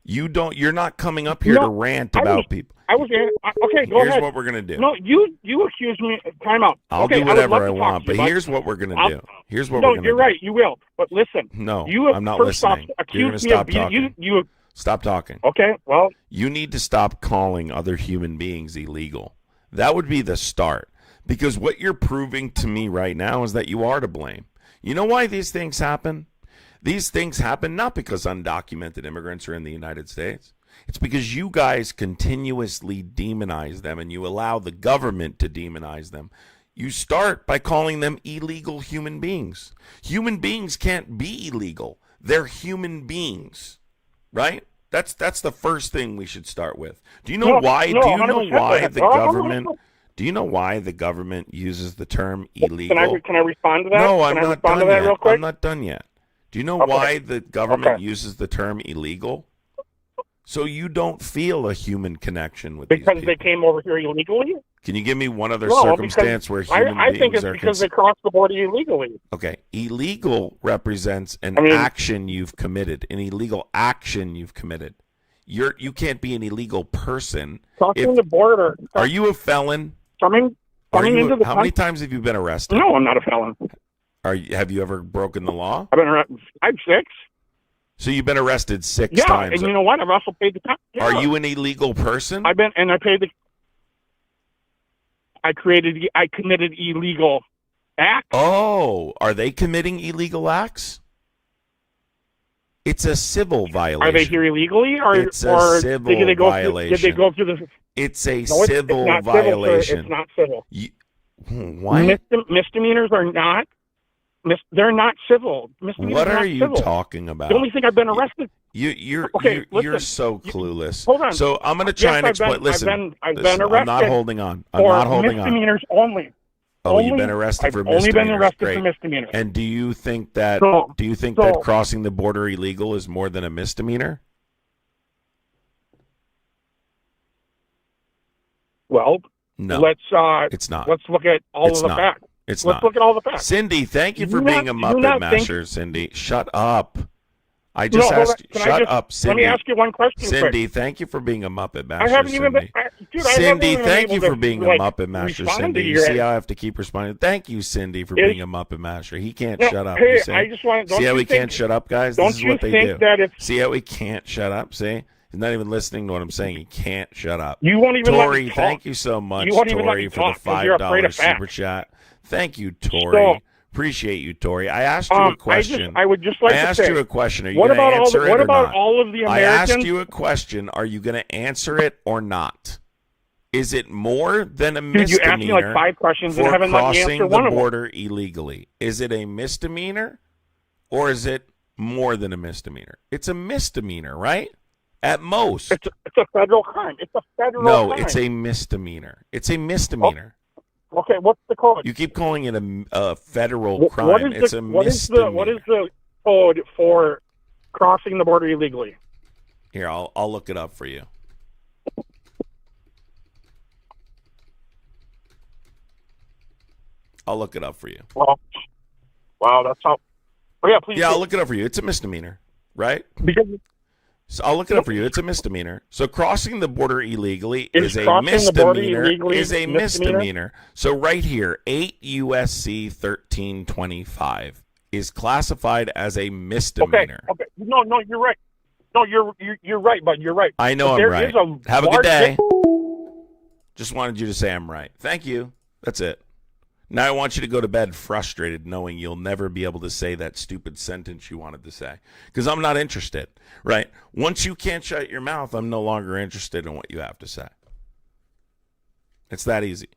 B: You're not coming up here to rant about people.
J: Okay, go ahead.
B: Here's what we're gonna do.
J: No, you accuse me. Time out.
B: I'll do whatever I want, but here's what we're gonna do. Here's what we're gonna do.
J: No, you're right. You will. But listen.
B: No,
J: I'm
B: not listening. You're gonna stop talking.
J: You
B: stop talking.
J: Okay. Well,
B: you need to stop calling other human beings illegal. That would be the start. Because what you're proving to me right now is that you are to blame. You know why these things happen? These things happen not because undocumented immigrants are in the United States. It's because you guys continuously demonize them and you allow the government to demonize them. You start by calling them illegal human beings. Human beings can't be illegal. They're human beings, right? That's the first thing we should start with. Do you know why? Do you know why the government? Do you know why the government uses the term illegal?
J: Can I respond to that?
B: No, I'm not done yet.
J: Real quick?
B: I'm not done yet. Do you know why the government uses the term illegal? So you don't feel a human connection with these
A: Because
B: people.
A: they came over here illegally?
B: Can you give me one other
A: No,
B: circumstance where human
A: I think
B: beings
A: it's
B: are
A: because they crossed the border illegally.
B: Okay, illegal represents an action you've committed, an illegal action you've committed. You can't be an illegal person.
A: Crossing the border.
B: Are you a felon?
A: Coming into the
B: How many times have you been arrested?
A: No, I'm not a felon.
B: Have you ever broken the law?
A: I've been arrested 5, 6.
B: So you've been arrested 6
A: Yeah,
B: times.
A: and you know what? I've also paid the time. Yeah.
B: Are you an illegal person?
A: I paid the. I committed illegal acts.
B: Oh, are they committing illegal acts? It's a civil violation.
A: Are they here illegally,
B: it's a civil
A: did they go
B: violation.
A: Did they go through the?
B: It's a
A: No,
B: civil
A: it's not
B: violation.
A: Civil, sir. It's not civil.
B: What?
A: Misdemeanors are not. They're not civil. Misdemeanors
B: What
A: are
B: are
A: not
B: you
A: civil.
B: talking about?
A: The only thing I've been arrested.
B: You're
A: Listen,
B: so clueless.
A: Hold on.
B: So I'm going to try and explain. Listen,
A: I've been arrested.
B: I'm not holding on. I'm
A: for
B: not holding on.
A: misdemeanors only.
B: Oh, you've been arrested for misdemeanors.
A: I've only been arrested
B: Great.
A: for misdemeanors.
B: And do you think that crossing the border illegal is more than a misdemeanor?
A: Well,
B: no.
A: It's
B: not.
A: Let's look at all
B: It's
A: of the
B: not.
A: facts.
B: Let's
A: look at all the facts.
B: Cindy, thank you for
A: Do
B: being
A: not-
B: a
A: do
B: Muppet
A: not
B: Masher,
A: think-
B: Cindy. Shut up. I just
A: No, hold
B: asked
A: on.
B: you.
A: Can I
B: Shut
A: just-
B: up, Cindy.
A: Let me ask you one question
B: Cindy,
A: quick.
B: thank you for being a Muppet Masher,
A: I haven't even been.
B: Cindy.
A: Dude, I haven't
B: Cindy,
A: even
B: thank
A: been
B: you
A: able
B: for
A: to,
B: being
A: like,
B: a Muppet Masher,
A: respond
B: Cindy.
A: to
B: You
A: your-
B: see how I have to keep responding? Thank you, Cindy, for
A: Yes.
B: being a Muppet Masher. He can't
A: No,
B: shut up.
A: hey,
B: You see?
A: I just want- don't
B: see how
A: you
B: he
A: think-
B: can't shut up, guys?
A: don't
B: This is
A: you
B: what they
A: think
B: do.
A: that it's-
B: See how he can't shut up? See? He's not even listening to what I'm saying. He can't shut up.
A: You won't even let me
B: Tori,
A: talk.
B: thank you so much,
A: You won't even let
B: Tori,
A: me
B: for
A: talk
B: the
A: 'cause you're afraid
B: $5
A: of facts.
B: super chat. Thank you, Tori.
A: So-
B: Appreciate you, Tori. I asked you a question.
A: I would just like
B: I
A: to
B: asked
A: say,
B: you a question. Are you
A: what
B: going to
A: about all
B: answer
A: the-
B: it
A: what
B: or
A: about
B: not?
A: all of the
B: I asked
A: Americans-
B: you a question. Are you going to answer it or not? Is it more than a
A: Dude, you asked me like
B: misdemeanor
A: 5 questions and
B: for
A: haven't let me
B: crossing
A: answer
B: the
A: one of them.
B: border illegally? Is it a misdemeanor or is it more than a misdemeanor? It's a misdemeanor, right? At most.
A: It's a federal crime. It's a federal
B: No,
A: crime.
B: it's a misdemeanor. It's a misdemeanor.
A: Okay, what's the code?
B: You keep calling it a federal crime.
A: What is
B: It's a misdemeanor.
A: what is the code for crossing the border illegally?
B: Here, I'll look it up for you. I'll look it up for you.
A: Well, wow, that's how. Oh yeah, please.
B: Yeah,
A: do.
B: I'll look it up for you. It's a misdemeanor, right?
A: Because
B: So I'll look it up for you. It's a misdemeanor. So crossing the border illegally
A: Is
B: is a
A: crossing the border
B: misdemeanor.
A: illegally
B: Is a
A: misdemeanor?
B: misdemeanor. So right here, 8 USC 1325 is classified as a
A: Okay,
B: misdemeanor.
A: okay. No, you're right. No, you're right, but you're right.
B: I know
A: But
B: I'm
A: there
B: right.
A: is a
B: Have a good
A: large
B: day. Just wanted you to say I'm right. Thank you. That's it. Now I want you to go to bed frustrated knowing you'll never be able to say that stupid sentence you wanted to say. Because I'm not interested, right? Once you can't shut your mouth, I'm no longer interested in what you have to say. It's that easy.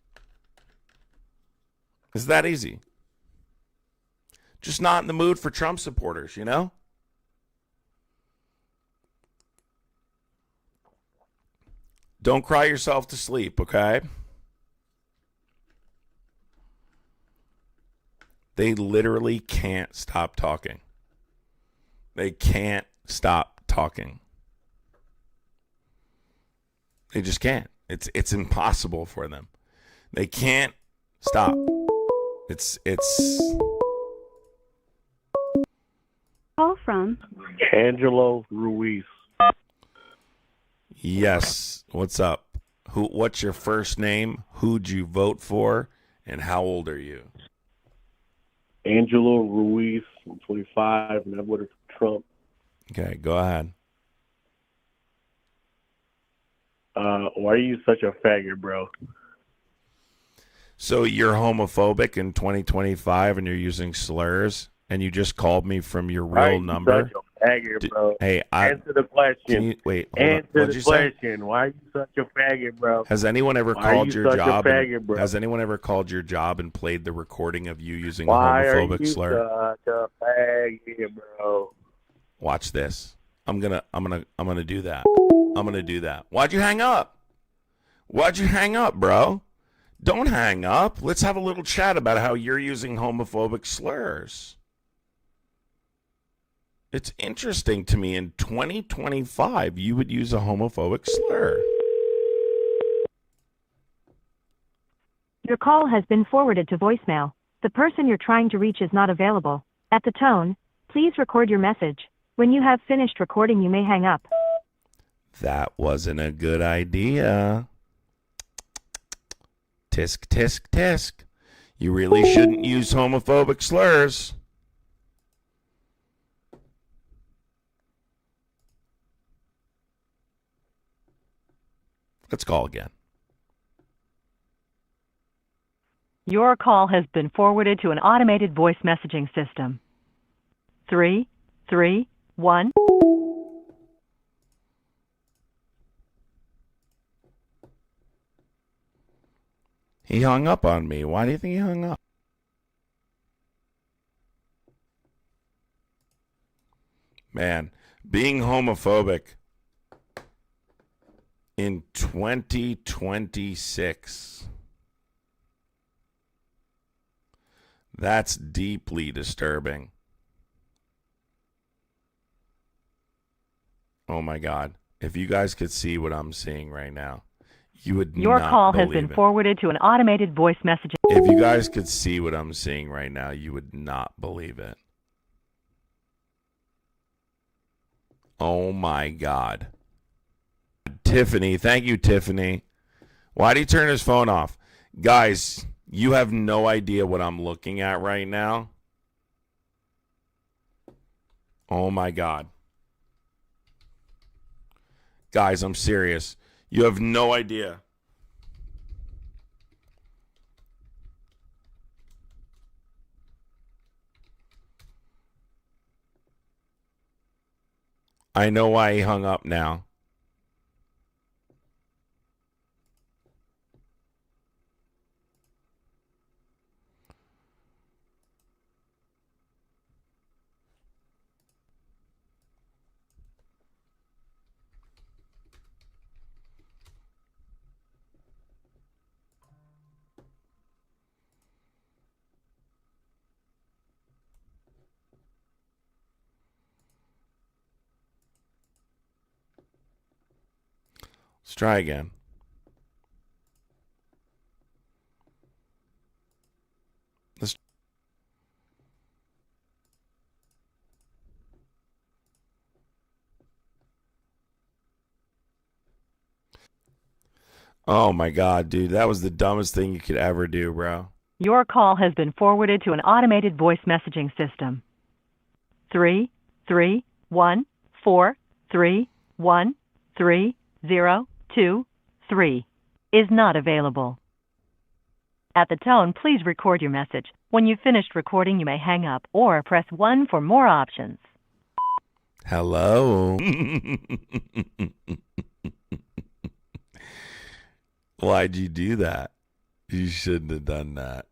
B: It's that easy. Just not in the mood for Trump supporters, you know? Don't cry yourself to sleep, okay? They literally can't stop talking. They can't stop talking. They just can't. It's impossible for them. They can't stop. It's
G: Call from
H: Angelo Ruiz.
B: Yes. What's up? What's your first name? Who'd you vote for? And how old are you?
H: Angelo Ruiz. I'm 25, and I voted for Trump.
B: Okay, go ahead.
H: Why are you such a faggot, bro?
B: So you're homophobic in 2025 and you're using slurs and you just called me from your
H: Why are
B: real
H: you
B: number?
H: such a faggot, bro?
B: Hey,
H: Answer the question.
B: Wait, hold on.
H: Answer
B: What'd
H: the
B: you say?
H: question. Why are you such a faggot, bro?
B: Has anyone ever
H: Why are
B: called
H: you
B: your
H: such a
B: job?
H: faggot, bro?
B: Has anyone ever called your job and played the recording of you using
H: Why
B: a
H: are
B: homophobic
H: you
B: slur?
H: such a faggot, bro?
B: Watch this. I'm gonna do that. I'm gonna do that. Why'd you hang up? Why'd you hang up, bro? Don't hang up. Let's have a little chat about how you're using homophobic slurs. It's interesting to me in 2025 you would use a homophobic slur.
F: Your call has been forwarded to voicemail. The person you're trying to reach is not available. At the tone, please record your message. When you have finished recording, you may hang up.
B: That wasn't a good idea. Tisk, tisk, tisk. You really shouldn't use homophobic slurs. Let's call again.
F: Your call has been forwarded to an automated voice messaging system. 331.
B: He hung up on me. Why do you think he hung up? Man, being homophobic in 2026. That's deeply disturbing. Oh my God. If you guys could see what I'm seeing right now, you would
F: Your
B: not
F: call has
B: believe
F: been
B: it.
F: forwarded to an automated voice messaging.
B: If you guys could see what I'm seeing right now, you would not believe it. Oh my God. Tiffany, thank you, Tiffany. Why did he turn his phone off? Guys, you have no idea what I'm looking at right now. Oh my God. Guys, I'm serious. You have no idea. I know why he hung up now. Let's try again. Oh my God, dude. That was the dumbest thing you could ever do, bro.
F: Your call has been forwarded to an automated voice messaging system. 331431302 is not available. At the tone, please record your message. When you've finished recording, you may hang up or press 1 for more options.
B: Hello. Why'd you do that? You shouldn't have done that.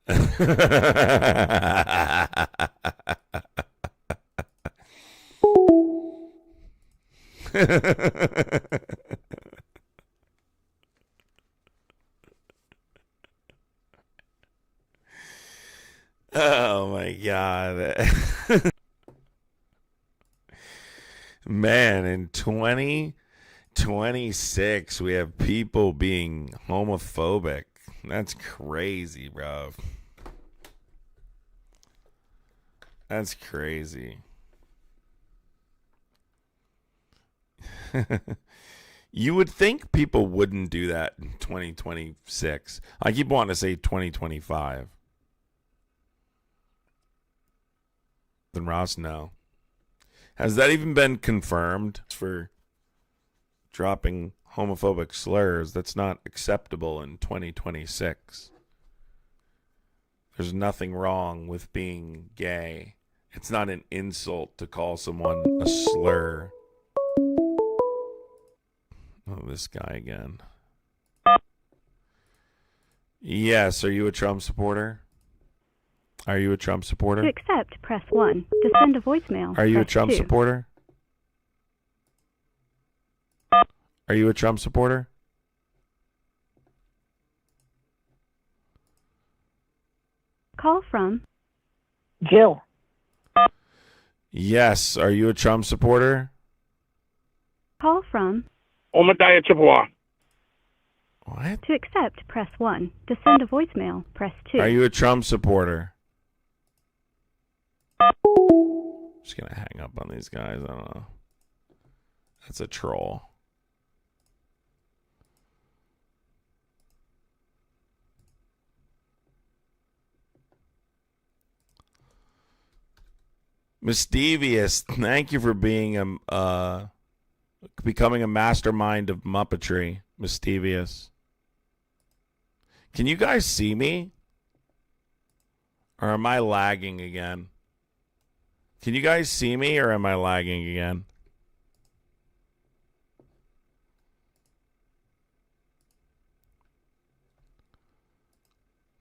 B: Oh my God. Man, in 2026, we have people being homophobic. That's crazy, bro. That's crazy. You would think people wouldn't do that in 2026. I keep wanting to say 2025. Then Ross, no. Has that even been confirmed for dropping homophobic slurs? That's not acceptable in 2026. There's nothing wrong with being gay. It's not an insult to call someone a slur. Oh, this guy again. Yes, are you a Trump supporter? Are you a Trump supporter?
G: To accept, press 1. To send a voicemail,
B: Are you a
G: press
B: Trump
G: 2.
B: supporter? Are you a Trump supporter?
G: Call from
B: Jill. Yes. Are you a Trump supporter?
G: Call from.
A: Omadaya Chippewa.
B: What?
G: To accept, press 1. To send a voicemail, press 2.
B: Are you a Trump supporter? Just gonna hang up on these guys. I don't know. That's a troll. Misdevious, thank you for being becoming a mastermind of Muppetry. Misdevious. Can you guys see me? Or am I lagging again? Can you guys see me or am I lagging again?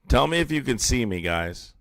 B: Tell me if you can see me, guys.